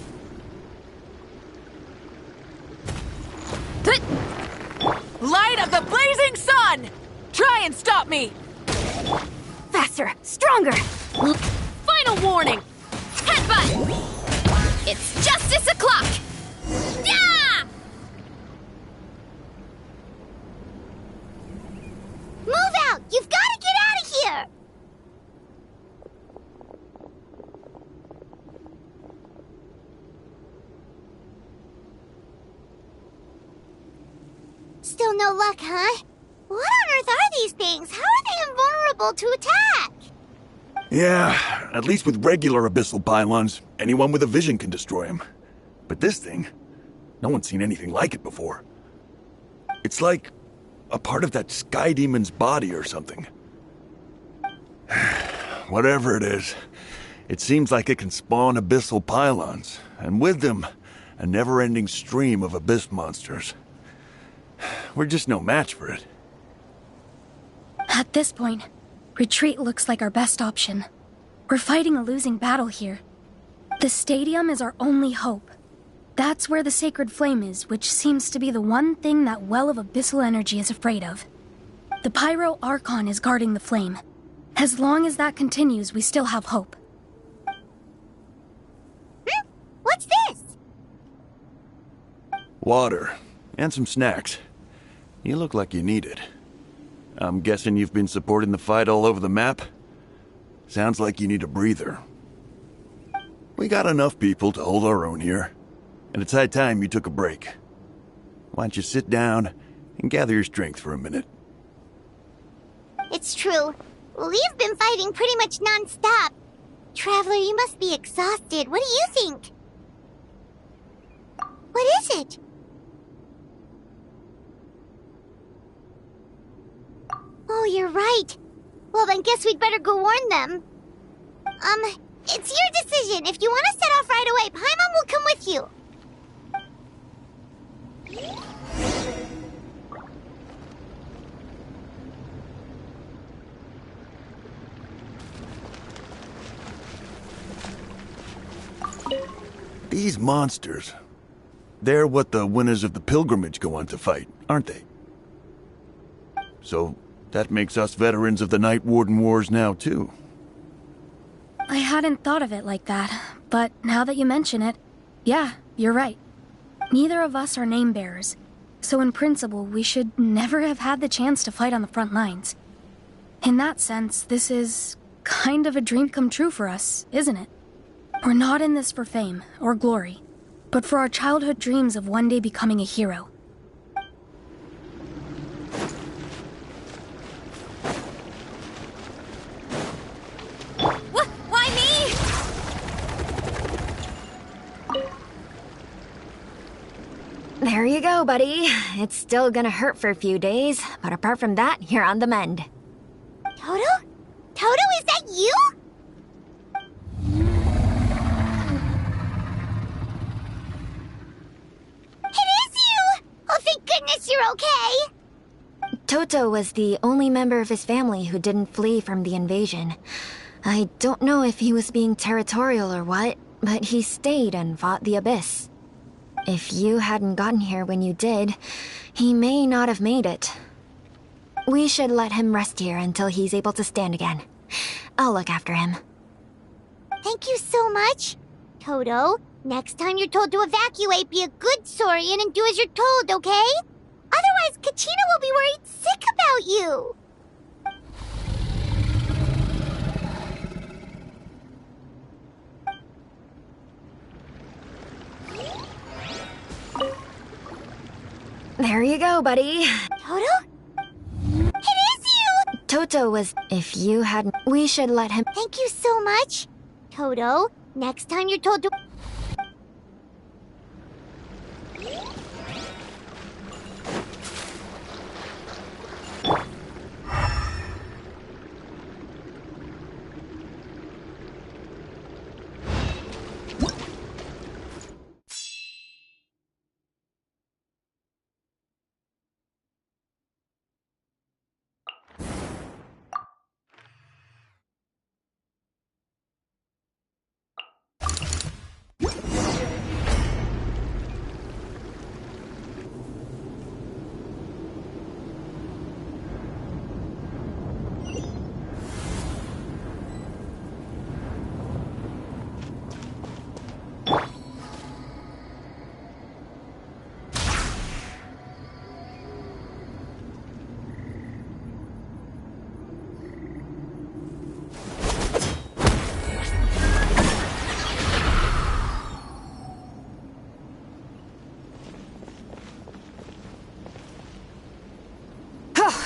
Light of the blazing sun! Try and stop me! Faster! Stronger! Final warning! Headbutt! It's justice o'clock! Yeah! Move out! You've got to get out of here! Still no luck, huh? What on earth are these things? How are they invulnerable to attack? Yeah, at least with regular abyssal pylons, anyone with a vision can destroy them. But this thing, no one's seen anything like it before. It's like a part of that sky demon's body or something. Whatever it is, it seems like it can spawn abyssal pylons, and with them, a never-ending stream of abyss monsters. We're just no match for it. At this point, retreat looks like our best option. We're fighting a losing battle here. The stadium is our only hope. That's where the sacred flame is, which seems to be the one thing that well of abyssal energy is afraid of. The Pyro Archon is guarding the flame. As long as that continues, we still have hope. What's this? Water, and some snacks. You look like you need it. I'm guessing you've been supporting the fight all over the map? Sounds like you need a breather. We got enough people to hold our own here, and it's high time you took a break. Why don't you sit down and gather your strength for a minute? It's true. We've been fighting pretty much non-stop. Traveler, you must be exhausted. What do you think? What is it? Oh, you're right. Well, then guess we'd better go warn them. It's your decision. If you want to set off right away, Paimon will come with you. These monsters, they're what the winners of the pilgrimage go on to fight, aren't they? So, that makes us veterans of the Night Warden Wars now, too. I hadn't thought of it like that, but now that you mention it, yeah, you're right. Neither of us are name bearers, so in principle, we should never have had the chance to fight on the front lines. In that sense, this is kind of a dream come true for us, isn't it? We're not in this for fame or glory, but for our childhood dreams of one day becoming a hero. Why me? There you go, buddy. It's still gonna hurt for a few days, but apart from that, you're on the mend. Toto? Toto, is that you? Oh, thank goodness you're okay! Toto was the only member of his family who didn't flee from the invasion. I don't know if he was being territorial or what, but he stayed and fought the Abyss. If you hadn't gotten here when you did, he may not have made it. We should let him rest here until he's able to stand again. I'll look after him. Thank you so much. Toto, next time you're told to evacuate, be a good Saurian and do as you're told, okay? Otherwise, Kachina will be worried sick about you. There you go, buddy. Toto? It is you! Toto was... If you hadn't... We should let him... Thank you so much. Toto, next time you're told to...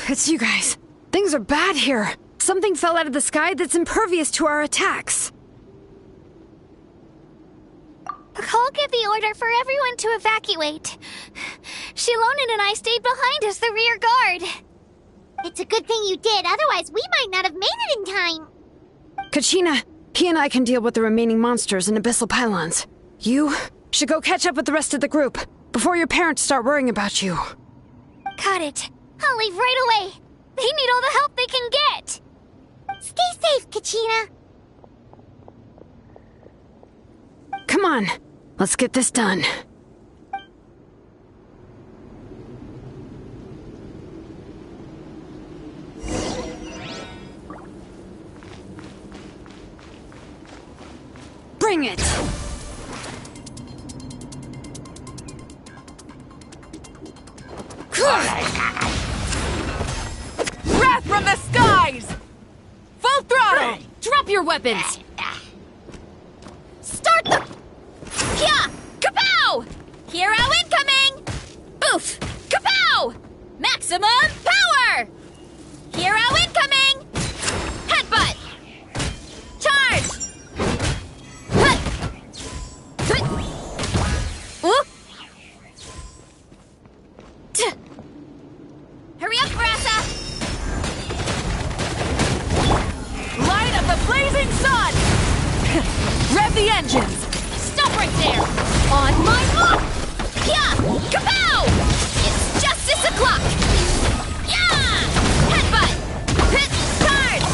It's you guys. Things are bad here. Something fell out of the sky that's impervious to our attacks. I'll give the order for everyone to evacuate. Shilonen and I stayed behind as the rear guard. It's a good thing you did, otherwise we might not have made it in time. Kachina, he and I can deal with the remaining monsters and abyssal pylons. You should go catch up with the rest of the group before your parents start worrying about you. Got it. I'll leave right away. They need all the help they can get. Stay safe, Kachina. Come on, let's get this done. Bring it! Wrath from the skies! Full throttle! Drop your weapons! Start the... Kya! Kapow! Hero incoming! Boof! Kapow! Maximum power! Hero incoming! Headbutt! Charge! Hurry up, Brassa! Light of the blazing sun! Rev the engines! Stop right there! On my mark! Yeah! Kapow! It's justice o'clock! Yeah! Headbutt! Hit! Charge!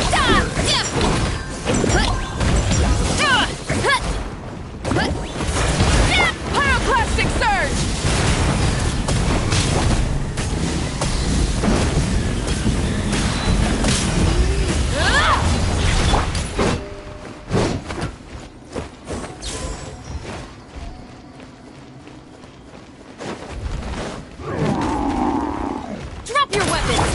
Da! Yeah! Pyroclastic surge! Drop your weapons!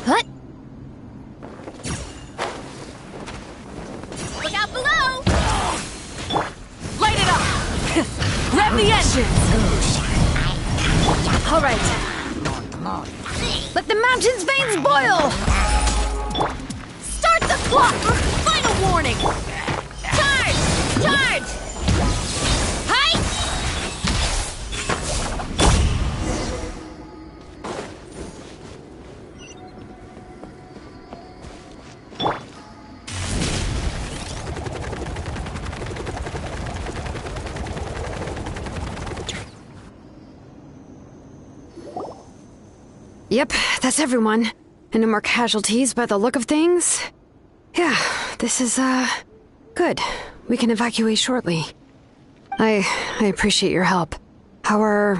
What? Look out below! Light it up! Rev the engines! All right. Let the mountain's veins boil! Start the clock for final warning! Charge! Charge! Hi! Yep, that's everyone. And no more casualties by the look of things. Yeah, this is, good. We can evacuate shortly. I appreciate your help. How are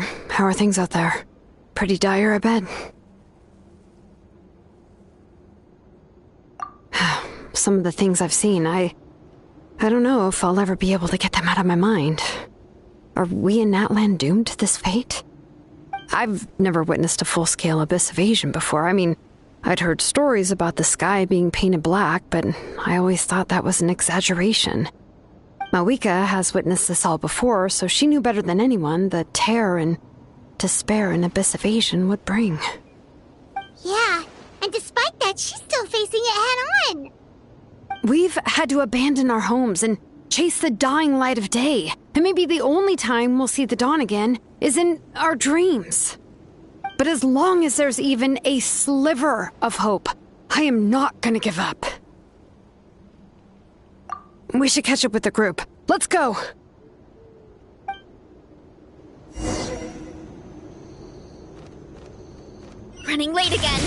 things out there? Pretty dire, I bet. Some of the things I've seen, I don't know if I'll ever be able to get them out of my mind. Are we in Natlan doomed to this fate? I've never witnessed a full-scale abyss invasion before. I mean, I'd heard stories about the sky being painted black, but I always thought that was an exaggeration. Mawika has witnessed this all before, so she knew better than anyone the terror and despair an abyss invasion would bring. Yeah, and despite that, she's still facing it head-on. We've had to abandon our homes and chase the dying light of day. And maybe the only time we'll see the dawn again is in our dreams. But as long as there's even a sliver of hope, I am not gonna give up. We should catch up with the group. Let's go! Running late again.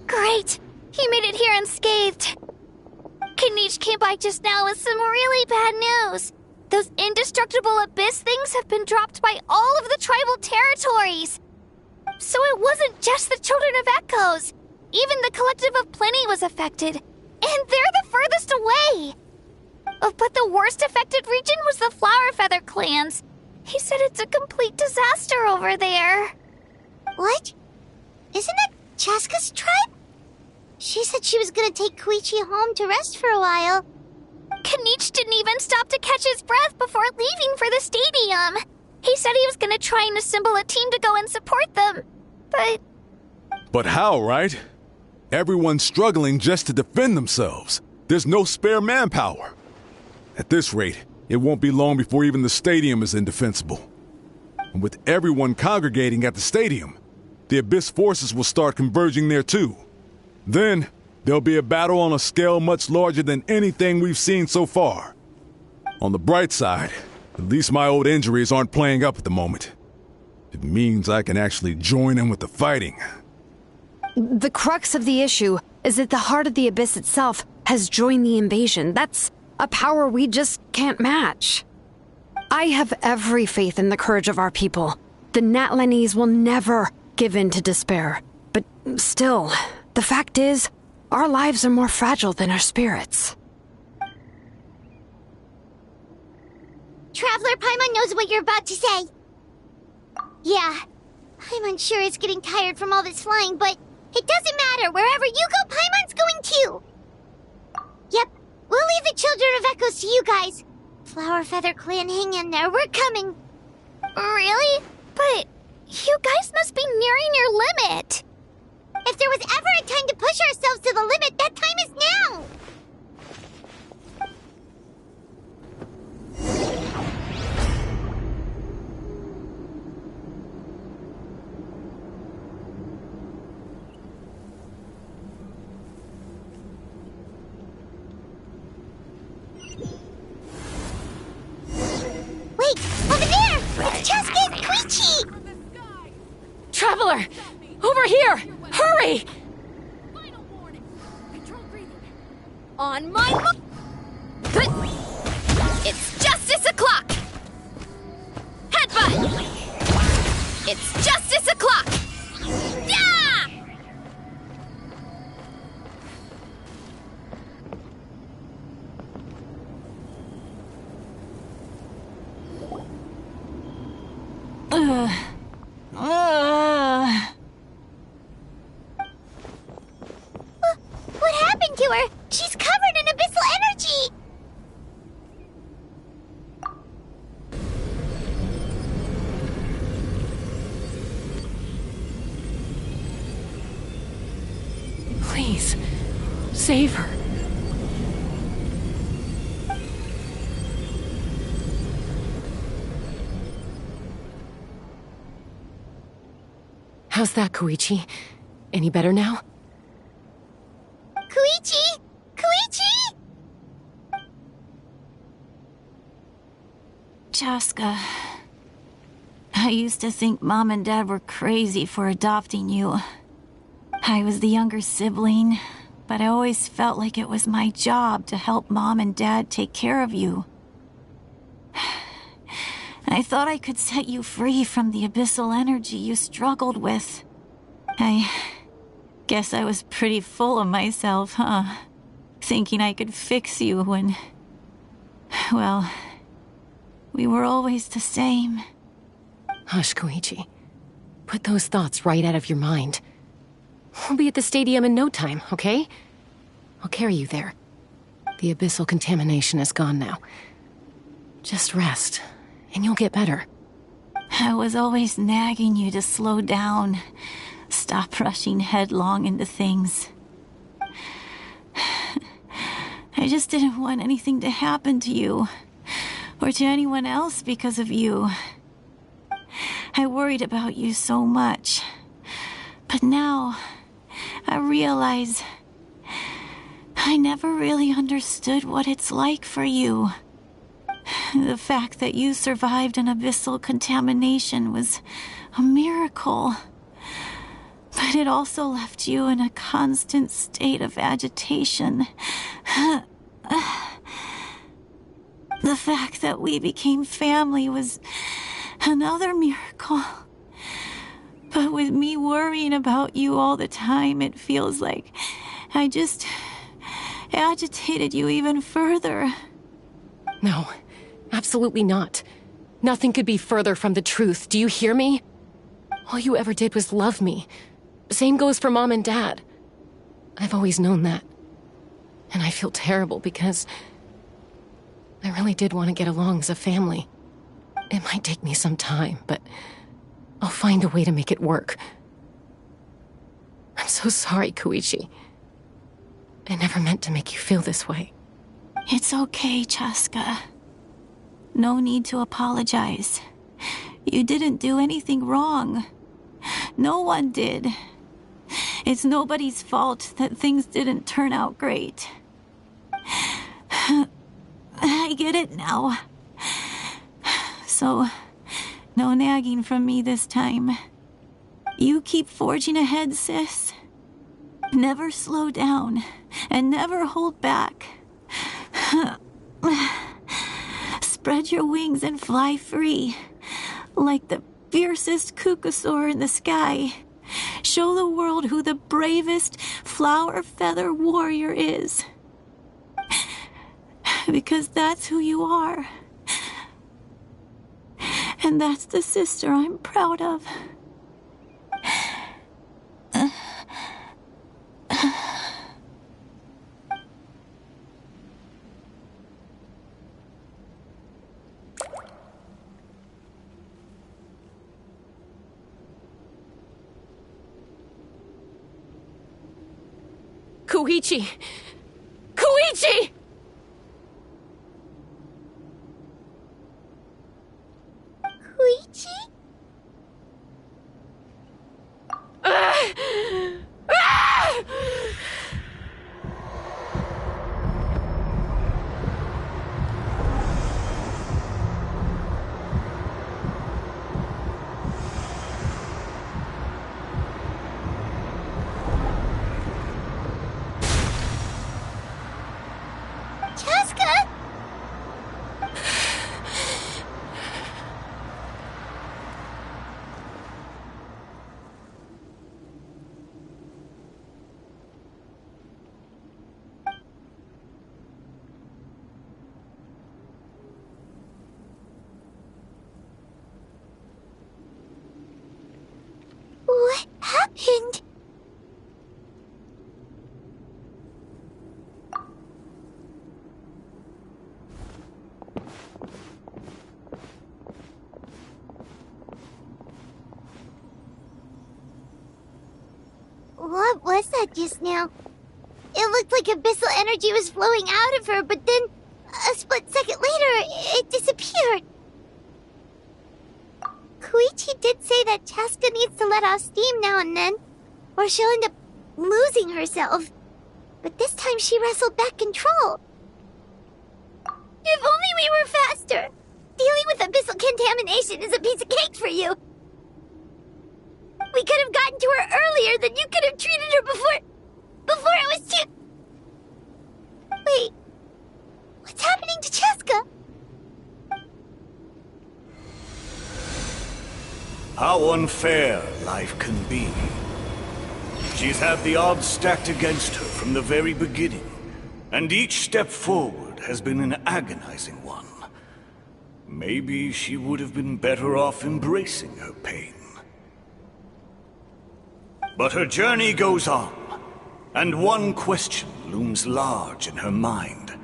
Great! He made it here unscathed. Kanich came by just now with some really bad news. Those indestructible abyss things have been dropped by all of the tribal territories. So it wasn't just the Children of Echoes. Even the Collective of Plenty was affected. And they're the furthest away. But the worst affected region was the Flower Feather clans. He said it's a complete disaster over there. What? Isn't that Chaska's tribe? She said she was gonna take Koichi home to rest for a while. Kanich didn't even stop to catch his breath before leaving for the stadium. He said he was gonna try and assemble a team to go and support them. But how, right? Everyone's struggling just to defend themselves. There's no spare manpower. At this rate, it won't be long before even the stadium is indefensible. And with everyone congregating at the stadium, the Abyss forces will start converging there too. Then, there'll be a battle on a scale much larger than anything we've seen so far. On the bright side, at least my old injuries aren't playing up at the moment. It means I can actually join in with the fighting. The crux of the issue is that the heart of the Abyss itself has joined the invasion. That's a power we just can't match. I have every faith in the courage of our people. The Natlanese will never give in to despair. But still, the fact is, our lives are more fragile than our spirits. Traveler Paimon knows what you're about to say. Yeah, Paimon's sure is getting tired from all this flying, but it doesn't matter. Wherever you go, Paimon's going too. Yep, we'll leave the Children of Echoes to you guys. Flower Feather Clan, hang in there. We're coming. Really? But you guys must be nearing your limit. If there was ever a time to push ourselves to the limit, that time is now. Wait, over there! It's Chaska and Koichi! Traveler! Over here! Hurry! On my It's Justice O'Clock! Headbutt! It's Justice O'Clock! Yeah! What happened to her? She's covered in abyssal energy! Please, save her. How's that, Koichi? Any better now? Koichi! Koichi! Chaska, I used to think Mom and Dad were crazy for adopting you. I was the younger sibling, but I always felt like it was my job to help Mom and Dad take care of you. I thought I could set you free from the abyssal energy you struggled with. I guess I was pretty full of myself, huh? Thinking I could fix you when... well, we were always the same. Hush, Koichi. Put those thoughts right out of your mind. We'll be at the stadium in no time, okay? I'll carry you there. The abyssal contamination is gone now. Just rest, and you'll get better. I was always nagging you to slow down. Stop rushing headlong into things. I just didn't want anything to happen to you, or to anyone else because of you. I worried about you so much. But now, I realize I never really understood what it's like for you. The fact that you survived an abyssal contamination was a miracle. But it also left you in a constant state of agitation. The fact that we became family was another miracle. But with me worrying about you all the time, it feels like I just agitated you even further. No, absolutely not. Nothing could be further from the truth. Do you hear me? All you ever did was love me. Same goes for Mom and Dad. I've always known that. And I feel terrible because I really did want to get along as a family. It might take me some time, but I'll find a way to make it work. I'm so sorry, Koichi. I never meant to make you feel this way. It's okay, Chaska. No need to apologize. You didn't do anything wrong. No one did. It's nobody's fault that things didn't turn out great. I get it now. So, no nagging from me this time. You keep forging ahead, sis. Never slow down, and never hold back. Spread your wings and fly free, like the fiercest kukusaur in the sky. Show the world who the bravest flower feather warrior is. Because that's who you are. And that's the sister I'm proud of. Koichi! Koichi! Koichi? Chaska? What happened? What was that just now? It looked like abyssal energy was flowing out of her, but then, a split second later, it disappeared. Koichi did say that Chaska needs to let off steam now and then, or she'll end up losing herself. But this time she wrestled back control. If only we were faster! Dealing with abyssal contamination is a piece of cake for you! We could have gotten to her earlier, then you could have treated her before it was too... Wait, what's happening to Chaska? How unfair life can be. She's had the odds stacked against her from the very beginning, and each step forward has been an agonizing one. Maybe she would have been better off embracing her pain. But her journey goes on, and one question looms large in her mind.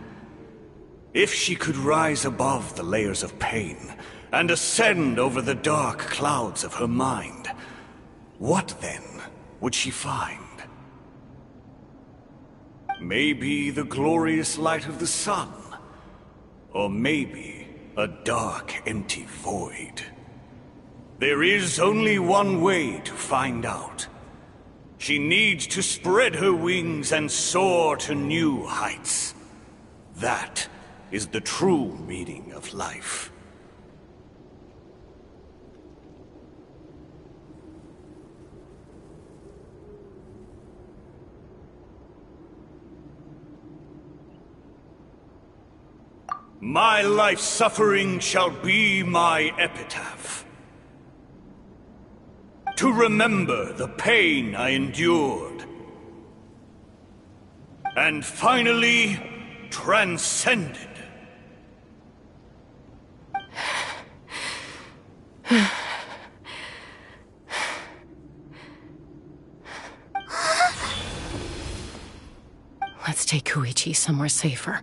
If she could rise above the layers of pain and ascend over the dark clouds of her mind, what then would she find? Maybe the glorious light of the sun, or maybe a dark, empty void. There is only one way to find out. She needs to spread her wings and soar to new heights. That is the true meaning of life. My life's suffering shall be my epitaph. To remember the pain I endured. And finally, transcended. Let's take Koichi somewhere safer.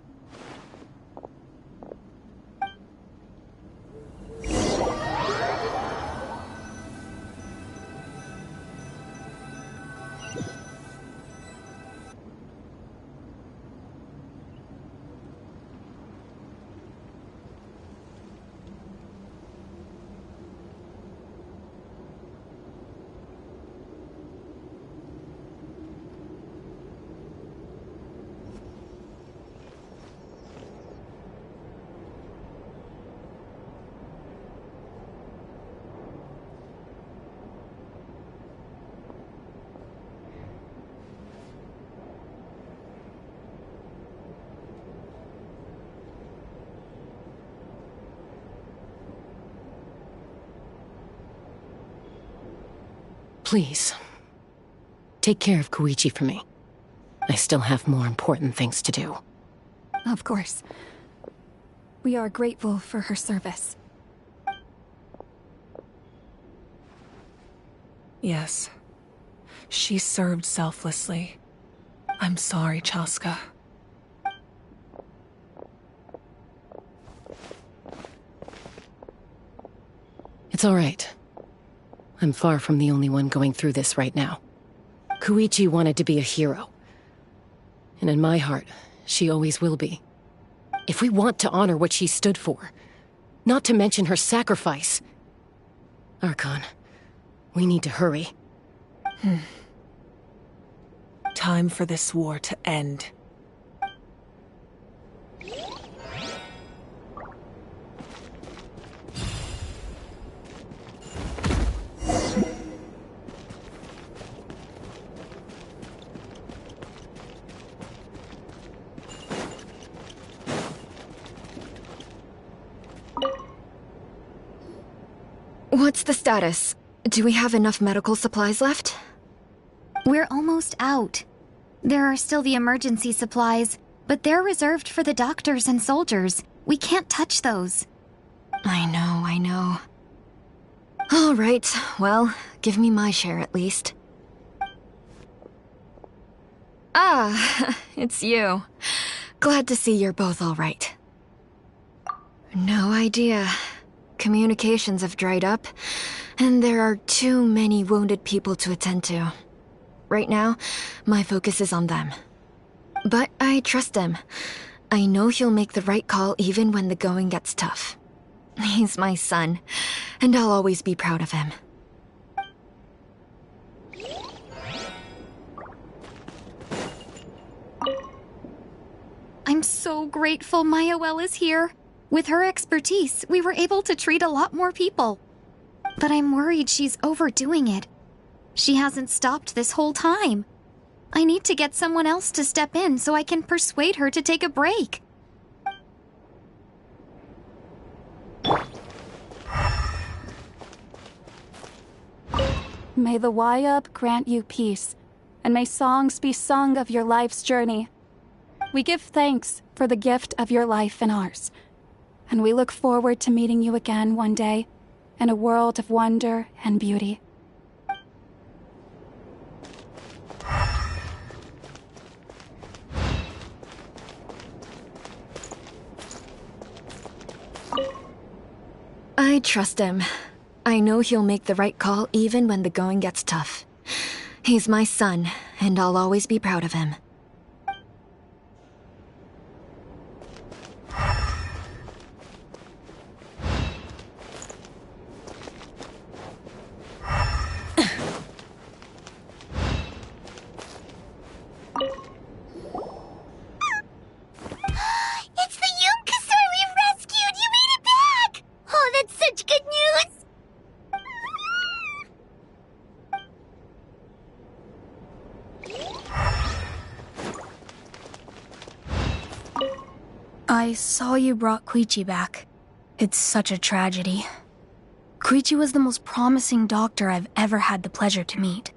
Please, take care of Koichi for me. I still have more important things to do. Of course. We are grateful for her service. Yes. She served selflessly. I'm sorry, Chaska. It's all right. I'm far from the only one going through this right now. Koichi wanted to be a hero. And in my heart, she always will be. If we want to honor what she stood for, not to mention her sacrifice... Archon, we need to hurry. Time for this war to end. What's the status? Do we have enough medical supplies left? We're almost out. There are still the emergency supplies, but they're reserved for the doctors and soldiers. We can't touch those. I know. All right, well, give me my share at least. Ah, it's you. Glad to see you're both all right. No idea. Communications have dried up, and there are too many wounded people to attend to. Right now, my focus is on them. But I trust him. I know he'll make the right call even when the going gets tough. He's my son, and I'll always be proud of him. I'm so grateful Mayoel is here. With her expertise, we were able to treat a lot more people. But I'm worried she's overdoing it. She hasn't stopped this whole time. I need to get someone else to step in so I can persuade her to take a break. May the Wayub grant you peace, and may songs be sung of your life's journey. We give thanks for the gift of your life and ours, and we look forward to meeting you again one day in a world of wonder and beauty. I trust him. I know he'll make the right call even when the going gets tough. He's my son, and I'll always be proud of him. It's the Yunkasaur we rescued! You made it back! Oh, that's such good news! I saw you brought Koichi back. It's such a tragedy. Koichi was the most promising doctor I've ever had the pleasure to meet.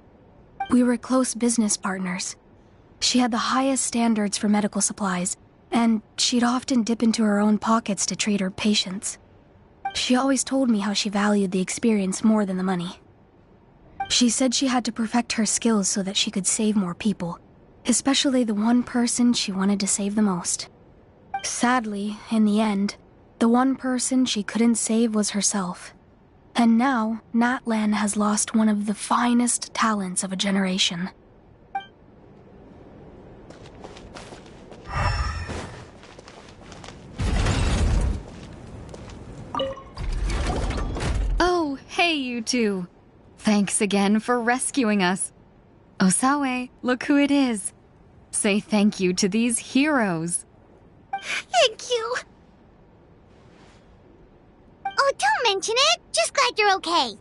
We were close business partners. She had the highest standards for medical supplies, and she'd often dip into her own pockets to treat her patients. She always told me how she valued the experience more than the money. She said she had to perfect her skills so that she could save more people, especially the one person she wanted to save the most. Sadly, in the end, the one person she couldn't save was herself. And now, Natlan has lost one of the finest talents of a generation. Oh, hey you two. Thanks again for rescuing us. Osawe, look who it is. Say thank you to these heroes. Thank you. Oh, don't mention it. Just glad you're okay.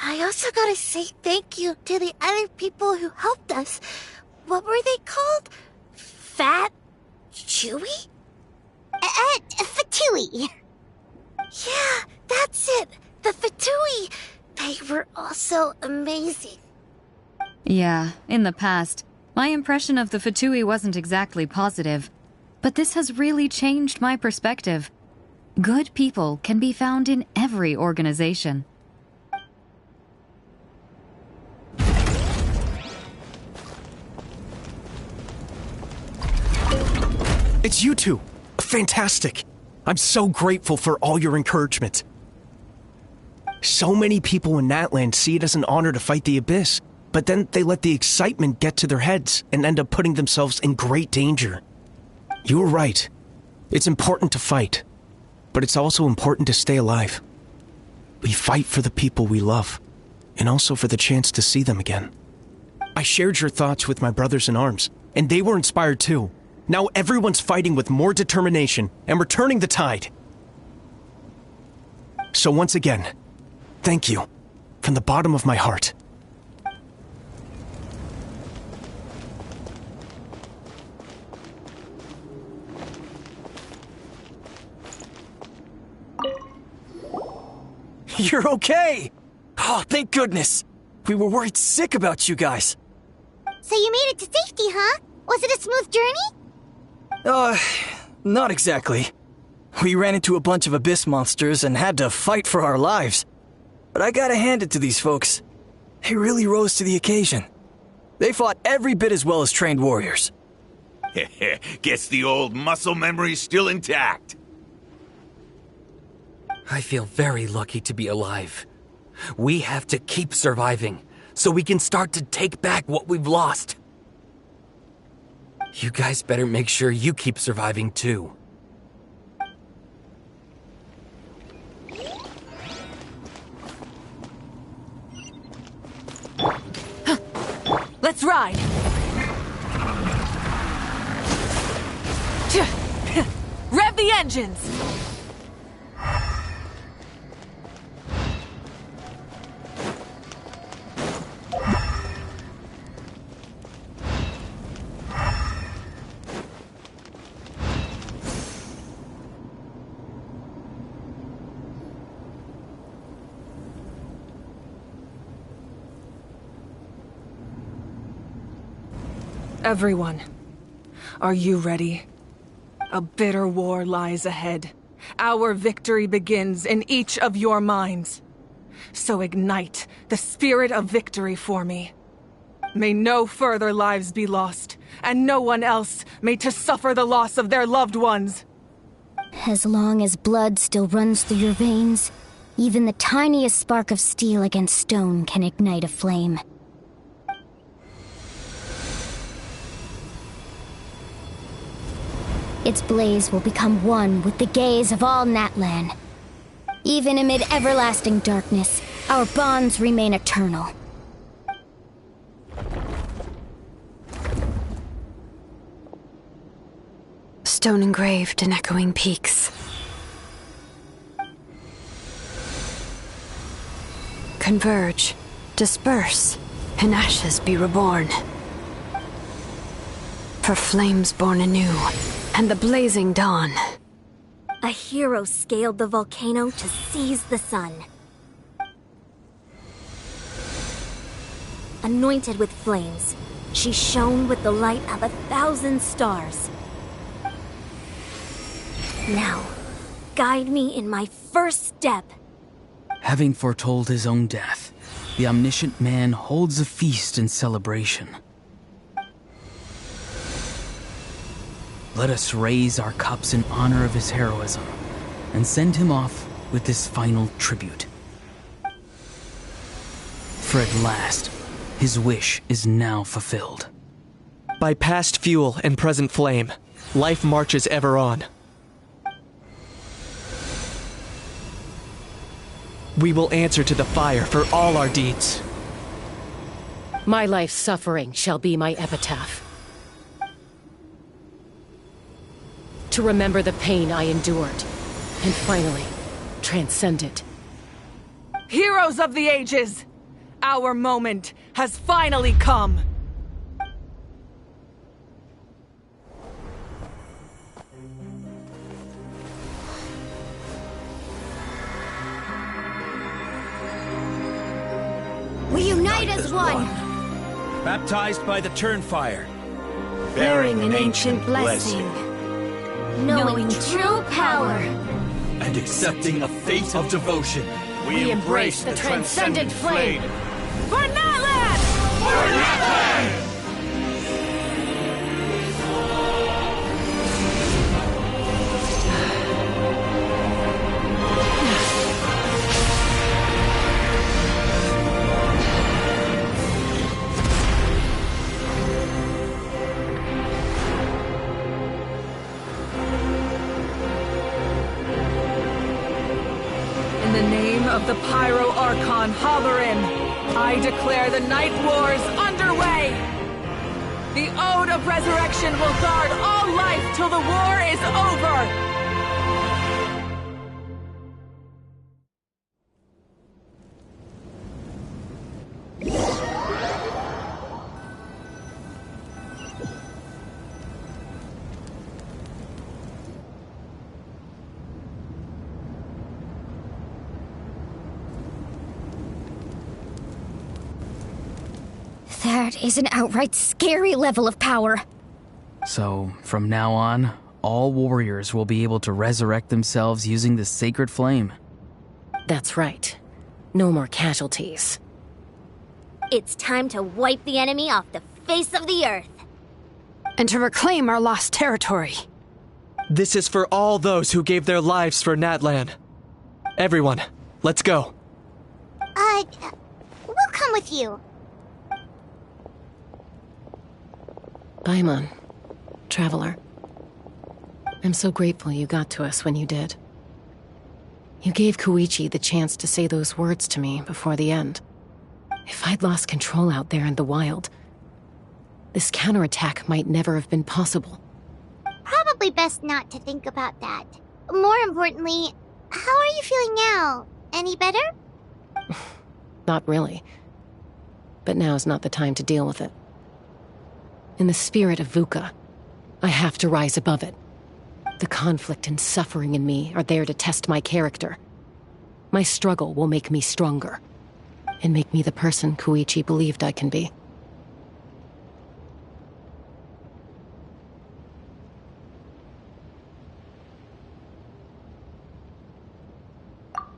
I also gotta say thank you to the other people who helped us. What were they called? Fat? Chewy? Fatui. Yeah, that's it. The Fatui. They were also amazing. Yeah, in the past, my impression of the Fatui wasn't exactly positive. But this has really changed my perspective. Good people can be found in every organization. It's you two! Fantastic! I'm so grateful for all your encouragement. So many people in Natlan see it as an honor to fight the Abyss, but then they let the excitement get to their heads and end up putting themselves in great danger. You were right. It's important to fight, but it's also important to stay alive. We fight for the people we love, and also for the chance to see them again. I shared your thoughts with my brothers in arms, and they were inspired too. Now everyone's fighting with more determination, and we're turning the tide. So once again, thank you, from the bottom of my heart. You're okay! Oh, thank goodness! We were worried sick about you guys. So you made it to safety, huh? Was it a smooth journey? Not exactly. We ran into a bunch of abyss monsters and had to fight for our lives. But I gotta hand it to these folks. They really rose to the occasion. They fought every bit as well as trained warriors. Guess the old muscle memory's still intact. I feel very lucky to be alive. We have to keep surviving, so we can start to take back what we've lost. You guys better make sure you keep surviving too. Let's ride! Rev the engines! Everyone, are you ready? A bitter war lies ahead. Our victory begins in each of your minds. So ignite the spirit of victory for me. May no further lives be lost, and no one else made to suffer the loss of their loved ones. As long as blood still runs through your veins, even the tiniest spark of steel against stone can ignite a flame. Its blaze will become one with the gaze of all Natlan. Even amid everlasting darkness, our bonds remain eternal. Stone engraved in echoing peaks. Converge, disperse, in ashes be reborn. For flames born anew, and the blazing dawn. A hero scaled the volcano to seize the sun. Anointed with flames, she shone with the light of 1,000 stars. Now, guide me in my first step. Having foretold his own death, the omniscient man holds a feast in celebration. Let us raise our cups in honor of his heroism and send him off with this final tribute. For at last, his wish is now fulfilled. By past fuel and present flame, life marches ever on. We will answer to the fire for all our deeds. My life's suffering shall be my epitaph. To remember the pain I endured, and finally, transcend it. Heroes of the ages! Our moment has finally come! We unite as one! Baptized by the Turnfire. Bearing an ancient blessing. Knowing true power. And accepting a fate of devotion. We embrace the transcendent flame. For Natlan! For Natlan! In the name of the Pyro Archon Halloran, I declare the Night Wars underway! The Ode of Resurrection will guard all life till the war is over! That is an outright scary level of power. So, from now on, all warriors will be able to resurrect themselves using the sacred flame. That's right. No more casualties. It's time to wipe the enemy off the face of the earth. And to reclaim our lost territory. This is for all those who gave their lives for Natlan. Everyone, let's go. We'll come with you. Paimon, traveler. I'm so grateful you got to us when you did. You gave Koichi the chance to say those words to me before the end. If I'd lost control out there in the wild, this counterattack might never have been possible. Probably best not to think about that. More importantly, how are you feeling now? Any better? Not really. But now's not the time to deal with it. In the spirit of VUCA, I have to rise above it. The conflict and suffering in me are there to test my character. My struggle will make me stronger, and make me the person Koichi believed I can be.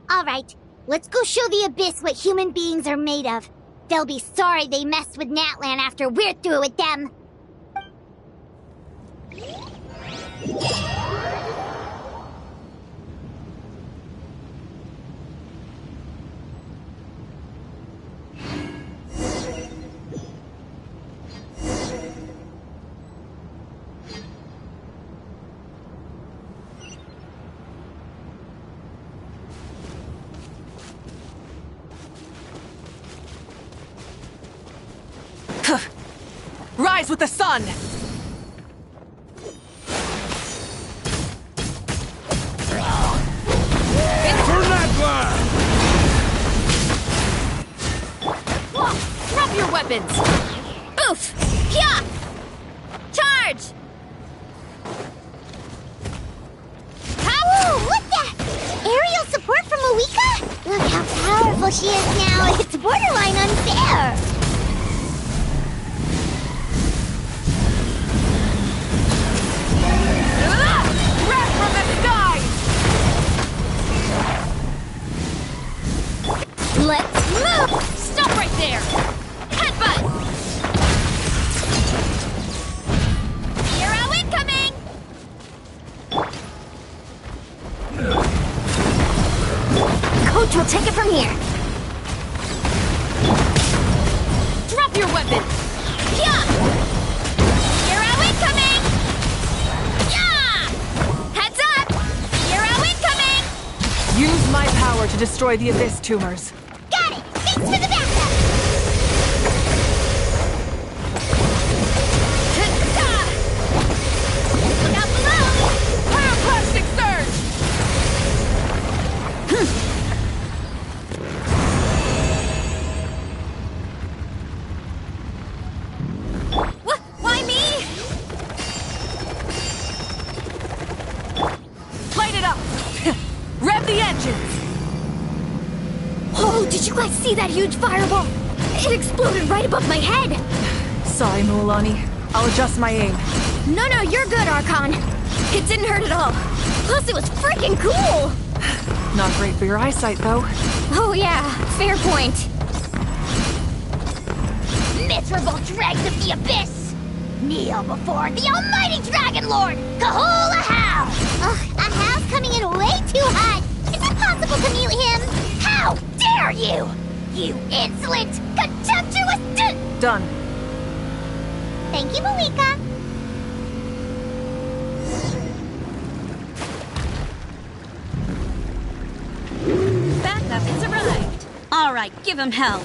Alright, let's go show the Abyss what human beings are made of. They'll be sorry they messed with Natlan after we're through with them. Rise with the sun! Drop your weapons! Oof! Yeah! Charge! she is now. It's borderline unfair. Wrath from the sky! Let's move! Stop right there! Headbutt! Hero incoming! Coach will take it from here. Drop your weapon! Yeah! Hero incoming! Yeah! Heads up! Hero incoming! Use my power to destroy the Abyss tumors. Got it! Thanks for the backup! Look out below! Pyroclastic surge! Why me? Light it up! Rev the engines! Oh, did you guys see that huge fireball? It exploded right above my head! Sorry, Mualani. I'll adjust my aim. No, you're good, Archon. It didn't hurt at all. Plus, it was freaking cool! Not great for your eyesight, though. Oh yeah, fair point. Miserable dregs of the Abyss! Kneel before the almighty Dragon Lord, Kahula House! Ugh, a house coming in way too hot! Is it possible to mute him? How dare you! You insolent, contemptuous Done. Thank you, Malika. Backup has arrived. All right, give him hell.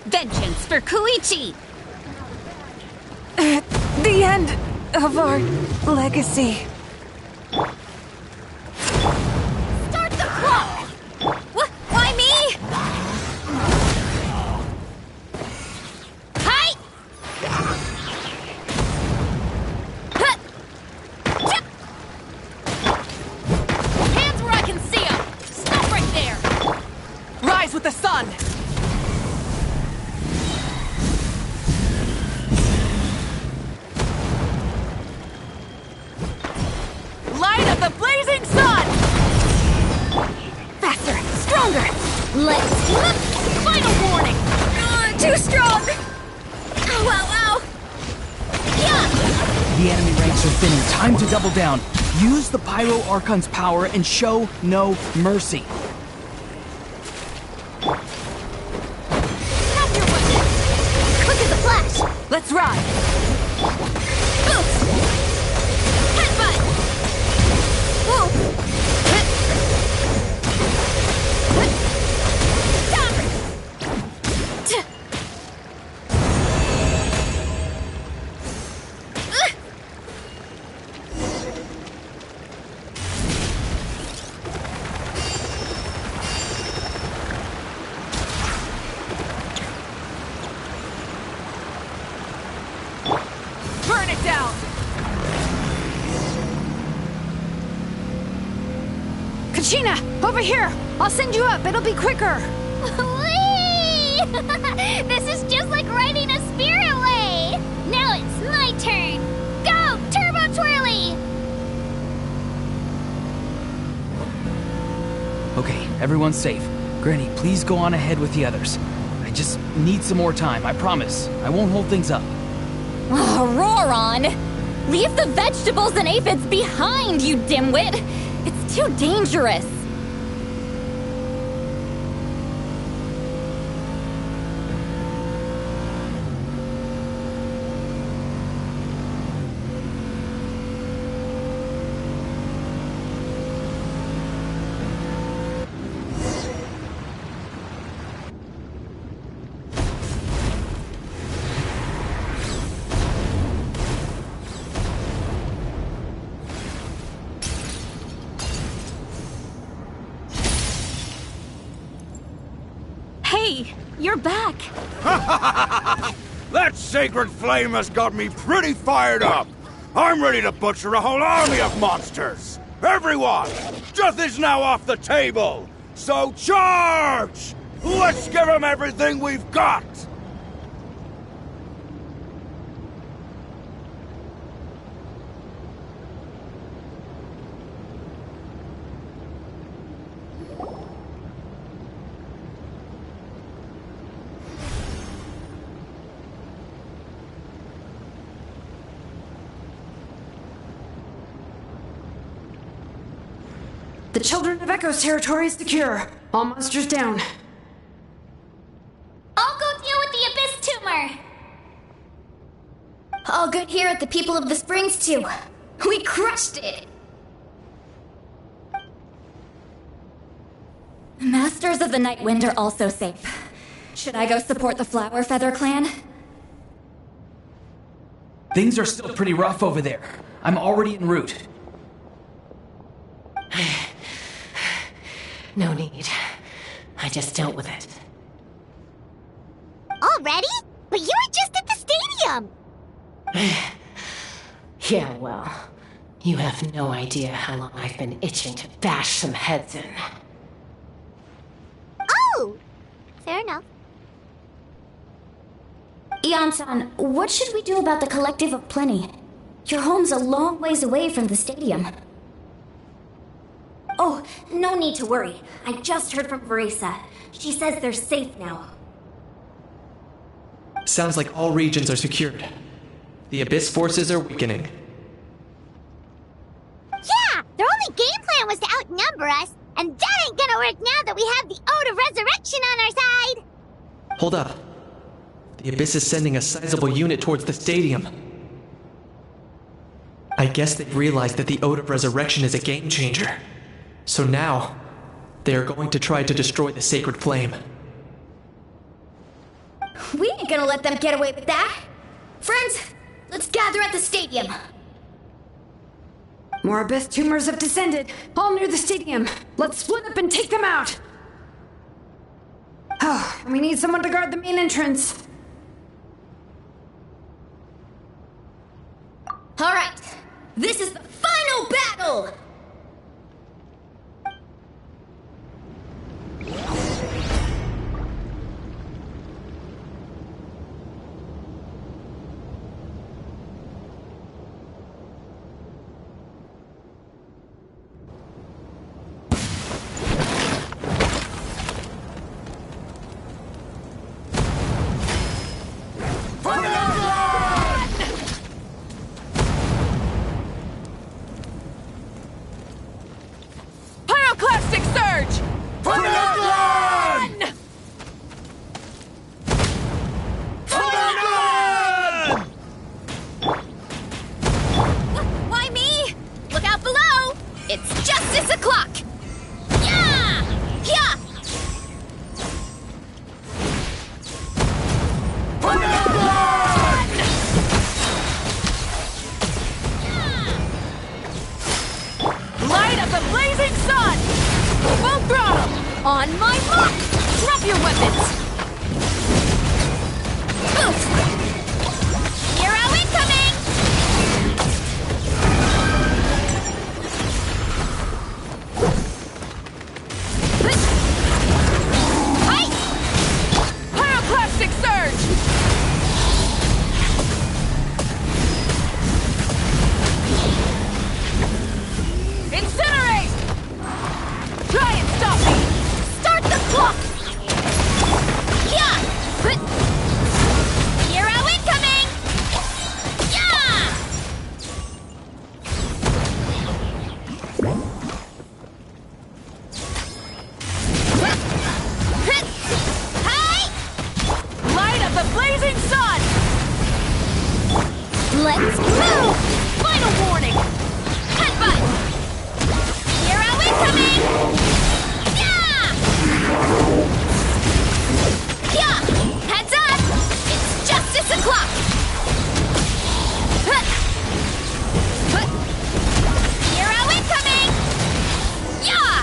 Vengeance for Koichi. The end of our legacy. Start the clock! Why me? Hi! Hands where I can see them! Stop right there! Rise with the sun! Light of the blazing sun! Faster! Stronger! Let's look! Final warning! Too strong! Ow, ow, ow! Yeah! The enemy ranks are thinning. Time to double down. Use the Pyro Archon's power and show no mercy. Drop your weapon! Quick as a flash! Let's ride! Boost! Headbutt! Whoa! Stop! Burn it down! Kachina, over here! I'll send you up, it'll be quicker! Whee! This is just like riding a spirit way! Now it's my turn! Go, Turbo Twirly! Okay, everyone's safe. Granny, please go on ahead with the others. I just need some more time, I promise. I won't hold things up. Oh, roar on! Leave the vegetables and aphids behind, you dimwit! It's too dangerous! Hey, you're back. That sacred flame has got me pretty fired up. I'm ready to butcher a whole army of monsters. Everyone, death is now off the table. So charge! Let's give them everything we've got! The Children of Echo's territory is secure. All monsters down. I'll go deal with the Abyss tumor. All good here at the People of the Springs, too. We crushed it! Masters of the Night Wind are also safe. Should I go support the Flower Feather clan? Things are still pretty rough over there. I'm already en route. No need. I just dealt with it. Already? But you were just at the stadium! Yeah, well, you have no idea how long I've been itching to bash some heads in. Oh! Fair enough. Ian-san, what should we do about the Collective of Plenty? Your home's a long ways away from the stadium. Oh, no need to worry. I just heard from Verisa. She says they're safe now. Sounds like all regions are secured. The Abyss forces are weakening. Yeah! Their only game plan was to outnumber us, and that ain't gonna work now that we have the Ode of Resurrection on our side! Hold up. The Abyss is sending a sizable unit towards the stadium. I guess they've realized that the Ode of Resurrection is a game changer. So now, they are going to try to destroy the Sacred Flame. We ain't gonna let them get away with that! Friends, let's gather at the stadium! More Abyss tumors have descended, all near the stadium. Let's split up and take them out! Oh, and we need someone to guard the main entrance. Alright, this is the final battle! Pyroclastic surge! Why me? Look out below! It's Justice O'Clock! Yeah! Yeah! Light of the blazing sun! Full throttle! On my mark! Drop your weapons! Boost! Hero incoming! Hi! Pyroclastic surge! Incinerate! Try and stop me! Start the clock! Yeah! Hero incoming! Yeah! Hi! Light of the blazing sun! Let's move! Final warning! Headbutt! Hero incoming! Yeah! Yeah! Heads up! It's Justice O'Clock! Hero incoming! Yeah!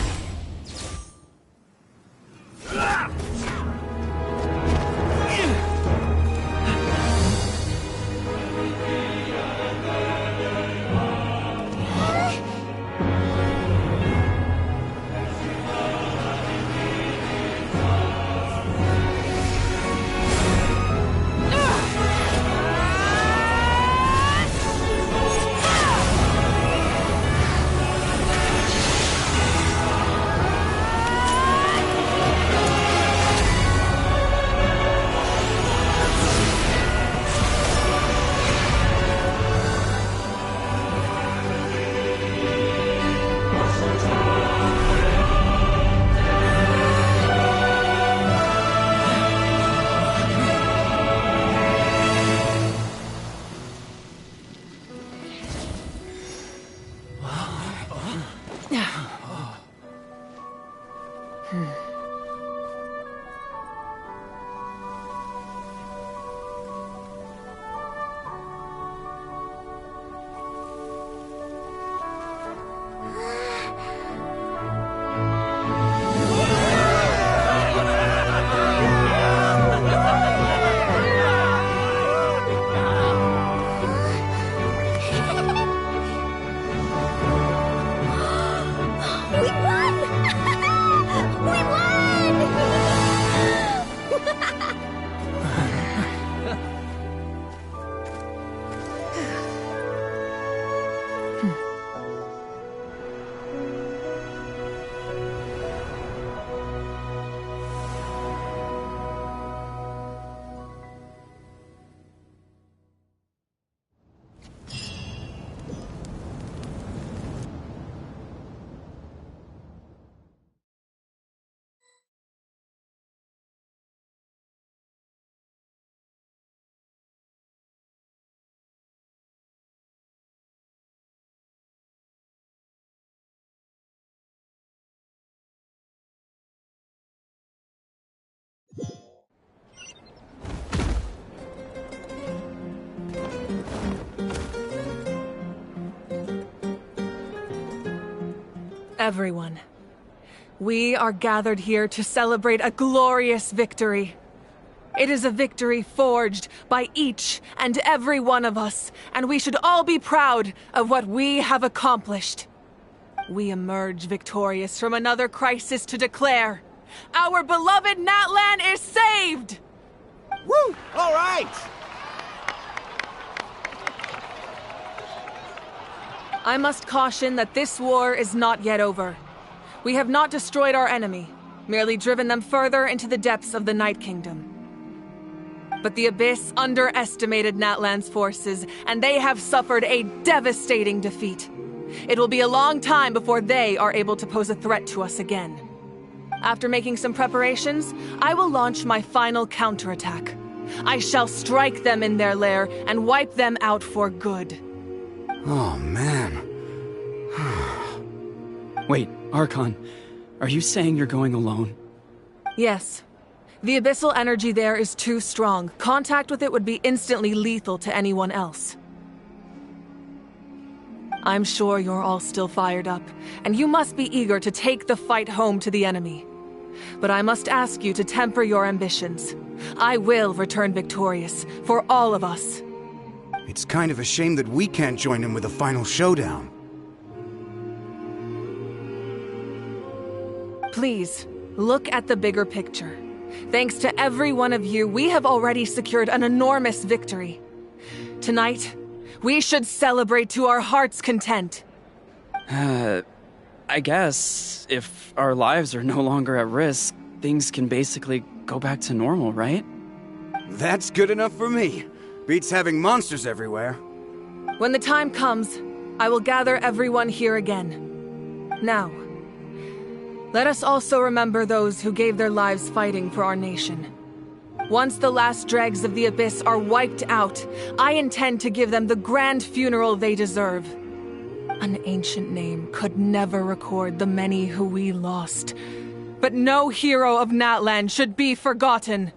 Everyone, we are gathered here to celebrate a glorious victory. It is a victory forged by each and every one of us, and we should all be proud of what we have accomplished. We emerge victorious from another crisis to declare, our beloved Natlan is saved! Woo! All right! I must caution that this war is not yet over. We have not destroyed our enemy, merely driven them further into the depths of the Night Kingdom. But the Abyss underestimated Natlan's forces, and they have suffered a devastating defeat. It will be a long time before they are able to pose a threat to us again. After making some preparations, I will launch my final counterattack. I shall strike them in their lair and wipe them out for good. Oh, man. Wait, Archon, are you saying you're going alone? Yes. The abyssal energy there is too strong. Contact with it would be instantly lethal to anyone else. I'm sure you're all still fired up, and you must be eager to take the fight home to the enemy. But I must ask you to temper your ambitions. I will return victorious, for all of us. It's kind of a shame that we can't join him with a final showdown. Please, look at the bigger picture. Thanks to every one of you, we have already secured an enormous victory. Tonight, we should celebrate to our heart's content. I guess if our lives are no longer at risk, things can basically go back to normal, right? That's good enough for me. Beats having monsters everywhere. When the time comes, I will gather everyone here again. Now, let us also remember those who gave their lives fighting for our nation. Once the last dregs of the Abyss are wiped out, I intend to give them the grand funeral they deserve. An ancient name could never record the many who we lost. But no hero of Natlan should be forgotten.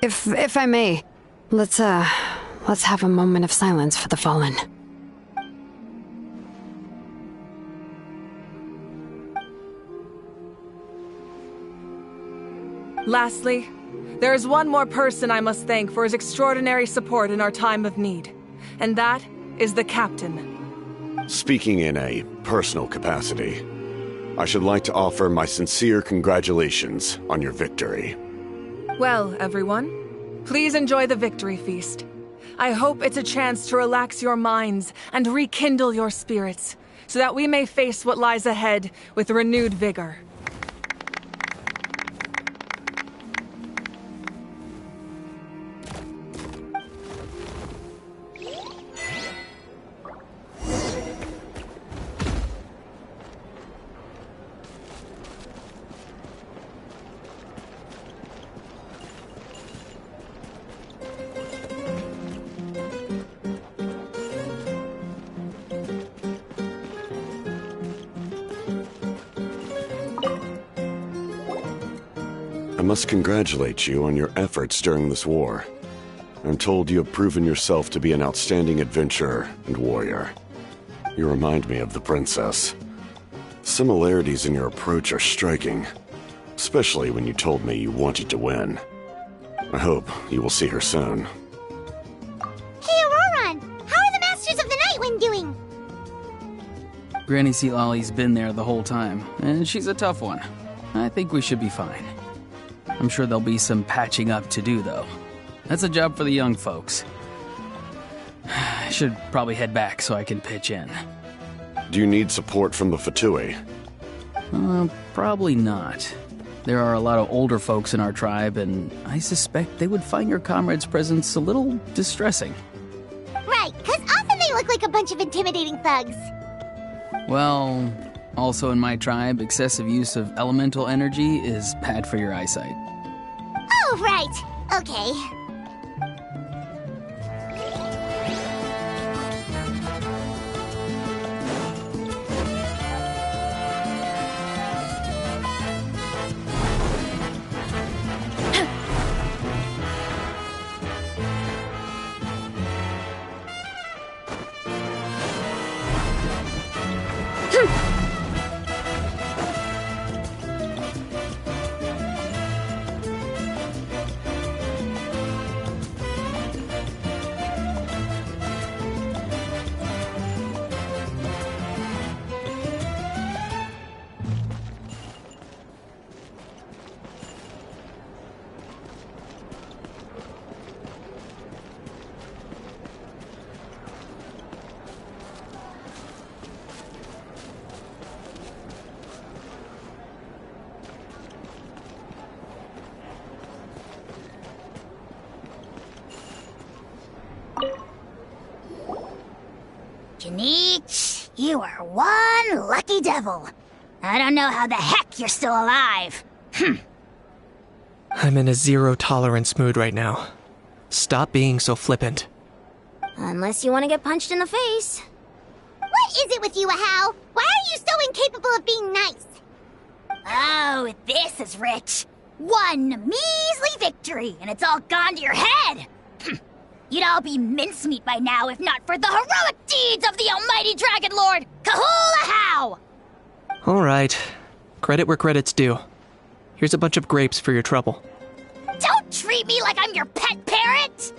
If I may, let's have a moment of silence for the fallen. Lastly, there is one more person I must thank for his extraordinary support in our time of need, and that is the Captain. Speaking in a personal capacity, I should like to offer my sincere congratulations on your victory. Well, everyone, please enjoy the victory feast. I hope it's a chance to relax your minds and rekindle your spirits, so that we may face what lies ahead with renewed vigor. I must congratulate you on your efforts during this war. I'm told you have proven yourself to be an outstanding adventurer and warrior. You remind me of the princess. Similarities in your approach are striking, especially when you told me you wanted to win. I hope you will see her soon. Hey, Auroran! How are the Masters of the Nightwind doing? Granny Seatlolly's been there the whole time, and she's a tough one. I think we should be fine. I'm sure there'll be some patching up to do, though. That's a job for the young folks. I should probably head back so I can pitch in. Do you need support from the Fatui? Probably not. There are a lot of older folks in our tribe, and I suspect they would find your comrade's presence a little distressing. Right, because often they look like a bunch of intimidating thugs. Well, also in my tribe, excessive use of elemental energy is bad for your eyesight. Oh, right. Okay. Kinich, you are one lucky devil. I don't know how the heck you're still alive. I'm in a zero-tolerance mood right now. Stop being so flippant. Unless you want to get punched in the face. What is it with you, Ahau? Why are you so incapable of being nice? Oh, this is rich. One measly victory, and it's all gone to your head. You'd all be mincemeat by now if not for the heroic deeds of the almighty Dragon Lord, Kahul Ahau! Alright. Credit where credit's due. Here's a bunch of grapes for your trouble. Don't treat me like I'm your pet parrot!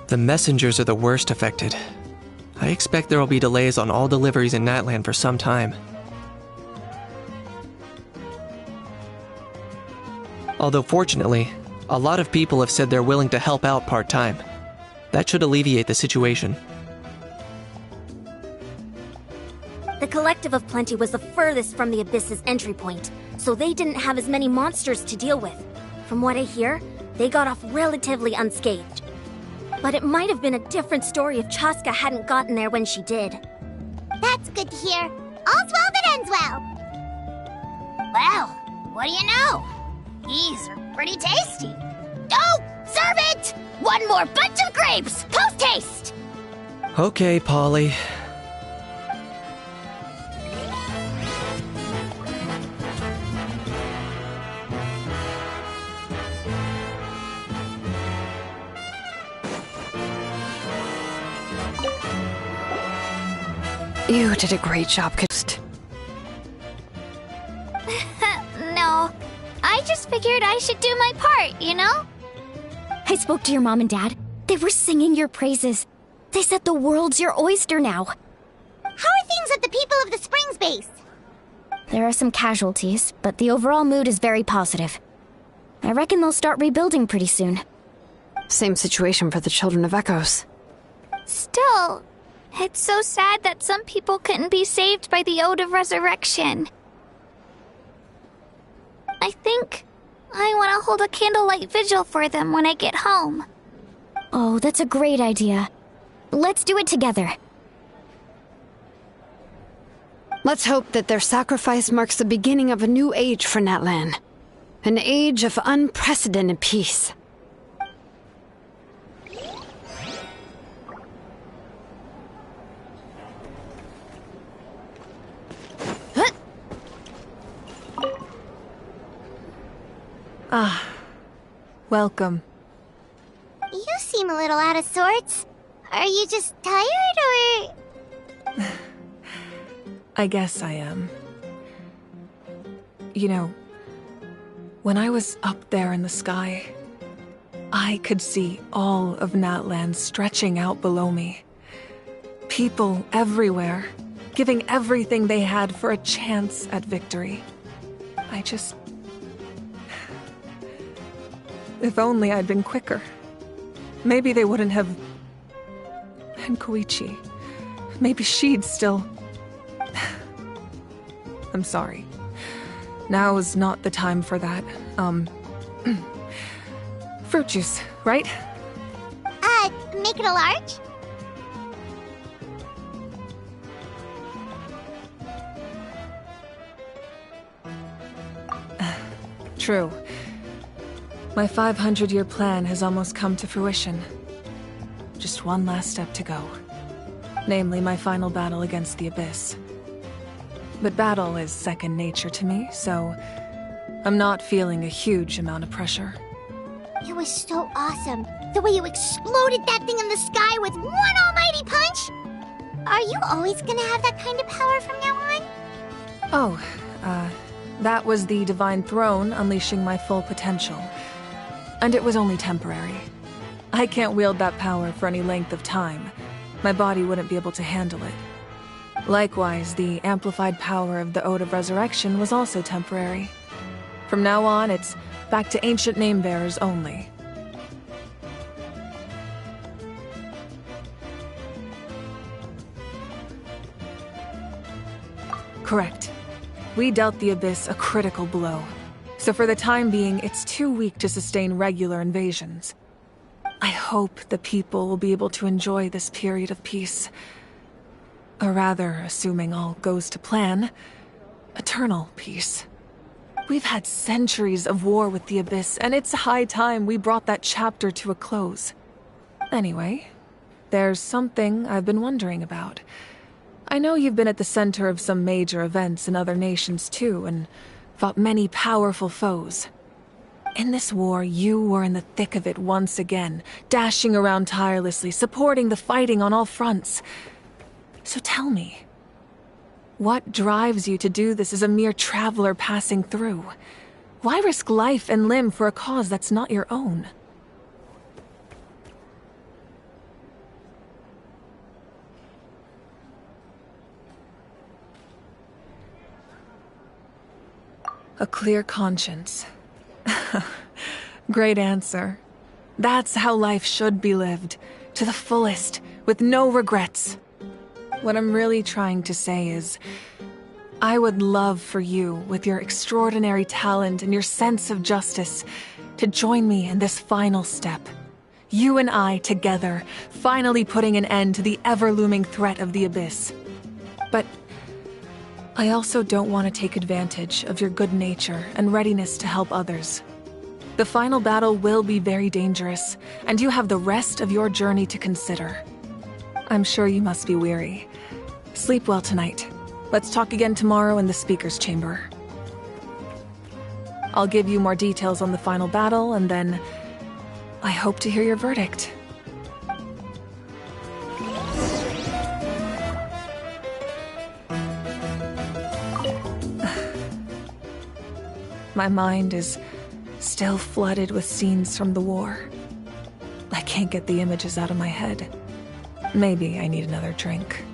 The messengers are the worst affected. I expect there will be delays on all deliveries in Natlan for some time. Although fortunately, a lot of people have said they're willing to help out part-time. That should alleviate the situation. The Collective of Plenty was the furthest from the Abyss's entry point, so they didn't have as many monsters to deal with. From what I hear, they got off relatively unscathed. But it might have been a different story if Chaska hadn't gotten there when she did. That's good to hear. All's well that ends well. Well, what do you know? These are pretty tasty. Oh, servant! One more bunch of grapes, post-haste! Okay, Polly. You did a great job, Ghost. No, I just figured I should do my part, you know? I spoke to your mom and dad. They were singing your praises. They said the world's your oyster now. How are things at the People of the Springs base? There are some casualties, but the overall mood is very positive. I reckon they'll start rebuilding pretty soon. Same situation for the Children of Echoes. Still, it's so sad that some people couldn't be saved by the Ode of Resurrection. I think I want to hold a candlelight vigil for them when I get home. Oh, that's a great idea. Let's do it together. Let's hope that their sacrifice marks the beginning of a new age for Natlan. An age of unprecedented peace. Ah, welcome. You seem a little out of sorts. Are you just tired, or...? I guess I am. You know, when I was up there in the sky, I could see all of Natlan stretching out below me. People everywhere, giving everything they had for a chance at victory. I just... If only I'd been quicker. Maybe they wouldn't have... And Koichi. Maybe she'd still... I'm sorry. Now is not the time for that. Fruit juice, right? Make it a large? True. My 500-year plan has almost come to fruition. Just one last step to go. Namely, my final battle against the Abyss. But battle is second nature to me, so I'm not feeling a huge amount of pressure. It was so awesome. The way you exploded that thing in the sky with one almighty punch! Are you always gonna have that kind of power from now on? Oh, that was the Divine Throne unleashing my full potential. And it was only temporary. I can't wield that power for any length of time. My body wouldn't be able to handle it. Likewise, the amplified power of the Ode of Resurrection was also temporary. From now on, it's back to ancient name-bearers only. Correct. We dealt the Abyss a critical blow. So for the time being, it's too weak to sustain regular invasions. I hope the people will be able to enjoy this period of peace. Or rather, assuming all goes to plan, eternal peace. We've had centuries of war with the Abyss, and it's high time we brought that chapter to a close. Anyway, there's something I've been wondering about. I know you've been at the center of some major events in other nations too, and fought many powerful foes. In this war, you were in the thick of it once again, dashing around tirelessly, supporting the fighting on all fronts. So tell me, what drives you to do this as a mere traveler passing through? Why risk life and limb for a cause that's not your own? A clear conscience. Great answer. That's how life should be lived, to the fullest, with no regrets. What I'm really trying to say is, I would love for you, with your extraordinary talent and your sense of justice, to join me in this final step. You and I together, finally putting an end to the ever-looming threat of the Abyss. But I also don't want to take advantage of your good nature and readiness to help others. The final battle will be very dangerous, and you have the rest of your journey to consider. I'm sure you must be weary. Sleep well tonight. Let's talk again tomorrow in the speaker's chamber. I'll give you more details on the final battle, and then I hope to hear your verdict. My mind is still flooded with scenes from the war. I can't get the images out of my head. Maybe I need another drink.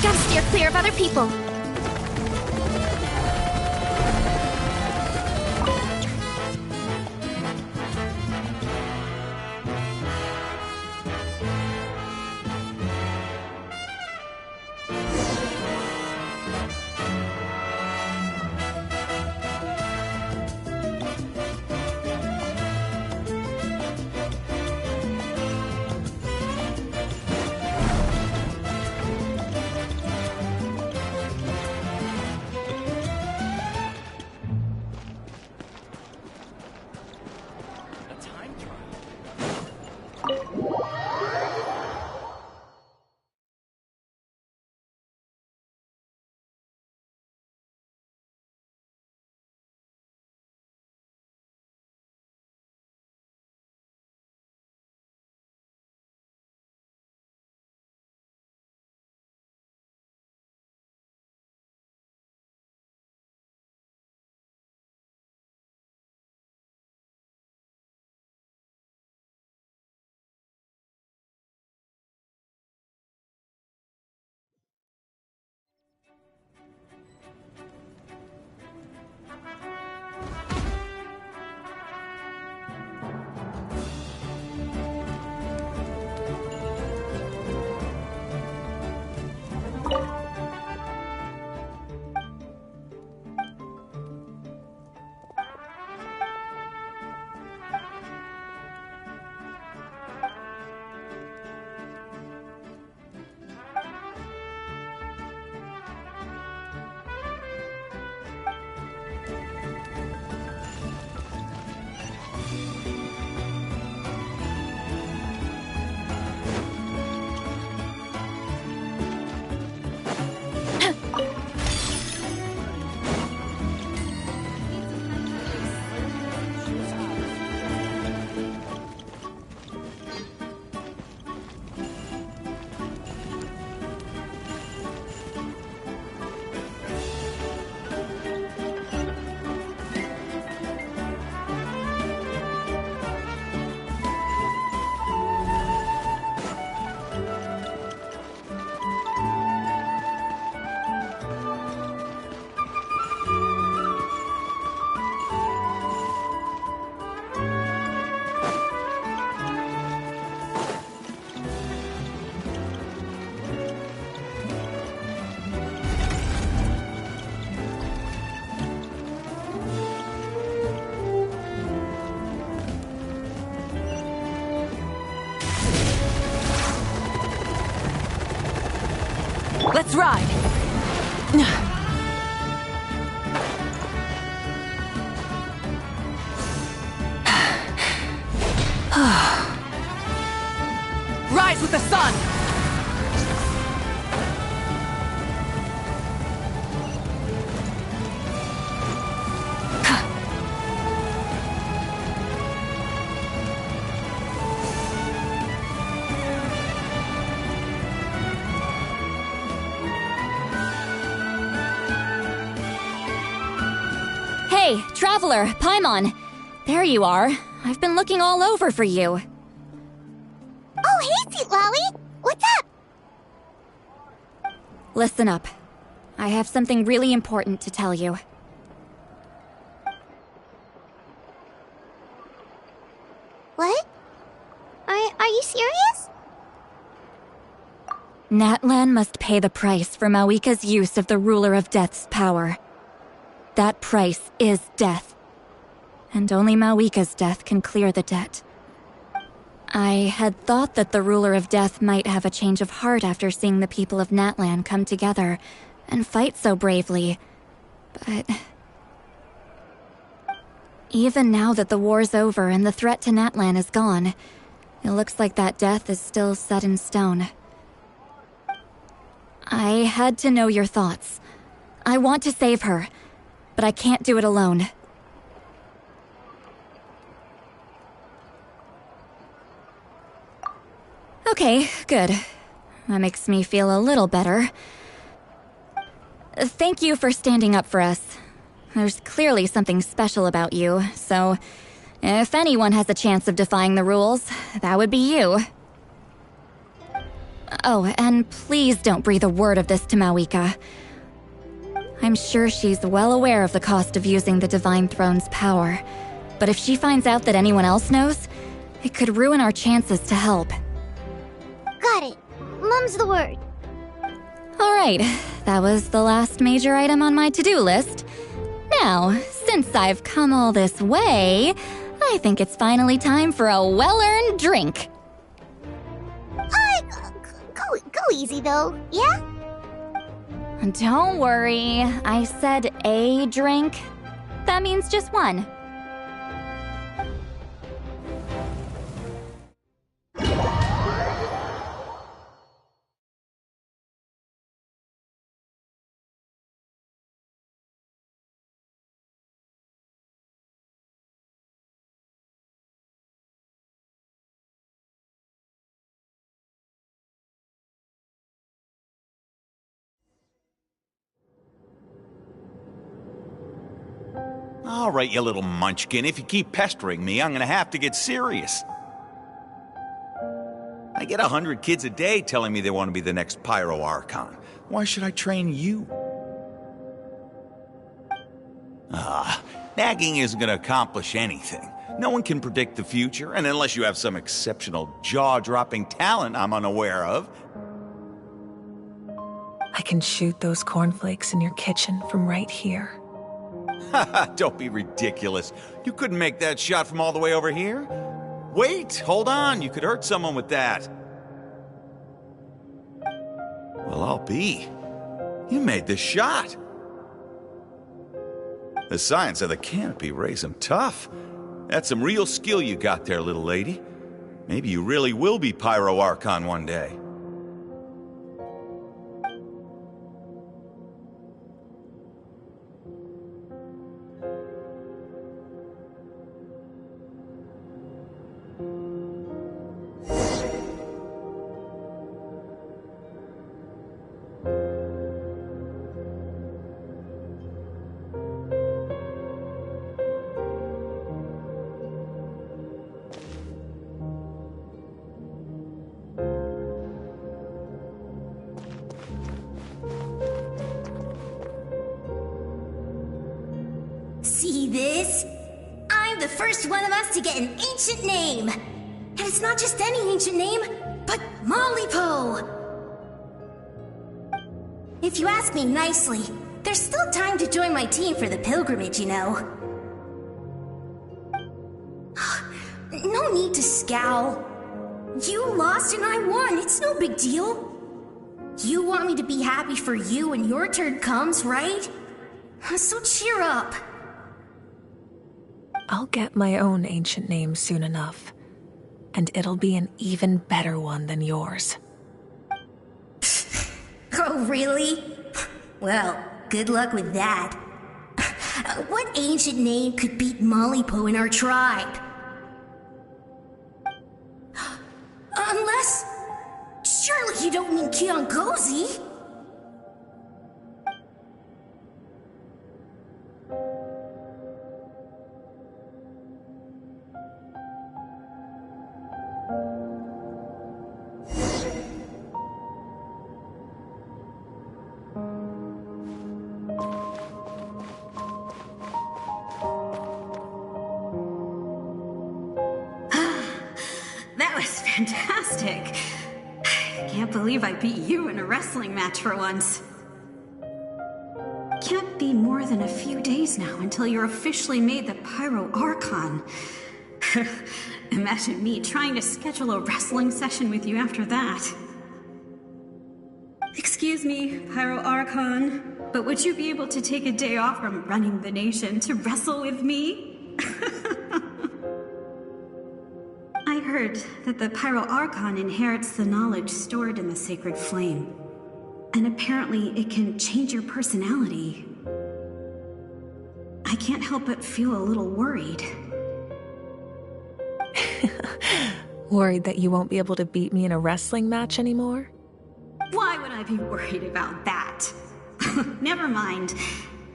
Gotta steer clear of other people. Let's ride! Rise with the sun! Hey, Traveler, Paimon. There you are. I've been looking all over for you. Oh, hey, Sweet Lolly! What's up? Listen up. I have something really important to tell you. What? Are you serious? Natlan must pay the price for Mawika's use of the Ruler of Death's power. That price is death. And only Mawika's death can clear the debt. I had thought that the Ruler of Death might have a change of heart after seeing the people of Natlan come together and fight so bravely, but... even now that the war's over and the threat to Natlan is gone, it looks like that death is still set in stone. I had to know your thoughts. I want to save her, but I can't do it alone. Okay, good. That makes me feel a little better. Thank you for standing up for us. There's clearly something special about you, so if anyone has a chance of defying the rules, that would be you. Oh, and please don't breathe a word of this to Mawika. I'm sure she's well aware of the cost of using the Divine Throne's power, but if she finds out that anyone else knows, it could ruin our chances to help. Got it. Mum's the word. Alright, that was the last major item on my to-do list. Now, since I've come all this way, I think it's finally time for a well-earned drink. Go easy though, yeah? Don't worry, I said a drink. That means just one. All right, you little munchkin. If you keep pestering me, I'm gonna have to get serious. I get 100 kids a day telling me they want to be the next Pyro Archon. Why should I train you? Nagging isn't gonna accomplish anything. No one can predict the future, and unless you have some exceptional jaw-dropping talent I'm unaware of. I can shoot those cornflakes in your kitchen from right here. Don't be ridiculous. You couldn't make that shot from all the way over here. Wait, hold on. You could hurt someone with that. Well, I'll be. You made the shot. The science of the canopy raised him tough. That's some real skill you got there, little lady. Maybe you really will be Pyro Archon one day. See this? I'm the first one of us to get an ancient name. And it's not just any ancient name, but Mollypo. If you ask me nicely, there's still time to join my team for the pilgrimage, you know. No need to scowl. You lost and I won, it's no big deal. You want me to be happy for you when your turn comes, right? So cheer up. I'll get my own ancient name soon enough, and it'll be an even better one than yours. Oh, really? Well, good luck with that. What ancient name could beat Mollypo in our tribe? Unless... surely you don't mean Kiangozi? That was fantastic. I can't believe I beat you in a wrestling match for once. Can't be more than a few days now until you're officially made the Pyro Archon. Imagine me trying to schedule a wrestling session with you after that. Excuse me, Pyro Archon, but would you be able to take a day off from running the nation to wrestle with me? I heard that the Pyro Archon inherits the knowledge stored in the sacred flame. And apparently it can change your personality. I can't help but feel a little worried. Worried that you won't be able to beat me in a wrestling match anymore? Why would I be worried about that? Never mind.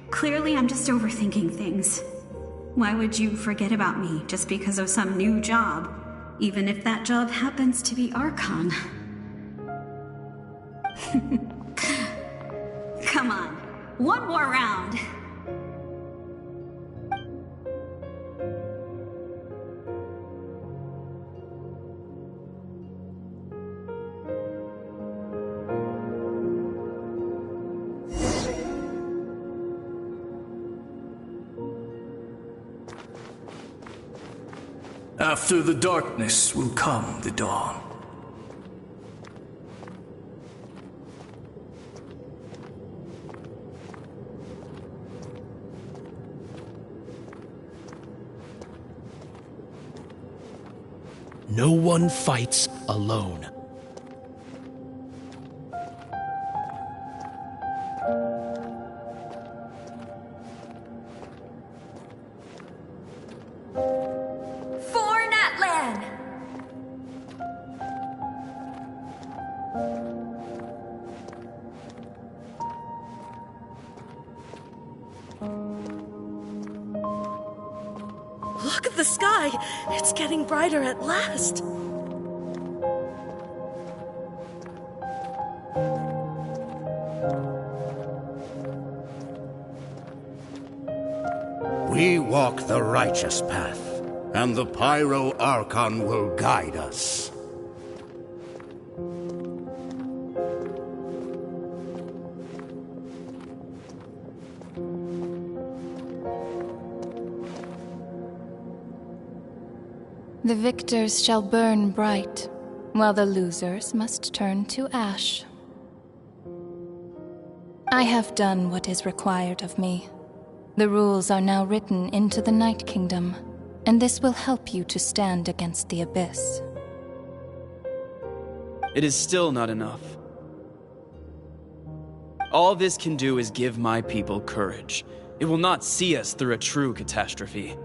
Clearly I'm just overthinking things. Why would you forget about me just because of some new job? Even if that job happens to be Archon. Come on, one more round. After the darkness will come the dawn. No one fights alone. Look at the sky! It's getting brighter at last! We walk the righteous path, and the Pyro Archon will guide us. The victors shall burn bright, while the losers must turn to ash. I have done what is required of me. The rules are now written into the Night Kingdom, and this will help you to stand against the Abyss. It is still not enough. All this can do is give my people courage. It will not see us through a true catastrophe.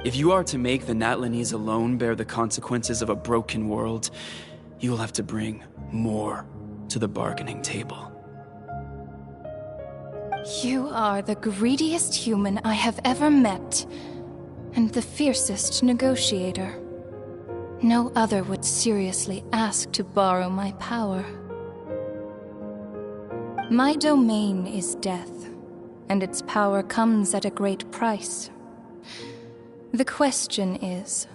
If you are to make the Natlanese alone bear the consequences of a broken world, you will have to bring more to the bargaining table. You are the greediest human I have ever met, and the fiercest negotiator. No other would seriously ask to borrow my power. My domain is death, and its power comes at a great price. The question is,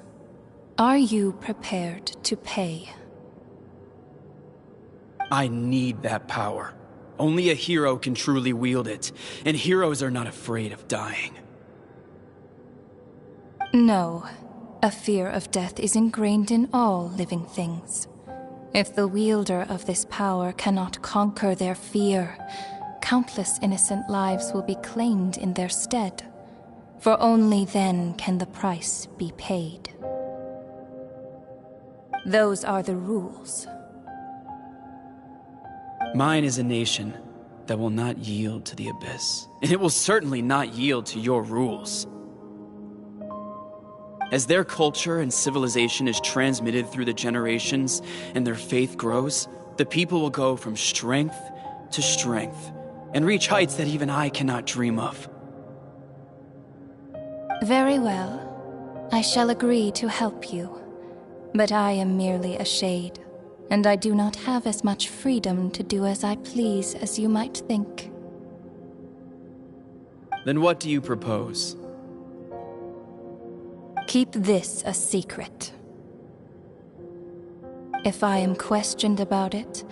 are you prepared to pay? I need that power. Only a hero can truly wield it, and heroes are not afraid of dying. No, a fear of death is ingrained in all living things. If the wielder of this power cannot conquer their fear, countless innocent lives will be claimed in their stead. For only then can the price be paid. Those are the rules. Mine is a nation that will not yield to the Abyss, and it will certainly not yield to your rules. As their culture and civilization is transmitted through the generations and their faith grows, the people will go from strength to strength and reach heights that even I cannot dream of. Very well. I shall agree to help you. But I am merely a shade, and I do not have as much freedom to do as I please as you might think. Then what do you propose? Keep this a secret. If I am questioned about it,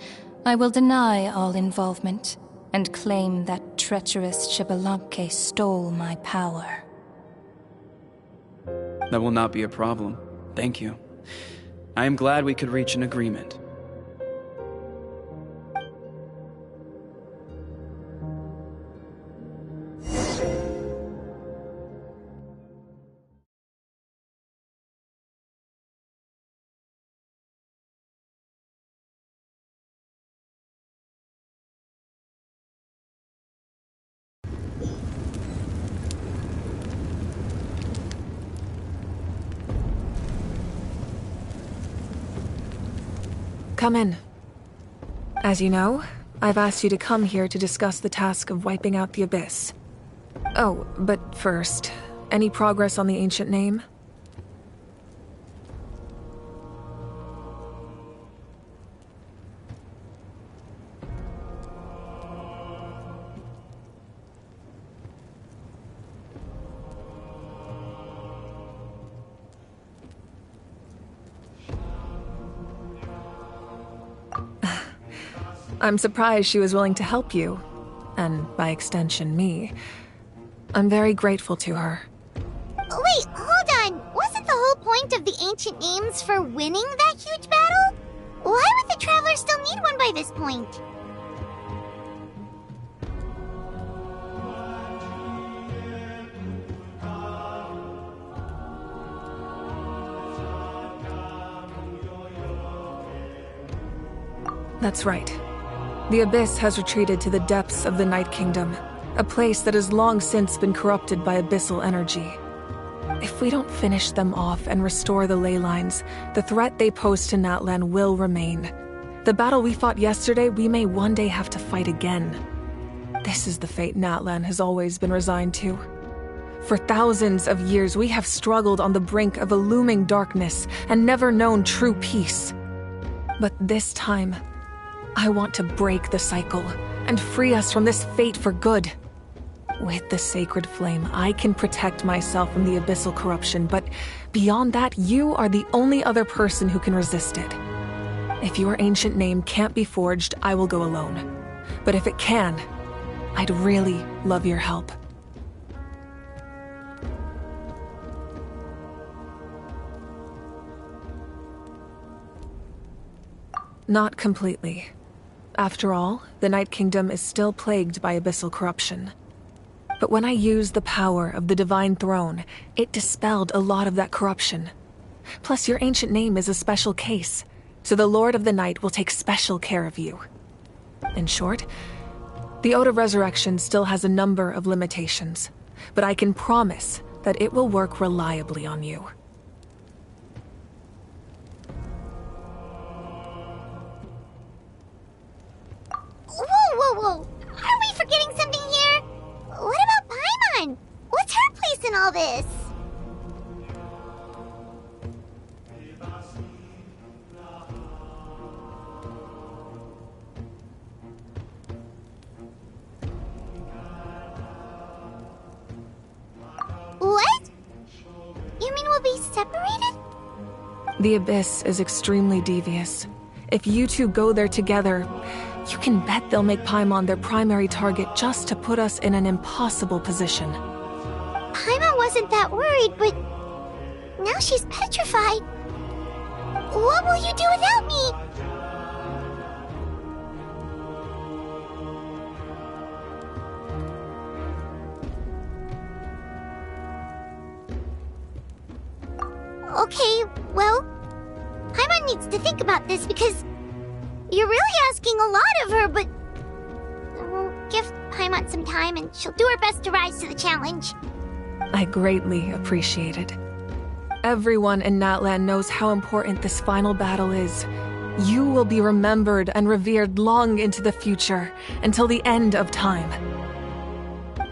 I will deny all involvement and claim that treacherous Xbalanque stole my power. That will not be a problem. Thank you. I am glad we could reach an agreement. Come in. As you know, I've asked you to come here to discuss the task of wiping out the Abyss. Oh, but first, any progress on the ancient name? I'm surprised she was willing to help you, and by extension, me. I'm very grateful to her. Wait, hold on. Wasn't the whole point of the ancient names for winning that huge battle? Why would the Traveler still need one by this point? That's right. The Abyss has retreated to the depths of the Night Kingdom, a place that has long since been corrupted by abyssal energy. If we don't finish them off and restore the ley lines, the threat they pose to Natlan will remain. The battle we fought yesterday, we may one day have to fight again. This is the fate Natlan has always been resigned to. For thousands of years, we have struggled on the brink of a looming darkness and never known true peace. But this time, I want to break the cycle and free us from this fate for good. With the sacred flame, I can protect myself from the abyssal corruption, but beyond that, you are the only other person who can resist it. If your ancient name can't be forged, I will go alone. But if it can, I'd really love your help. Not completely. After all, the Night Kingdom is still plagued by abyssal corruption. But when I used the power of the Divine Throne, it dispelled a lot of that corruption. Plus, your ancient name is a special case, so the Lord of the Night will take special care of you. In short, the Ode of Resurrection still has a number of limitations, but I can promise that it will work reliably on you. Whoa! Are we forgetting something here? What about Paimon? What's her place in all this? What? You mean we'll be separated? The Abyss is extremely devious. If you two go there together, you can bet they'll make Paimon their primary target just to put us in an impossible position. Paimon wasn't that worried, but now she's petrified. What will you do without me? Okay, well, Paimon needs to think about this because you're really asking a lot of her, but we'll give Paimon some time and she'll do her best to rise to the challenge. I greatly appreciate it. Everyone in Natlan knows how important this final battle is. You will be remembered and revered long into the future, until the end of time.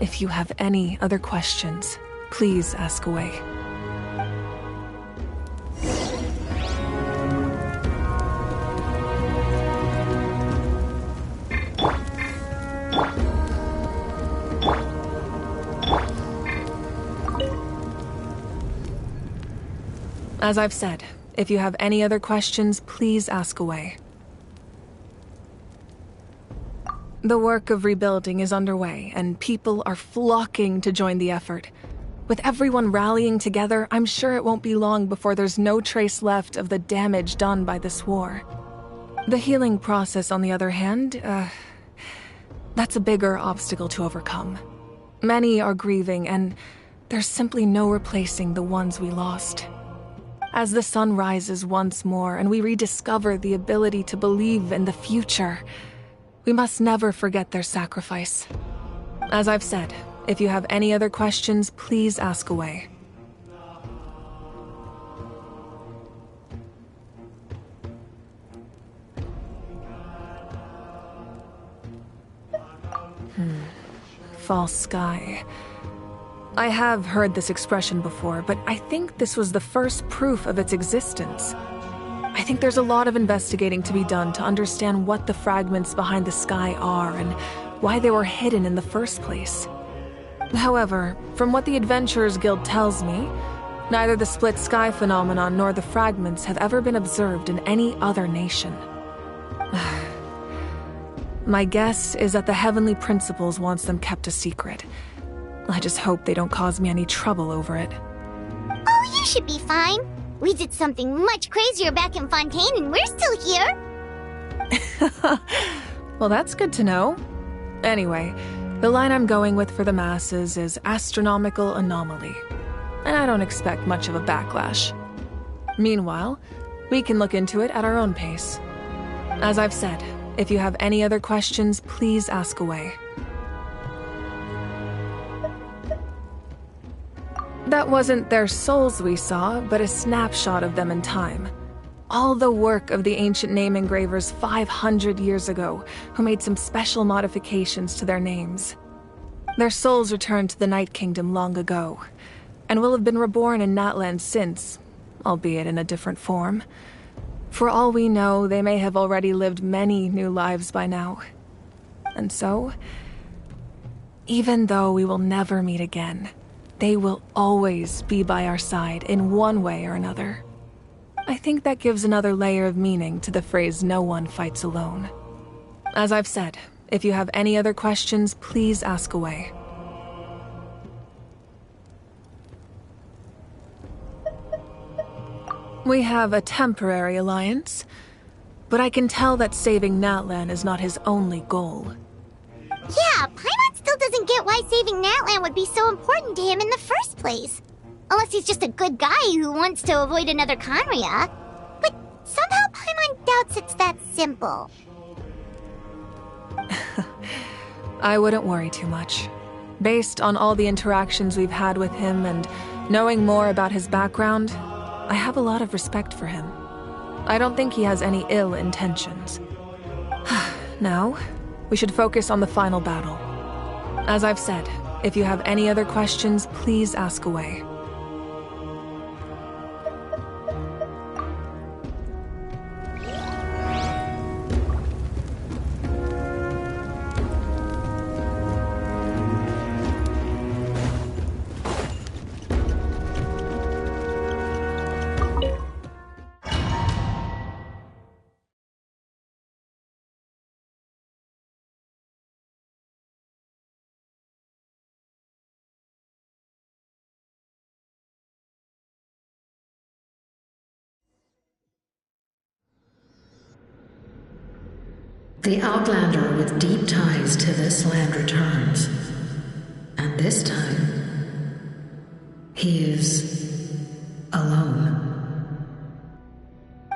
If you have any other questions, please ask away. As I've said, if you have any other questions, please ask away. The work of rebuilding is underway, and people are flocking to join the effort. With everyone rallying together, I'm sure it won't be long before there's no trace left of the damage done by this war. The healing process, on the other hand, that's a bigger obstacle to overcome. Many are grieving, and there's simply no replacing the ones we lost. As the sun rises once more and we rediscover the ability to believe in the future, we must never forget their sacrifice. As I've said, if you have any other questions, please ask away. False sky. I have heard this expression before, but I think this was the first proof of its existence. I think there's a lot of investigating to be done to understand what the fragments behind the sky are and why they were hidden in the first place. However, from what the Adventurers Guild tells me, neither the split sky phenomenon nor the fragments have ever been observed in any other nation. My guess is that the Heavenly Principles wants them kept a secret. I just hope they don't cause me any trouble over it. Oh, you should be fine. We did something much crazier back in Fontaine and we're still here. Well, that's good to know. Anyway, the line I'm going with for the masses is astronomical anomaly. And I don't expect much of a backlash. Meanwhile, we can look into it at our own pace. As I've said, if you have any other questions, please ask away. That wasn't their souls we saw, but a snapshot of them in time. All the work of the ancient name engravers 500 years ago, who made some special modifications to their names. Their souls returned to the Night Kingdom long ago, and will have been reborn in Natlan since, albeit in a different form. For all we know, they may have already lived many new lives by now. And so, even though we will never meet again, they will always be by our side in one way or another. I think that gives another layer of meaning to the phrase "no one fights alone." As I've said, if you have any other questions, please ask away. We have a temporary alliance, but I can tell that saving Natlan is not his only goal. Yeah, Paimon still doesn't get why saving Natlan would be so important to him in the first place. Unless he's just a good guy who wants to avoid another Khaenri'ah. But somehow Paimon doubts it's that simple. I wouldn't worry too much. Based on all the interactions we've had with him and knowing more about his background, I have a lot of respect for him. I don't think he has any ill intentions. Now, we should focus on the final battle. As I've said, if you have any other questions, please ask away. The Outlander with deep ties to this land returns. And this time, he is alone.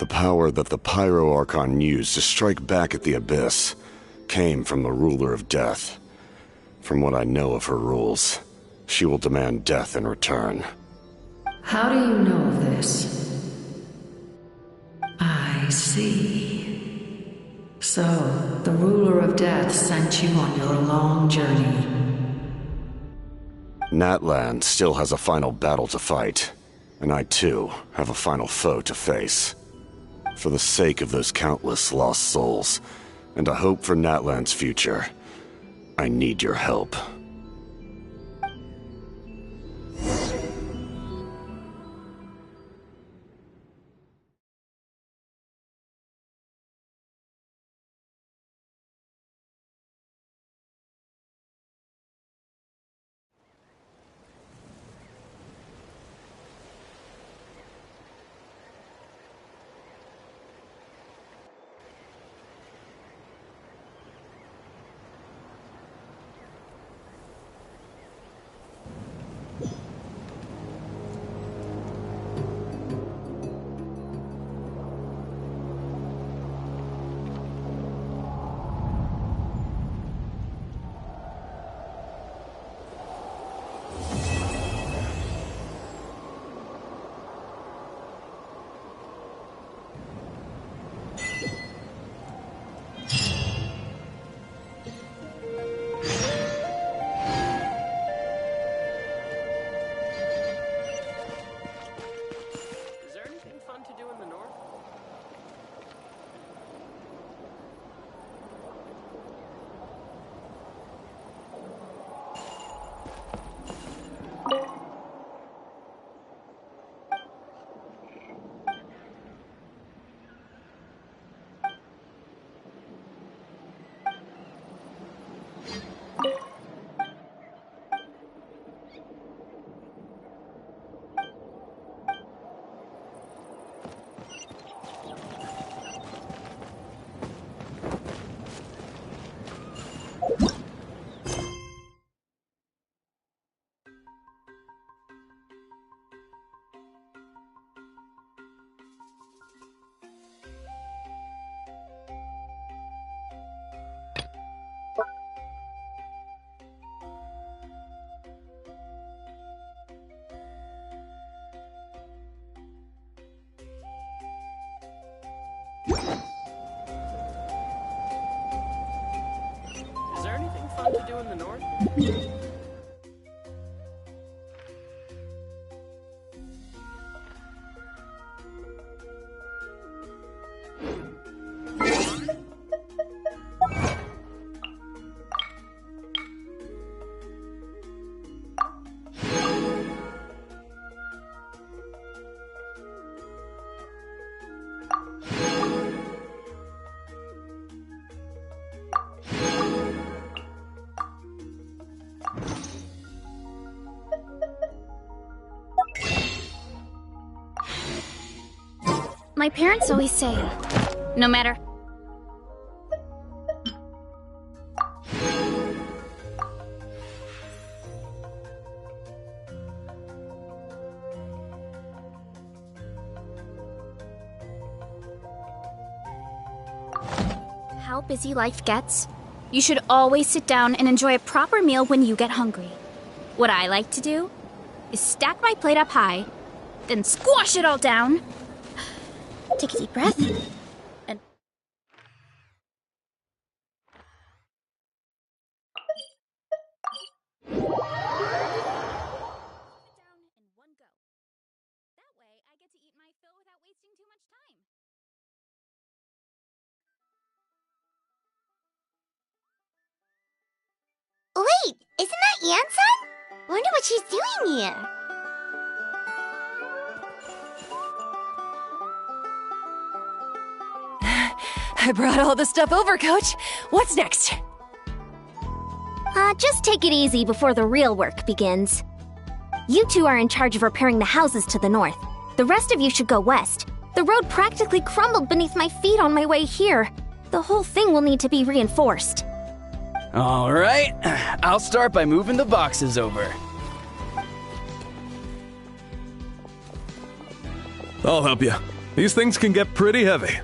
The power that the Pyro Archon used to strike back at the Abyss came from the Ruler of Death. From what I know of her rules, she will demand death in return. How do you know of this? I see. So, the Ruler of Death sent you on your long journey. Natlan still has a final battle to fight, and I too have a final foe to face. For the sake of those countless lost souls, and a hope for Natlan's future, I need your help. Is there anything fun to do in the north? My parents always say, no matter how busy life gets, you should always sit down and enjoy a proper meal when you get hungry. What I like to do is stack my plate up high, then squash it all down. Take a deep breath, and Wait, isn't that Yansan? Wonder what she's doing here. I brought all the stuff over, Coach. What's next? Just take it easy before the real work begins. You two are in charge of repairing the houses to the north. The rest of you should go west. The road practically crumbled beneath my feet on my way here. The whole thing will need to be reinforced. All right, I'll start by moving the boxes over. I'll help you. These things can get pretty heavy.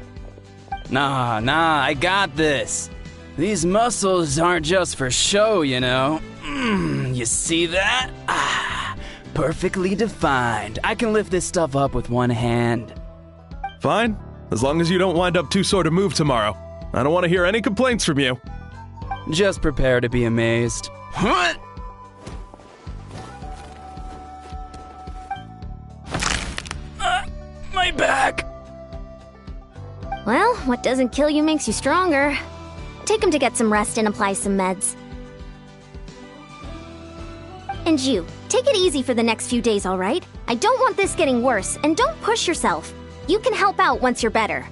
Nah, I got this. These muscles aren't just for show, you know. You see that? Perfectly defined. I can lift this stuff up with one hand. Fine, as long as you don't wind up too sore to move tomorrow. I don't want to hear any complaints from you. Just prepare to be amazed. My back! Well, what doesn't kill you makes you stronger. Take him to get some rest and apply some meds. And you, take it easy for the next few days, alright? I don't want this getting worse, and don't push yourself. You can help out once you're better.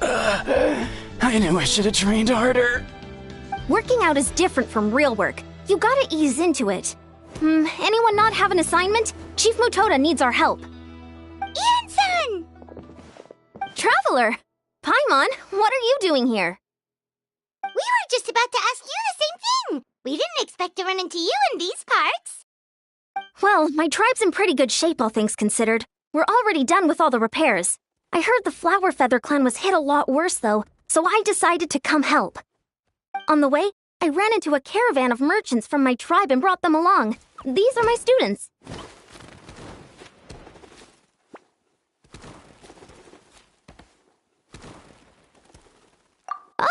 I knew I should have trained harder. Working out is different from real work. You gotta ease into it. Anyone not have an assignment? Chief Mutoda needs our help. Ian-san! Traveler! Paimon, what are you doing here? We were just about to ask you the same thing! We didn't expect to run into you in these parts! Well, my tribe's in pretty good shape, all things considered. We're already done with all the repairs. I heard the Flower Feather clan was hit a lot worse, though, so I decided to come help. On the way, I ran into a caravan of merchants from my tribe and brought them along. These are my students.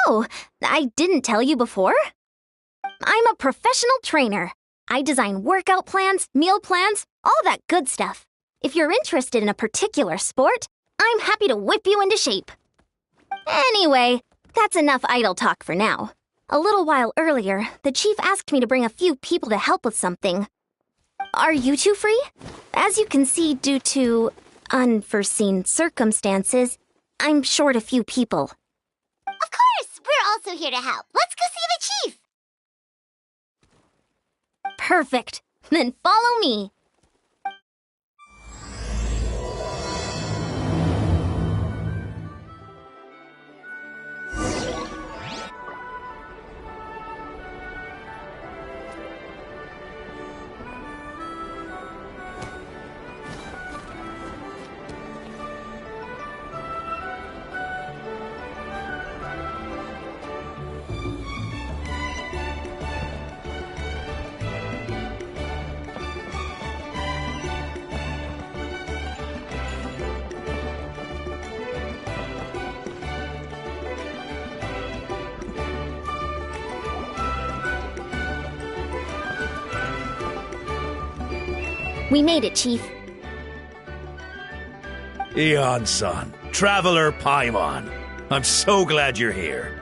Oh, I didn't tell you before? I'm a professional trainer. I design workout plans, meal plans, all that good stuff. If you're interested in a particular sport, I'm happy to whip you into shape. Anyway, that's enough idle talk for now. A little while earlier, the chief asked me to bring a few people to help with something. Are you two free? As you can see, due to unforeseen circumstances, I'm short a few people. Of course! We're also here to help. Let's go see the chief! Perfect. Then follow me. We made it, Chief. Eon-san, Traveler Paimon. I'm so glad you're here.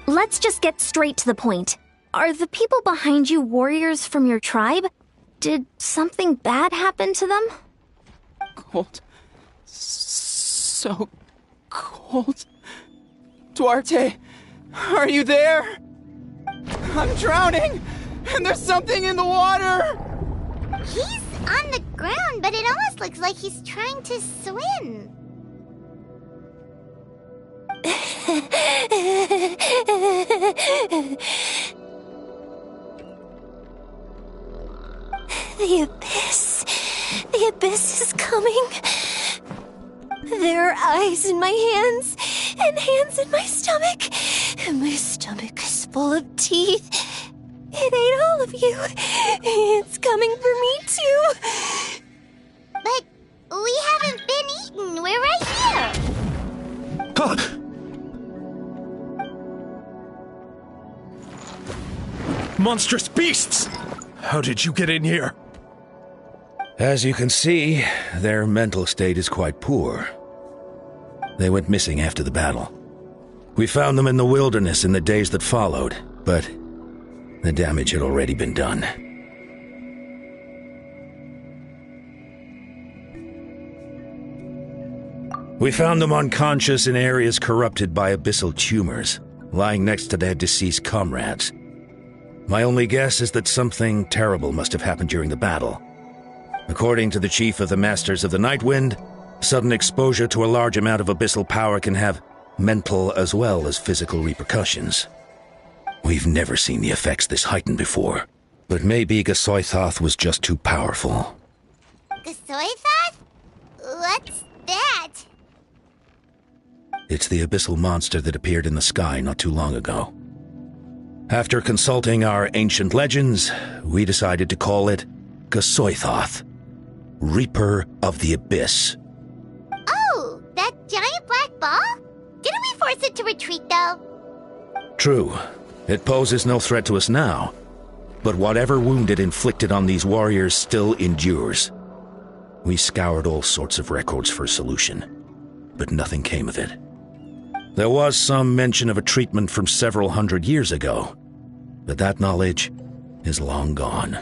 Let's just get straight to the point. Are the people behind you warriors from your tribe? Did something bad happen to them? Cold. So cold. Duarte, are you there? I'm drowning! And there's something in the water! He's on the ground, but it almost looks like he's trying to swim. The abyss. The abyss is coming. There are eyes in my hands, and hands in my stomach. And my stomach is full of teeth. It ate all of you. It's coming for me, too. But we haven't been eaten. We're right here. Monstrous beasts! How did you get in here? As you can see, their mental state is quite poor. They went missing after the battle. We found them in the wilderness in the days that followed, but the damage had already been done. We found them unconscious in areas corrupted by abyssal tumors, lying next to their deceased comrades. My only guess is that something terrible must have happened during the battle. According to the chief of the Masters of the Nightwind, sudden exposure to a large amount of abyssal power can have mental as well as physical repercussions. We've never seen the effects this heightened before, but maybe Gasoithoth was just too powerful. Gasoithoth? What's that? It's the abyssal monster that appeared in the sky not too long ago. After consulting our ancient legends, we decided to call it Gasoithoth, Reaper of the Abyss. Oh, that giant black ball? Didn't we force it to retreat, though? True. It poses no threat to us now, but whatever wound it inflicted on these warriors still endures. We scoured all sorts of records for a solution, but nothing came of it. There was some mention of a treatment from several hundred years ago, but that knowledge is long gone.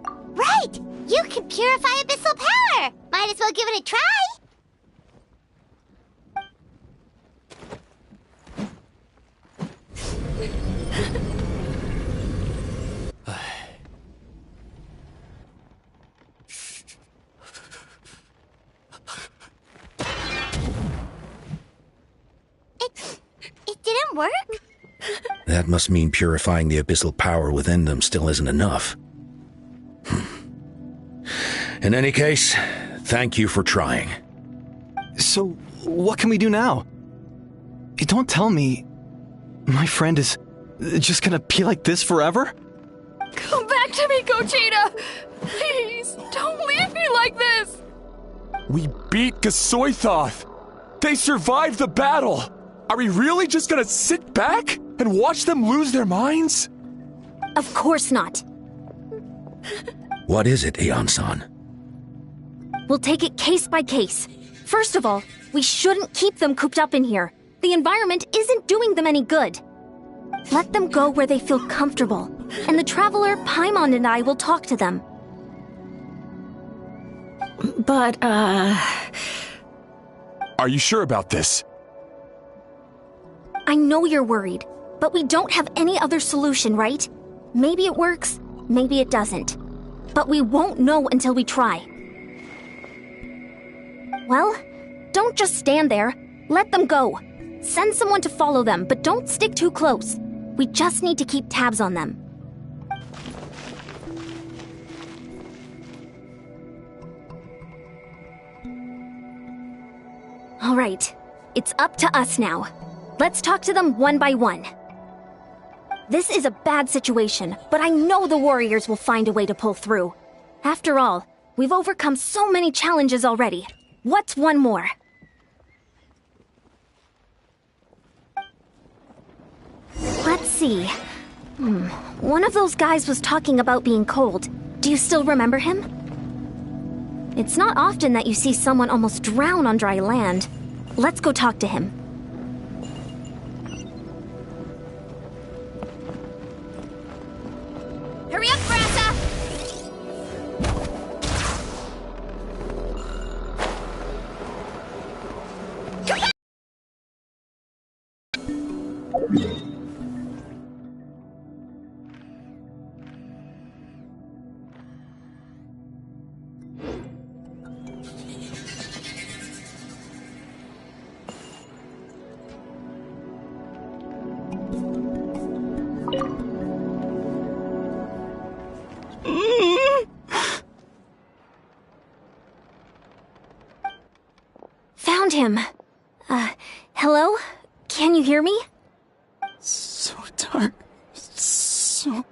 Right! You can purify abyssal power! Might as well give it a try! It didn't work? That must mean purifying the abyssal power within them still isn't enough. In any case, thank you for trying. So, what can we do now? Don't tell me my friend is just gonna be like this forever? Come back to me, Gogeta! Please, don't leave me like this! We beat Gasoithoth! They survived the battle! Are we really just gonna sit back and watch them lose their minds? Of course not. What is it, Aeon-san? We'll take it case by case. First of all, we shouldn't keep them cooped up in here. The environment isn't doing them any good. Let them go where they feel comfortable, and the Traveler, Paimon, and I will talk to them. But, Are you sure about this? I know you're worried, but we don't have any other solution, right? Maybe it works, maybe it doesn't. But we won't know until we try. Well, don't just stand there. Let them go. Send someone to follow them, but don't stick too close. We just need to keep tabs on them. All right, it's up to us now. Let's talk to them one by one. This is a bad situation, but I know the warriors will find a way to pull through. After all, we've overcome so many challenges already. What's one more? Let's see. One of those guys was talking about being cold. Do you still remember him? It's not often that you see someone almost drown on dry land. Let's go talk to him. Hurry up, Grassa! Found him. Hello? Can you hear me? So dark. So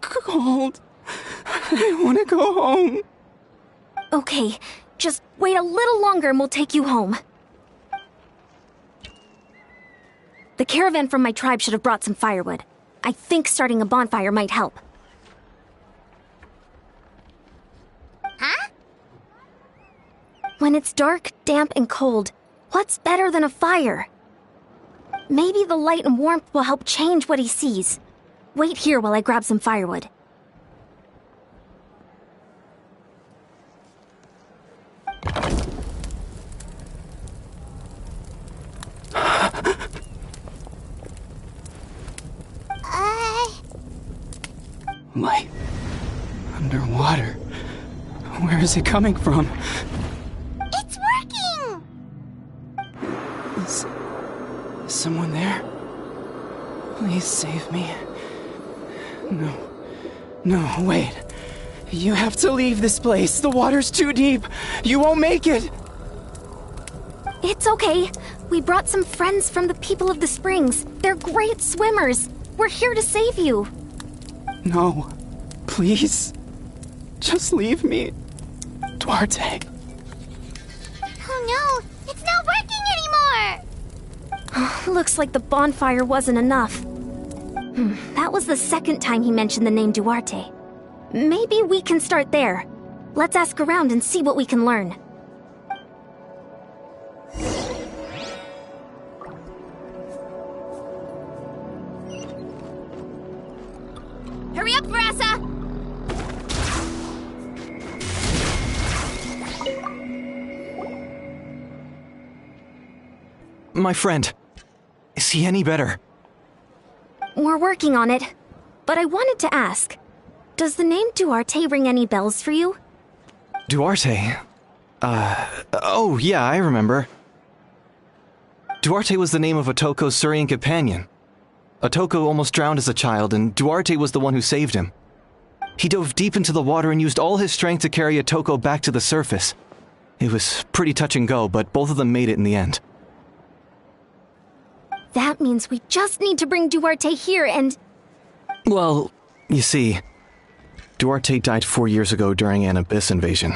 cold. I want to go home. Okay, just wait a little longer and we'll take you home. The caravan from my tribe should have brought some firewood. I think starting a bonfire might help. Huh? When it's dark, damp, and cold, what's better than a fire? Maybe the light and warmth will help change what he sees. Wait here while I grab some firewood. Light. Underwater. Where is it coming from? It's working! Is someone there? Please save me. No, wait. You have to leave this place. The water's too deep. You won't make it. It's okay. We brought some friends from the people of the springs. They're great swimmers. We're here to save you. No. Please. Just leave me. Duarte. Oh no! It's not working anymore! Looks like the bonfire wasn't enough. That was the second time he mentioned the name Duarte. Maybe we can start there. Let's ask around and see what we can learn. Hurry up, Verasa! My friend. Is he any better? We're working on it. But I wanted to ask, does the name Duarte ring any bells for you? Duarte? Oh yeah, I remember. Duarte was the name of Otoko's Surian companion. Otoko almost drowned as a child, and Duarte was the one who saved him. He dove deep into the water and used all his strength to carry Otoko back to the surface. It was pretty touch and go, but both of them made it in the end. That means we just need to bring Duarte here and... Well, you see, Duarte died 4 years ago during an Abyss invasion.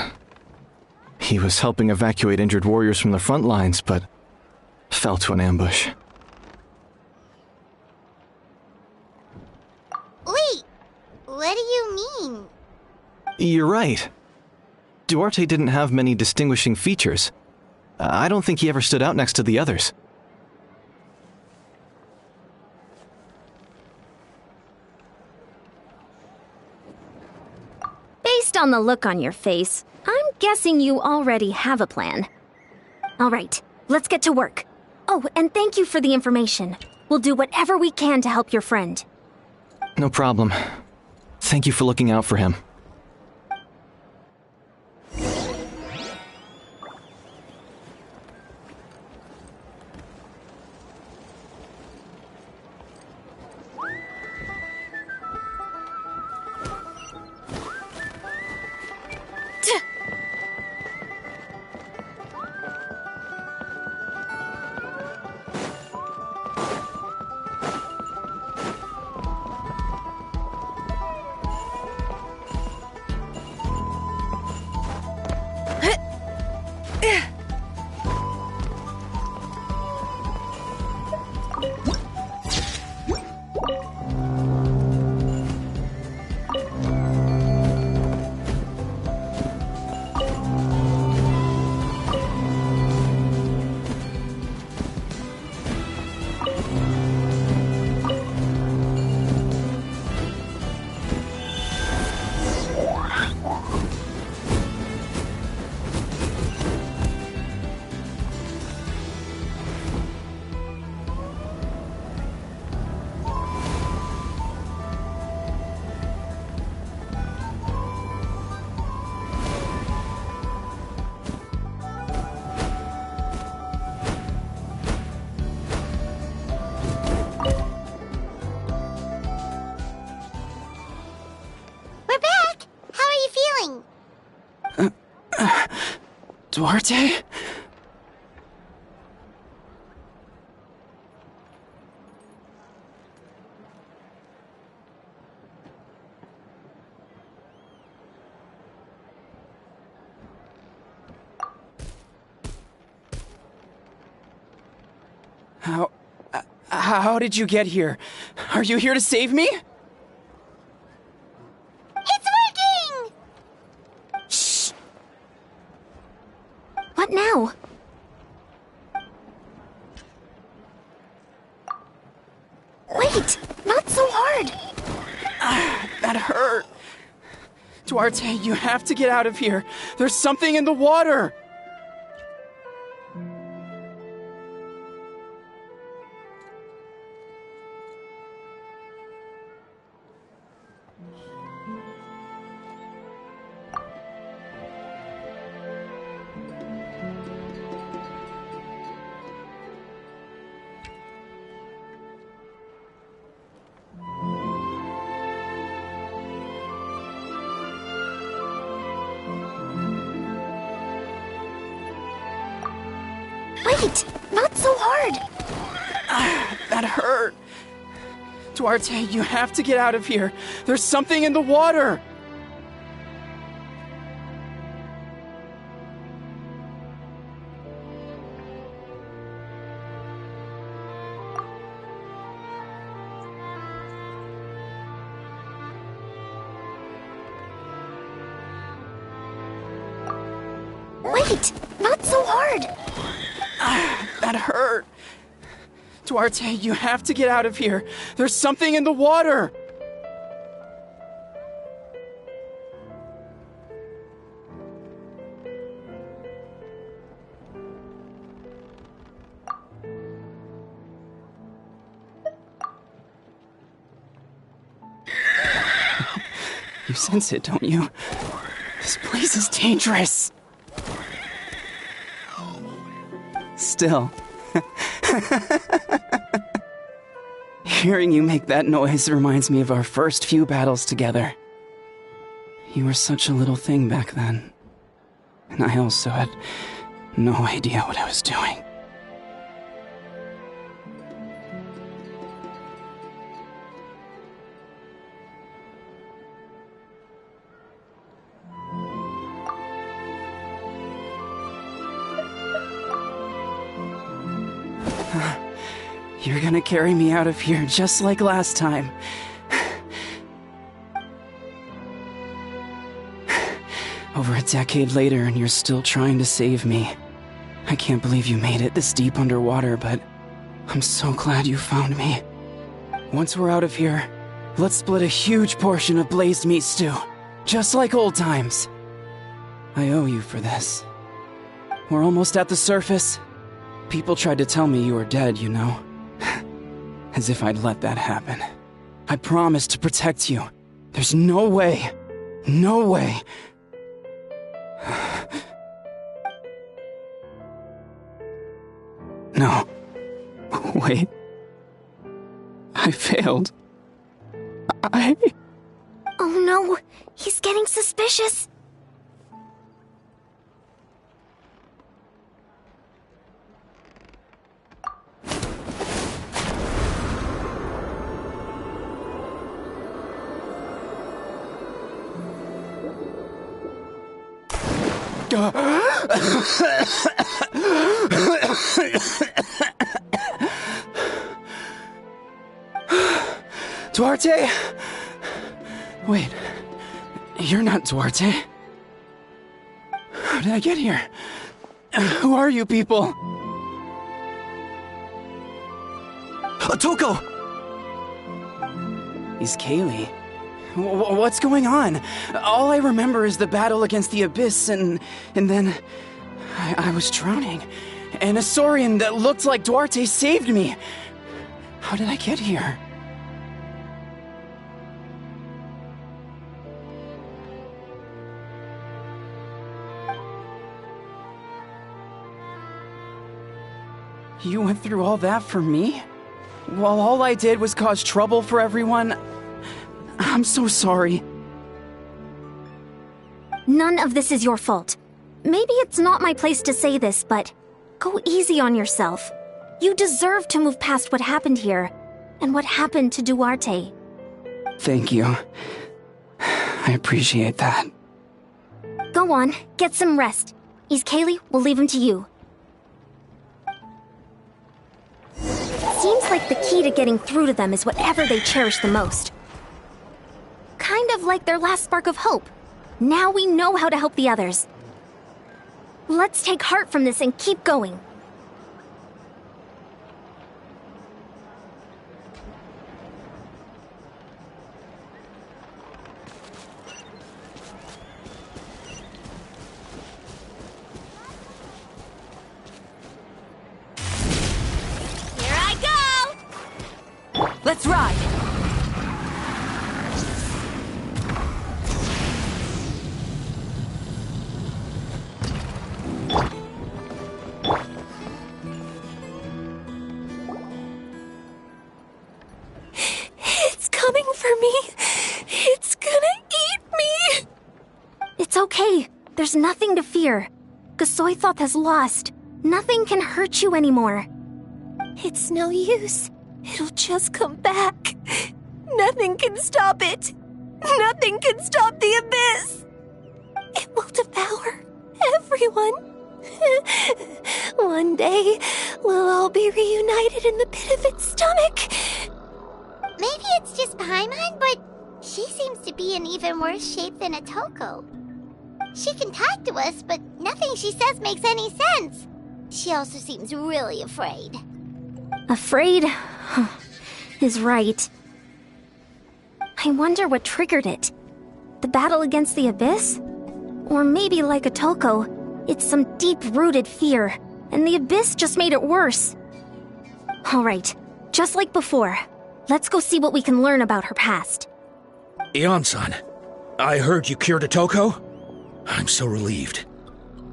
He was helping evacuate injured warriors from the front lines, but fell to an ambush. Wait! What do you mean? You're right. Duarte didn't have many distinguishing features. I don't think he ever stood out next to the others. Based on the look on your face, I'm guessing you already have a plan. All right, let's get to work. Oh, and thank you for the information. We'll do whatever we can to help your friend. No problem. Thank you for looking out for him. Duarte? How did you get here? Are you here to save me? It's working! Shh! What now? Wait! Not so hard! That hurt. Duarte, you have to get out of here. There's something in the water! Wait, not so hard. That hurt. Duarte, you have to get out of here. There's something in the water. Wait, not so hard. That hurt. Duarte, you have to get out of here. There's something in the water. You sense it, don't you? This place is dangerous. Still. Hearing you make that noise reminds me of our first few battles together. You were such a little thing back then. And I also had no idea what I was doing. You're gonna carry me out of here just like last time. Over a decade later and you're still trying to save me. I can't believe you made it this deep underwater, but I'm so glad you found me. Once we're out of here, let's split a huge portion of blazed meat stew, just like old times. I owe you for this. We're almost at the surface. People tried to tell me you were dead, you know. As if I'd let that happen. I promised to protect you. There's no way. No way. No. Wait. I failed. Oh no, he's getting suspicious. Duarte? Wait, you're not Duarte. How did I get here? Who are you people? Toko! He's Kaylee. What's going on? All I remember is the battle against the Abyss, and then I was drowning. And a Saurian that looked like Duarte saved me. How did I get here? You went through all that for me? While all I did was cause trouble for everyone? I'm so sorry. None of this is your fault. Maybe it's not my place to say this, but go easy on yourself. You deserve to move past what happened here, and what happened to Duarte. Thank you. I appreciate that. Go on, get some rest. Is Kaylee, we'll leave him to you. Seems like the key to getting through to them is whatever they cherish the most. Kind of like their last spark of hope. Now we know how to help the others. Let's take heart from this and keep going. Here I go! Let's ride! It's coming for me. It's gonna eat me. It's okay. There's nothing to fear. Gasoithoth has lost. Nothing can hurt you anymore. It's no use. It'll just come back. Nothing can stop it. Nothing can stop the abyss. It will devour everyone. One day, we'll all be reunited in the pit of its stomach. Maybe it's just Paimon, but she seems to be in even worse shape than Atoko. She can talk to us, but nothing she says makes any sense. She also seems really afraid. Afraid? Is right. I wonder what triggered it. The battle against the abyss? Or maybe like Atoko, it's some deep-rooted fear, and the abyss just made it worse. Alright, just like before, let's go see what we can learn about her past. Ion-san, I heard you cured Atoko? I'm so relieved.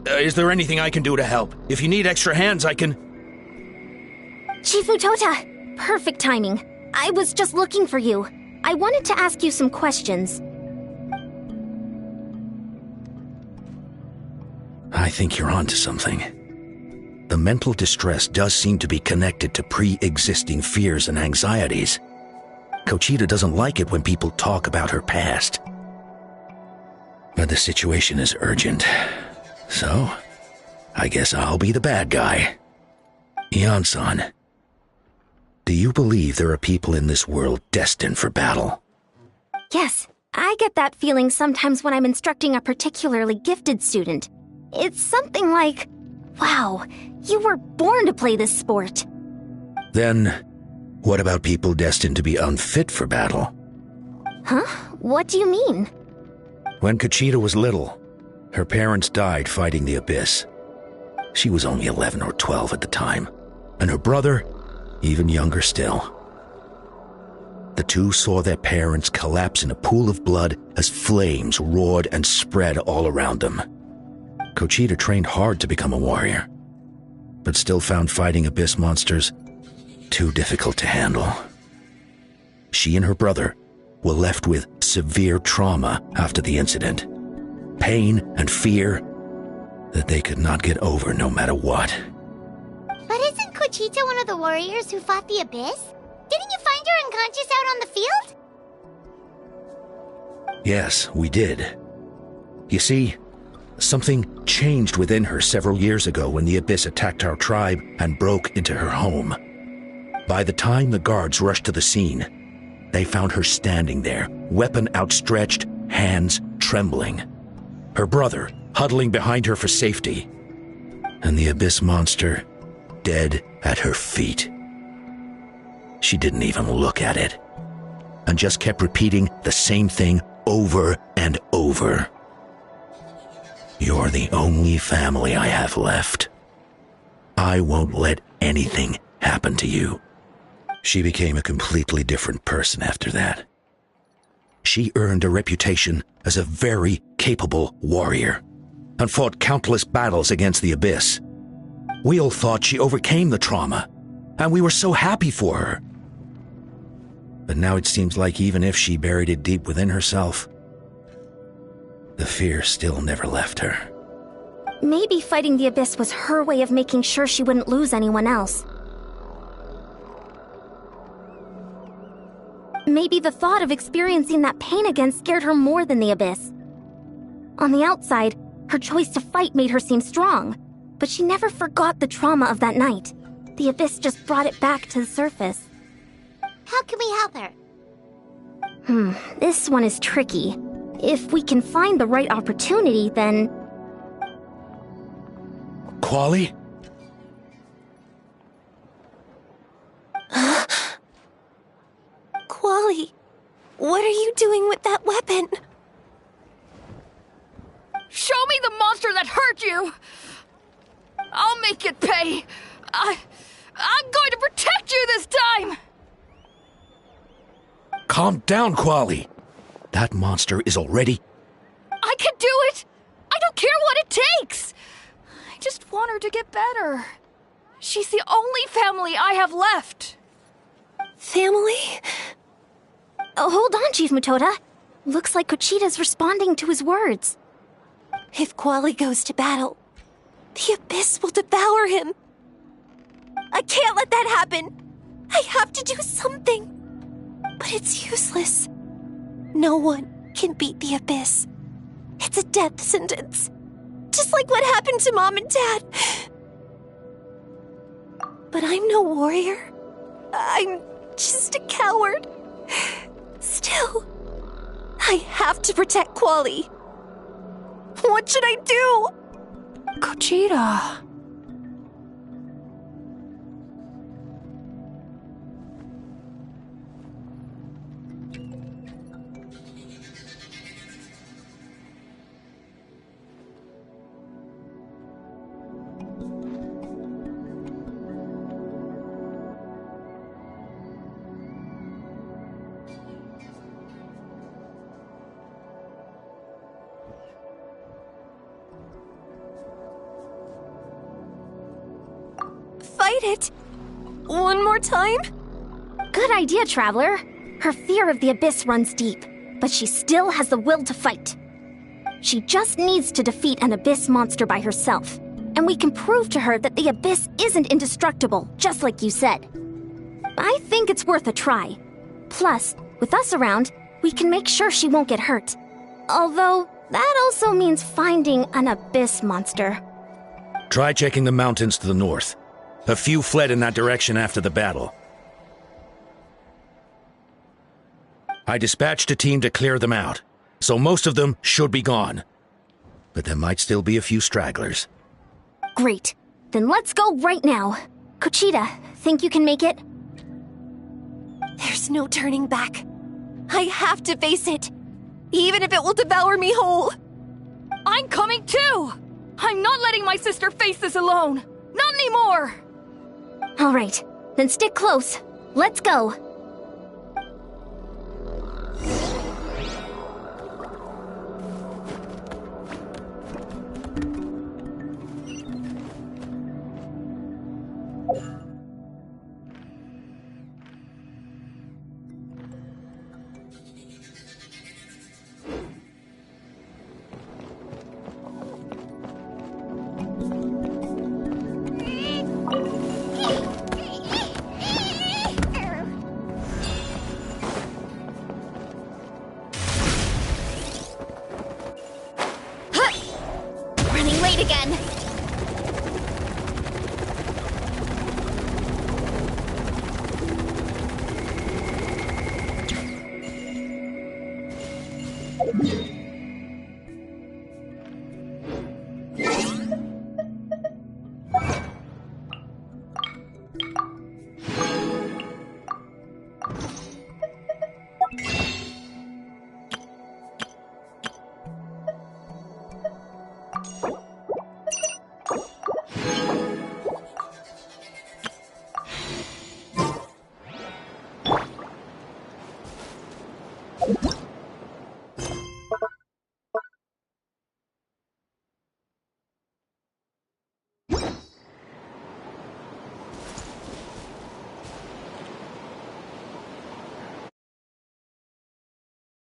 Is there anything I can do to help? If you need extra hands, I can... Chief Mutota! Perfect timing. I was just looking for you. I wanted to ask you some questions. I think you're onto something. The mental distress does seem to be connected to pre-existing fears and anxieties. Kochita doesn't like it when people talk about her past. But the situation is urgent. So, I guess I'll be the bad guy. Ion-san, do you believe there are people in this world destined for battle? Yes, I get that feeling sometimes when I'm instructing a particularly gifted student. It's something like, wow, you were born to play this sport. Then, what about people destined to be unfit for battle? Huh? What do you mean? When Kochita was little, her parents died fighting the abyss. She was only 11 or 12 at the time, and her brother, even younger still. The two saw their parents collapse in a pool of blood as flames roared and spread all around them. Kochita trained hard to become a warrior, but still found fighting abyss monsters too difficult to handle. She and her brother were left with severe trauma after the incident. Pain and fear that they could not get over no matter what. But isn't Kochita one of the warriors who fought the abyss? Didn't you find her unconscious out on the field? Yes, we did. You see, something changed within her several years ago when the abyss attacked our tribe and broke into her home. By the time the guards rushed to the scene, they found her standing there, weapon outstretched, hands trembling. Her brother huddling behind her for safety, and the abyss monster dead at her feet. She didn't even look at it, and just kept repeating the same thing over and over. You're the only family I have left. I won't let anything happen to you. She became a completely different person after that. She earned a reputation as a very capable warrior, and fought countless battles against the abyss. We all thought she overcame the trauma, and we were so happy for her. But now it seems like even if she buried it deep within herself, the fear still never left her. Maybe fighting the abyss was her way of making sure she wouldn't lose anyone else. Maybe the thought of experiencing that pain again scared her more than the abyss. On the outside, her choice to fight made her seem strong, but she never forgot the trauma of that night. The abyss just brought it back to the surface. How can we help her? This one is tricky. If we can find the right opportunity, then... Quali? Quali, what are you doing with that weapon? Show me the monster that hurt you! I'll make it pay! I'm going to protect you this time! Calm down, Quali. That monster is already... I can do it! I don't care what it takes! I just want her to get better. She's the only family I have left. Family? Oh, hold on, Chief Mutota. Looks like Kochita's responding to his words. If Quali goes to battle, The abyss will devour him. I can't let that happen. I have to do something. But it's useless. No one can beat the abyss. It's a death sentence. Just like what happened to Mom and Dad. But I'm no warrior. I'm just a coward. Still, I have to protect Quali. What should I do? Gogeta. Fight it! One more time? Good idea, Traveler. Her fear of the abyss runs deep, but she still has the will to fight. She just needs to defeat an abyss monster by herself, and we can prove to her that the abyss isn't indestructible, just like you said. I think it's worth a try. Plus, with us around, we can make sure she won't get hurt. Although, that also means finding an abyss monster. Try checking the mountains to the north. A few fled in that direction after the battle. I dispatched a team to clear them out, so most of them should be gone. But there might still be a few stragglers. Great. Then let's go right now. Gogeta, think you can make it? There's no turning back. I have to face it, even if it will devour me whole. I'm coming too! I'm not letting my sister face this alone! Not anymore! All right, then stick close. Let's go.